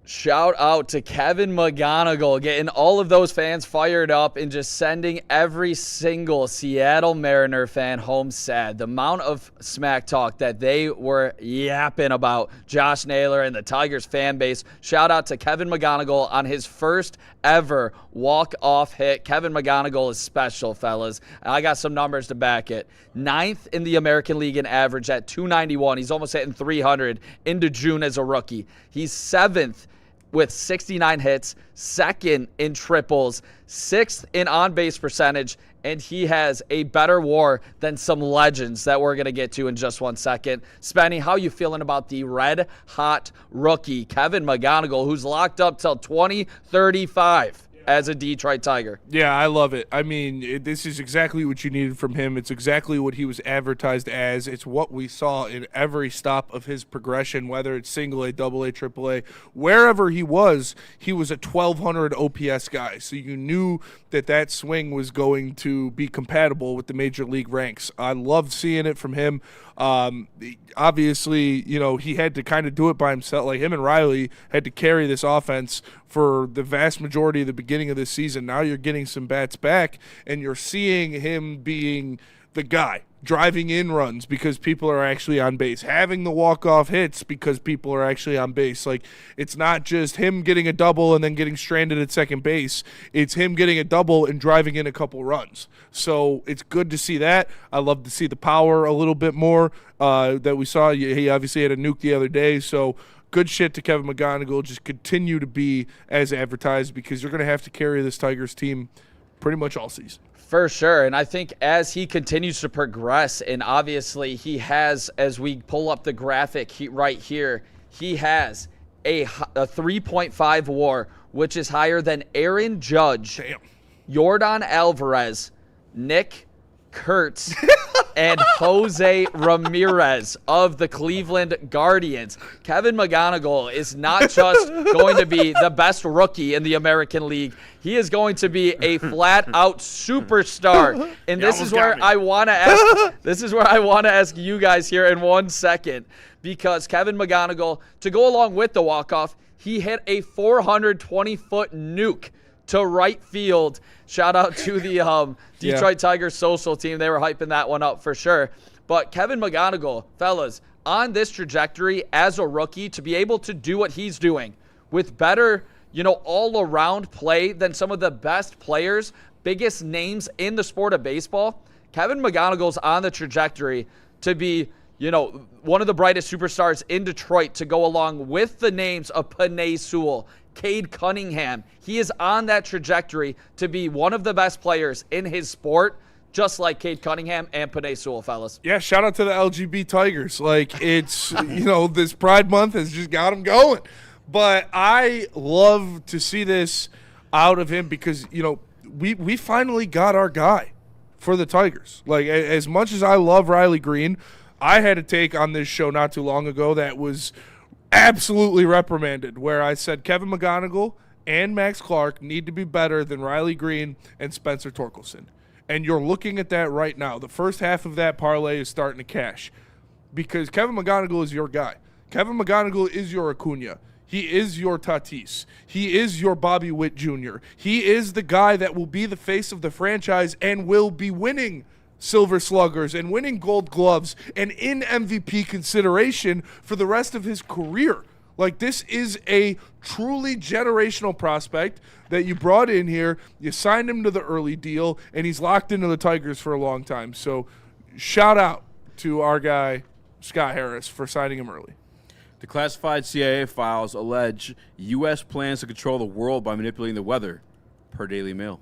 Shout out to Kevin McGonigal getting all of those fans fired up and just sending every single Seattle Mariner fan home sad. The amount of smack talk that they were yapping about Josh Naylor and the Tigers fan base. Shout out to Kevin McGonigal on his first ever walk-off hit. Kevin McGonigal is special, fellas. And I got some numbers to back it. 9th in the American League in average at 291. He's almost hitting 300 into June as a rookie. He's 7th with 69 hits, 2nd in triples, 6th in on-base percentage, and he has a better WAR than some legends that we're going to get to in just 1 second. Spenny, how you feeling about the red-hot rookie, Kevin McGonigal, who's locked up till 2035 as a Detroit Tiger? Yeah, I love it. I mean, this is exactly what you needed from him. It's exactly what he was advertised as. It's what we saw in every stop of his progression, whether it's single A, double A, triple A. Wherever he was a 1,200 OPS guy. So you knew that swing was going to be compatible with the major league ranks. I loved seeing it from him. Obviously, he had to kind of do it by himself. Like him and Riley had to carry this offense for the vast majority of the beginning of this season. Now you're getting some bats back, and you're seeing him being the guy, driving in runs because people are actually on base, having the walk-off hits because people are actually on base. Like, it's not just him getting a double and then getting stranded at second base. It's him getting a double and driving in a couple runs. So it's good to see that. I love to see the power a little bit more that we saw. He obviously had a nuke the other day, so good shit to Kevin McGonigal. Just continue to be as advertised because you're going to have to carry this Tigers team pretty much all season. For sure, and I think as he continues to progress, and obviously he has, as we pull up the graphic right here, he has a 3.5 WAR, which is higher than Aaron Judge, Yordan Alvarez, Nick Kurtz, and Jose Ramirez of the Cleveland Guardians. Kevin McGonigal is not just going to be the best rookie in the American League. He is going to be a flat-out superstar. And this is where I want to ask. This is where I want to ask you guys here in 1 second, because Kevin McGonigal, to go along with the walk-off, he hit a 420-foot nuke to right field. Shout out to the Detroit Tigers social team. They were hyping that one up for sure. But Kevin McGonigal, fellas, on this trajectory as a rookie, to be able to do what he's doing with better, all-around play than some of the best players, biggest names in the sport of baseball, Kevin McGonigal's on the trajectory to be, one of the brightest superstars in Detroit, to go along with the names of Panay Sewell, Cade Cunningham. He is on that trajectory to be one of the best players in his sport, just like Cade Cunningham and Panay Sewell, fellas. Yeah, shout out to the LGB Tigers. Like, it's, this Pride Month has just got him going. But I love to see this out of him because, we finally got our guy for the Tigers. Like, as much as I love Riley Green, I had a take on this show not too long ago that was absolutely reprimanded, where I said Kevin McGonigal and Max Clark need to be better than Riley Green and Spencer Torkelson. And you're looking at that right now. The first half of that parlay is starting to cash because Kevin McGonigal is your guy. Kevin McGonigal is your Acuna. He is your Tatis. He is your Bobby Witt Jr. He is the guy that will be the face of the franchise and will be winning Silver Sluggers and winning Gold Gloves and in MVP consideration for the rest of his career. Like, this is a truly generational prospect that you brought in here. You signed him to the early deal, and he's locked into the Tigers for a long time. So shout out to our guy, Scott Harris, for signing him early. The classified CIA files allege U.S. plans to control the world by manipulating the weather, per Daily Mail.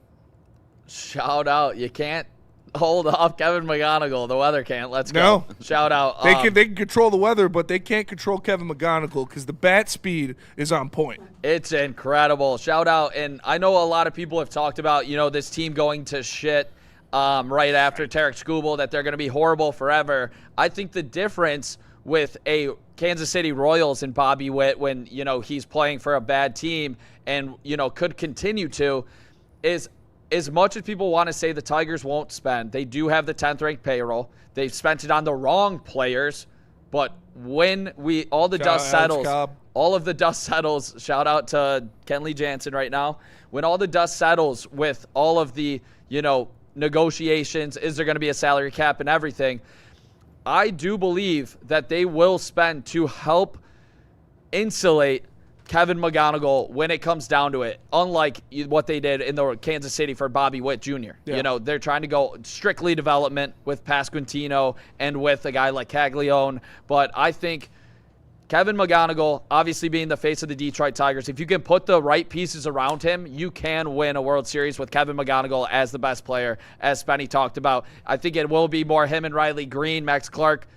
Shout out. You can't hold off Kevin McGonigal. The weather can't. Let's go. No. Shout out. They can control the weather, but they can't control Kevin McGonigal because the bat speed is on point. It's incredible. Shout out. And I know a lot of people have talked about, this team going to shit right after Tarek Skubal, that they're going to be horrible forever. I think the difference with a Kansas City Royals and Bobby Witt when, he's playing for a bad team and, could continue to, is as much as people want to say the Tigers won't spend, they do have the 10th ranked payroll. They've spent it on the wrong players, but when all of the dust settles, shout out to Kenley Jansen right now, when all the dust settles with all of the, negotiations, is there going to be a salary cap and everything, I do believe that they will spend to help insulate Kevin McGonigal when it comes down to it, unlike what they did in the Kansas City for Bobby Witt Jr. Yeah. They're trying to go strictly development with Pasquantino and with a guy like Caglione. But I think Kevin McGonigal, obviously being the face of the Detroit Tigers, if you can put the right pieces around him, you can win a World Series with Kevin McGonigal as the best player, as Spenny talked about. I think it will be more him and Riley Green. Max Clark,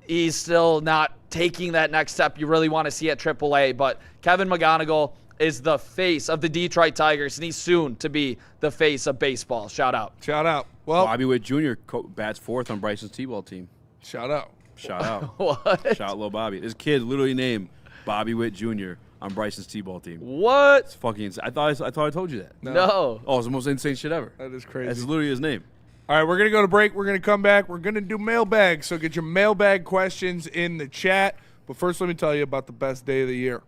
he's still not taking that next step you really want to see at AAA, but Kevin McGonigal is the face of the Detroit Tigers, and he's soon to be the face of baseball. Shout out. Shout out. Well, Bobby Witt Jr. bats fourth on Bryson's T-ball team. Shout out. Shout out. What? Shout out Lil Bobby. This kid literally named Bobby Witt Jr. on Bryson's T-ball team. What? It's fucking insane. I thought I told you that. No. Oh, it's the most insane shit ever. That is crazy. That's literally his name. All right, we're going to go to break. We're going to come back. We're going to do mailbag. So get your mailbag questions in the chat. But first, let me tell you about the best day of the year,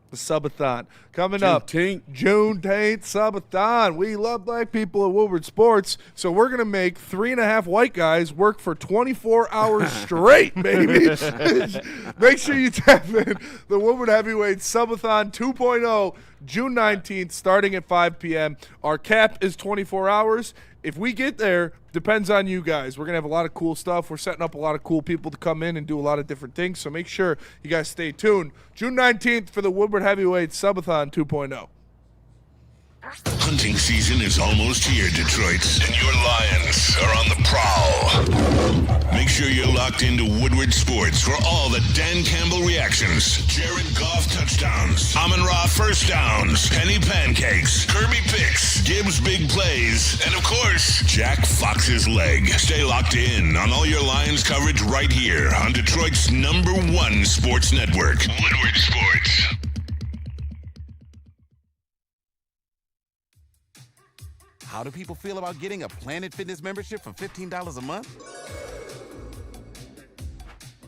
the Subathon. Coming up, Juneteenth Subathon. We love black people at Woodward Sports, so we're going to make 3.5 white guys work for 24 hours straight, baby. Make sure you tap in the Woodward Heavyweight Subathon 2.0, June 19th, starting at 5 p.m. Our cap is 24 hours. If we get there, depends on you guys. We're going to have a lot of cool stuff. We're setting up a lot of cool people to come in and do a lot of different things, so make sure you guys stay tuned. June 19th for the Woodward Heavyweight Subathon 2.0. Hunting season is almost here, Detroit, and your Lions are on the prowl. Make sure you're locked into Woodward Sports for all the Dan Campbell reactions. Jared Goff touchdowns, Amon-Ra first downs, Penny pancakes, Kirby picks, Gibbs big plays, and of course, Jack Fox's leg. Stay locked in on all your Lions coverage right here on Detroit's #1 sports network, Woodward Sports. How do people feel about getting a Planet Fitness membership for $15 a month?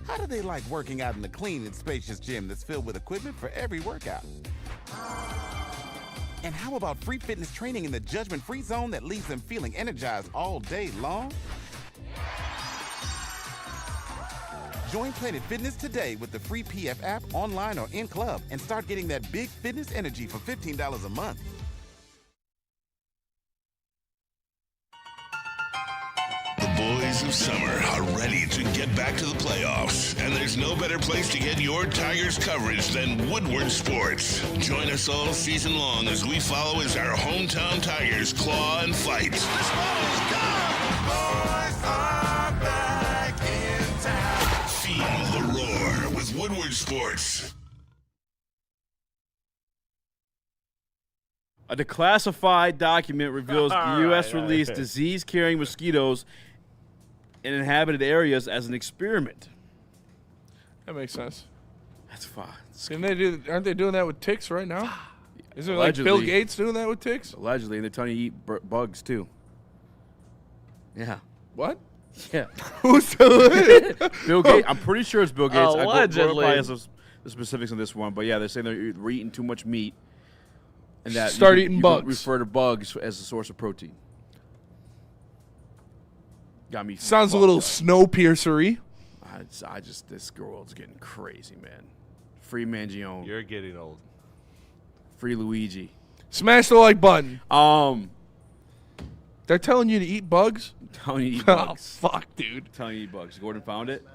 How do they like working out in a clean and spacious gym that's filled with equipment for every workout? And how about free fitness training in the judgment-free zone that leaves them feeling energized all day long? Join Planet Fitness today with the free PF app, online or in club, and start getting that big fitness energy for $15 a month. Boys of summer are ready to get back to the playoffs, and there's no better place to get your Tigers coverage than Woodward Sports. Join us all season long as we follow as our hometown Tigers claw and fight. This ball is gone. Boys are back in town. Feel the roar with Woodward Sports. A declassified document reveals the U.S. released disease-carrying mosquitoes in inhabited areas as an experiment. That makes sense. That's fine. Aren't they doing that with ticks right now? Isn't it like Allegedly. Bill Gates doing that with ticks? Allegedly, and they're telling you to eat bugs too. Yeah. What? Yeah. Who's doing it? Bill Gates. I'm pretty sure it's Bill Gates. Allegedly. I go by the specifics on this one, but yeah, they're saying we're eating too much meat, and that Start you eating can bugs. refer to bugs as a source of protein. Got me. Sounds a fucked little up. Snowpiercer-y. This world's getting crazy, man. Free Mangione. You're getting old. Free Luigi. Smash the like button. They're telling you to eat bugs? Telling you to eat bugs. Oh, fuck, dude. Telling you to eat bugs. Gordon found it.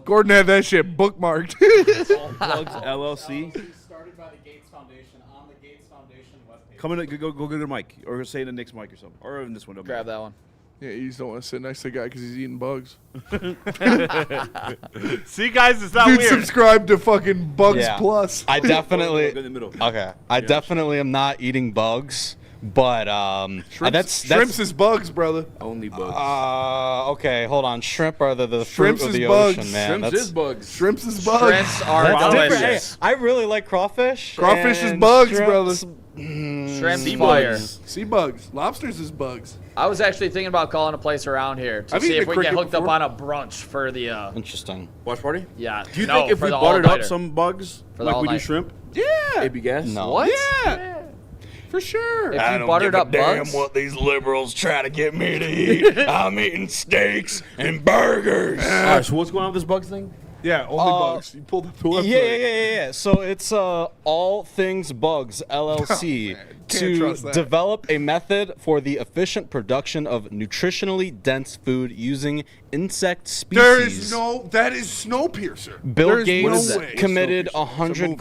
Gordon had that shit bookmarked. Bugs LLC. Started by the Gates Foundation on the Gates Foundation webpage. Come in, go get a mic, or say the Nick's mic or something, or in this one. Grab that one. Yeah, you just don't want to sit next to the guy because he's eating bugs. See, guys, it's not Dude, weird. subscribe to fucking Bugs Yeah. Plus. I definitely. Go in the middle. Okay. I definitely am not eating bugs, but Shrimps is bugs, brother. Only bugs. Okay, hold on. Shrimp are the Shrimps fruit of is the bugs. ocean, man. Shrimps is bugs. Shrimps is bugs. Shrimps are That's different. delicious. Hey, I really like crawfish. Crawfish is and bugs, shrimps- brother. Shrimps Sea fire. bugs. Sea bugs. Lobsters is bugs. I was actually thinking about calling a place around here to I've see eaten if a we can get cricket hooked up before. on a brunch for the Interesting. Watch party? yeah. Do you no, think if for we the buttered up all-nighter. some bugs, For the like we do all-nighter. shrimp, Yeah. it'd be gas? No. What? Yeah. For sure. If you buttered up bugs? what these liberals try to get me to eat. I'm eating steaks and burgers. All right, so what's going on with this bugs thing? Yeah, only bugs. You pulled up the website. Yeah. So it's All Things Bugs LLC Can't to trust that. develop a method for the efficient production of nutritionally dense food using insect species. That is Snowpiercer. Bill There's Gates no way. committed Snowpiercer.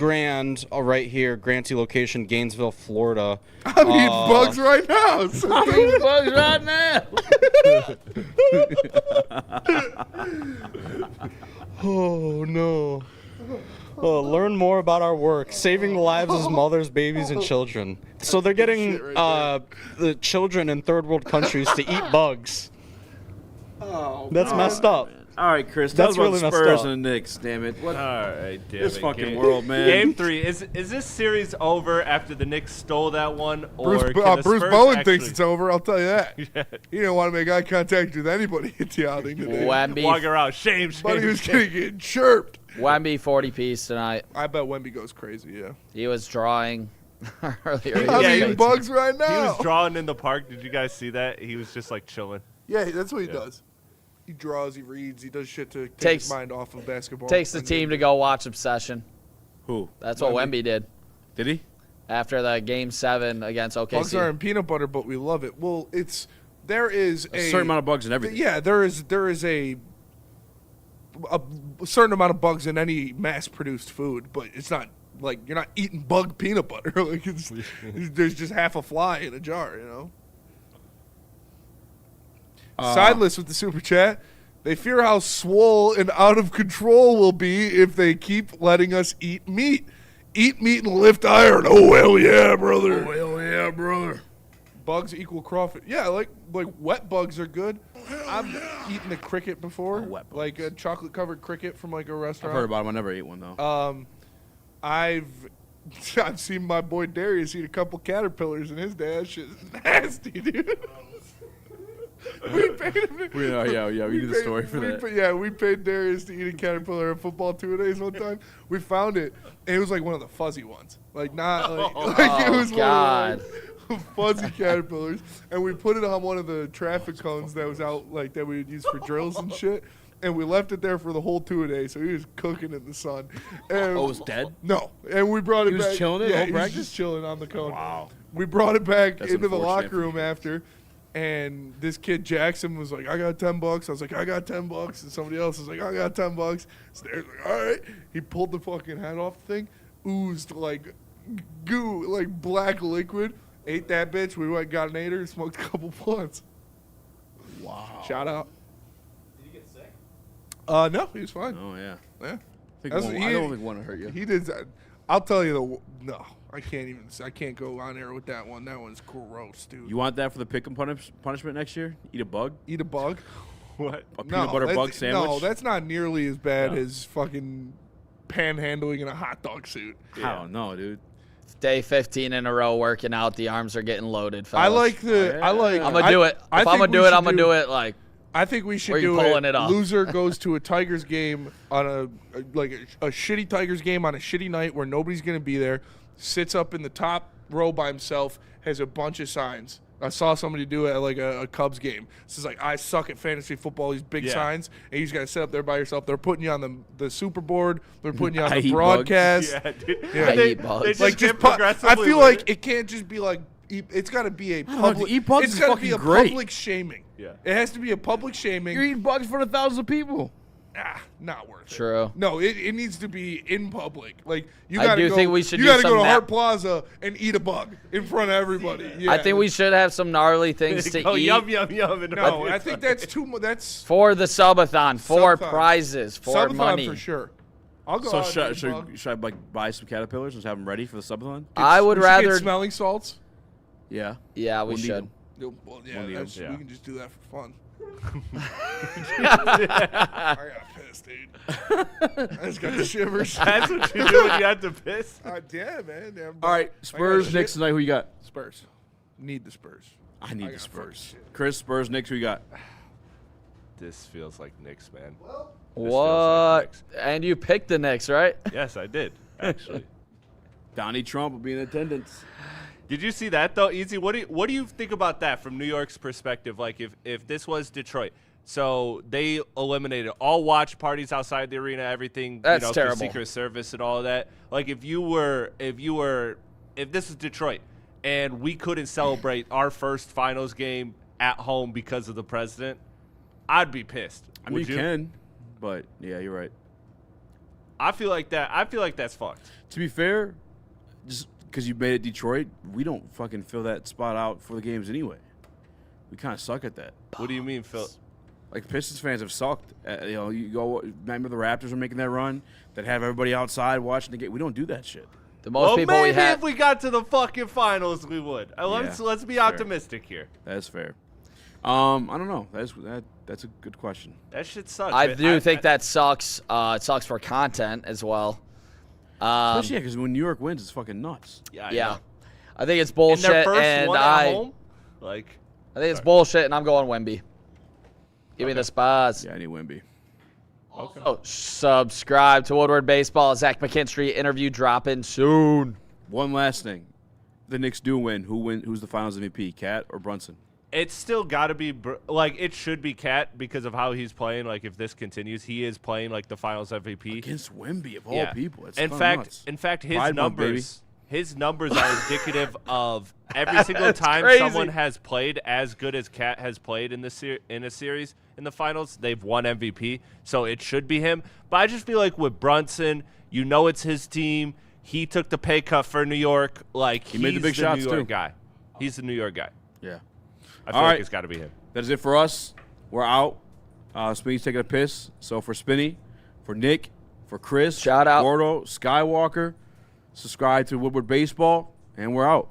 $100,000 right here, Grantee location, Gainesville, Florida. I'm eating bugs right now. So I'm eating bugs right now. Oh no. Learn more about our work, saving the lives of mothers, babies, and children. So they're getting the children in third world countries to eat bugs. Oh, That's messed up. All right, Chris. That's Tell us really about messed Spurs up. and the Knicks. Damn it! What? All right, damn This it. fucking world, man. Game 3. Is this series over after the Knicks stole that one, or Bruce can the Bowen Spurs thinks actually- it's over. I'll tell you that. He didn't want to make eye contact with anybody at the outing today. Wemby, Walk around, shame. But he was going to get chirped. Wemby 40 piece tonight. I bet Wemby goes crazy, yeah. He was drawing earlier. I'm Yeah, eating bugs right He now. was drawing in the park. Did you guys see that? He was just like chilling. Yeah, that's what he does. He draws, he reads, he does shit to take his mind off of basketball. Takes the team to go watch Obsession. Who? That's what Wemby did. Did he? After the Game 7 against OKC. Bugs are in peanut butter, but we love it. Well, there is A certain amount of bugs in everything. Yeah, there is a certain amount of bugs in any mass-produced food, but it's not like you're not eating bug peanut butter. Like there's just half a fly in a jar, you know. Sideless with the super chat. They fear how swole and out of control we'll be if they keep letting us eat meat. Eat meat and lift iron. Oh, hell yeah, brother. Oh, hell yeah, brother. Bugs equal crawfish. Yeah, like wet bugs are good. I've eaten the cricket before. Wet bugs. Like a chocolate-covered cricket from like a restaurant. I've heard about them. I never ate one, though. I've seen my boy Darius eat a couple caterpillars, and his dad shit is nasty, dude. We paid him. We did the story for that. We paid Darius to eat a caterpillar at football 2 days one time. We found it, and it was like one of the fuzzy ones, like not like it was God. one of the fuzzy caterpillars, and we put it on one of the traffic cones that was out like that we would use for drills and shit. And we left it there for the whole 2 days, so he was cooking in the sun. And Oh, it was dead? No, and we brought it He back. was chilling it Yeah, all he was practice? just chilling on the cone. Wow. We brought it back That's into the unfortunate locker for room after, and this kid Jackson was like, "I got $10." I was like, "I got $10," and somebody else was like, "I got $10." So they're like, "All right." He pulled the fucking head off the thing, oozed like goo, like black liquid. Ate that bitch. We went, got an 8er, and smoked a couple blunts. Wow. Shout out. Did he get sick? No, he was fine. Oh, yeah. Yeah. I don't think one will hurt you. He did that. I'll tell you no, I can't go on air with that one. That one's gross, dude. You want that for the pick'em punishment next year? Eat a bug? Eat a bug? What? A peanut butter bug sandwich? No, that's not nearly as bad as fucking panhandling in a hot dog suit. I don't know, dude. Day 15 in a row working out. The arms are getting loaded, fellas. I like the. I like. I'm gonna do it. If I'm gonna do it, I'm gonna do it like I think we should Where you do pulling it. it off? Loser goes to a Tigers game on a shitty Tigers game on a shitty night where nobody's going to be there, sits up in the top row by himself, has a bunch of signs. I saw somebody do it at like a Cubs game. This is like, I suck at fantasy football, these big signs, and you just got to sit up there by yourself. They're putting you on the super board. They're putting you on the broadcast. Yeah, dude. Yeah. They just Like, get I progressively feel weird. like it can't just be like, it's got to be a know, public. to eat bugs It's is got to fucking be a great. public shaming. Yeah. It has to be a public shaming. You're eating bugs for thousands of people. Not worth it. True. No, it needs to be in public. Like you I gotta do go. think we should You do gotta go some to na- Hart Plaza and eat a bug in front of everybody. Yeah. I think we should have some gnarly things to Go eat yum yum yum. And No, I think that's too much. That's for the subathon, for Subathon. prizes, for subathon money. for sure. I'll go. So out and eat a bug. should I like buy some caterpillars and have them ready for the subathon? I would We should get rather. smelling salts. Yeah. Yeah, we We'll need should. them. Well, yeah, We'll need 'em. that's, Yeah. we can just do that for fun. I got pissed, dude. I just got the shivers. That's what you do when you have to piss. Yeah, man. Yeah, All right, Spurs, Knicks tonight. Who you got? Spurs. Need the Spurs. I need the got Spurs. fucking shit. Chris, Spurs, Knicks. Who you got? This feels like Knicks, man. What? And you picked the Knicks, right? Yes, I did, actually. Donnie Trump will be in attendance. Did you see that though, EZ? What do you think about that from New York's perspective? Like if this was Detroit, so they eliminated all watch parties outside the arena, everything. That's through terrible. Secret Service and all of that. Like if this is Detroit and we couldn't celebrate our first finals game at home because of the president, I'd be pissed. I mean, Would you can, but yeah, you're right. I feel like that's fucked. To be fair, just because you made it Detroit, we don't fucking fill that spot out for the games anyway. We kind of suck at that. What do you mean, Phil? Like Pistons fans have sucked. You go. Remember the Raptors were making that run that have everybody outside watching the game. We don't do that shit. The most people maybe we have. if we got to the fucking finals, we would. Let's be optimistic here. That's fair. I don't know. That's a good question. That shit sucks. I man. do think that sucks. It sucks for content as well. Especially because when New York wins, it's fucking nuts. Yeah. I think it's In bullshit, their first and one at home, like I think it's bullshit, and I'm going Wemby. Give me the Spurs. Yeah, I need Wemby. Oh, subscribe to Woodward Baseball. Zach McKinstry interview dropping soon. One last thing. The Knicks do win. Who's the Finals MVP? Cat or Brunson? it's still got to be like it should be Cat because of how he's playing. Like if this continues, he is playing like the Finals MVP against Wemby of all people. It's in fact, his Pride month, numbers. His numbers are indicative of every single time crazy. someone has played as good as Cat has played in the in a series in the finals, they've won MVP. So it should be him. But I just feel like with Brunson, you know, it's his team. He took the pay cut for New York. Like he made the big shots New York too. Guy. He's the New York guy. Yeah. I feel like it's got to be him. That is it for us. We're out. Spinny's taking a piss. So for Spinny, for Nick, for Chris, shout out, Gordo, Skywalker, subscribe to Woodward Baseball, and we're out.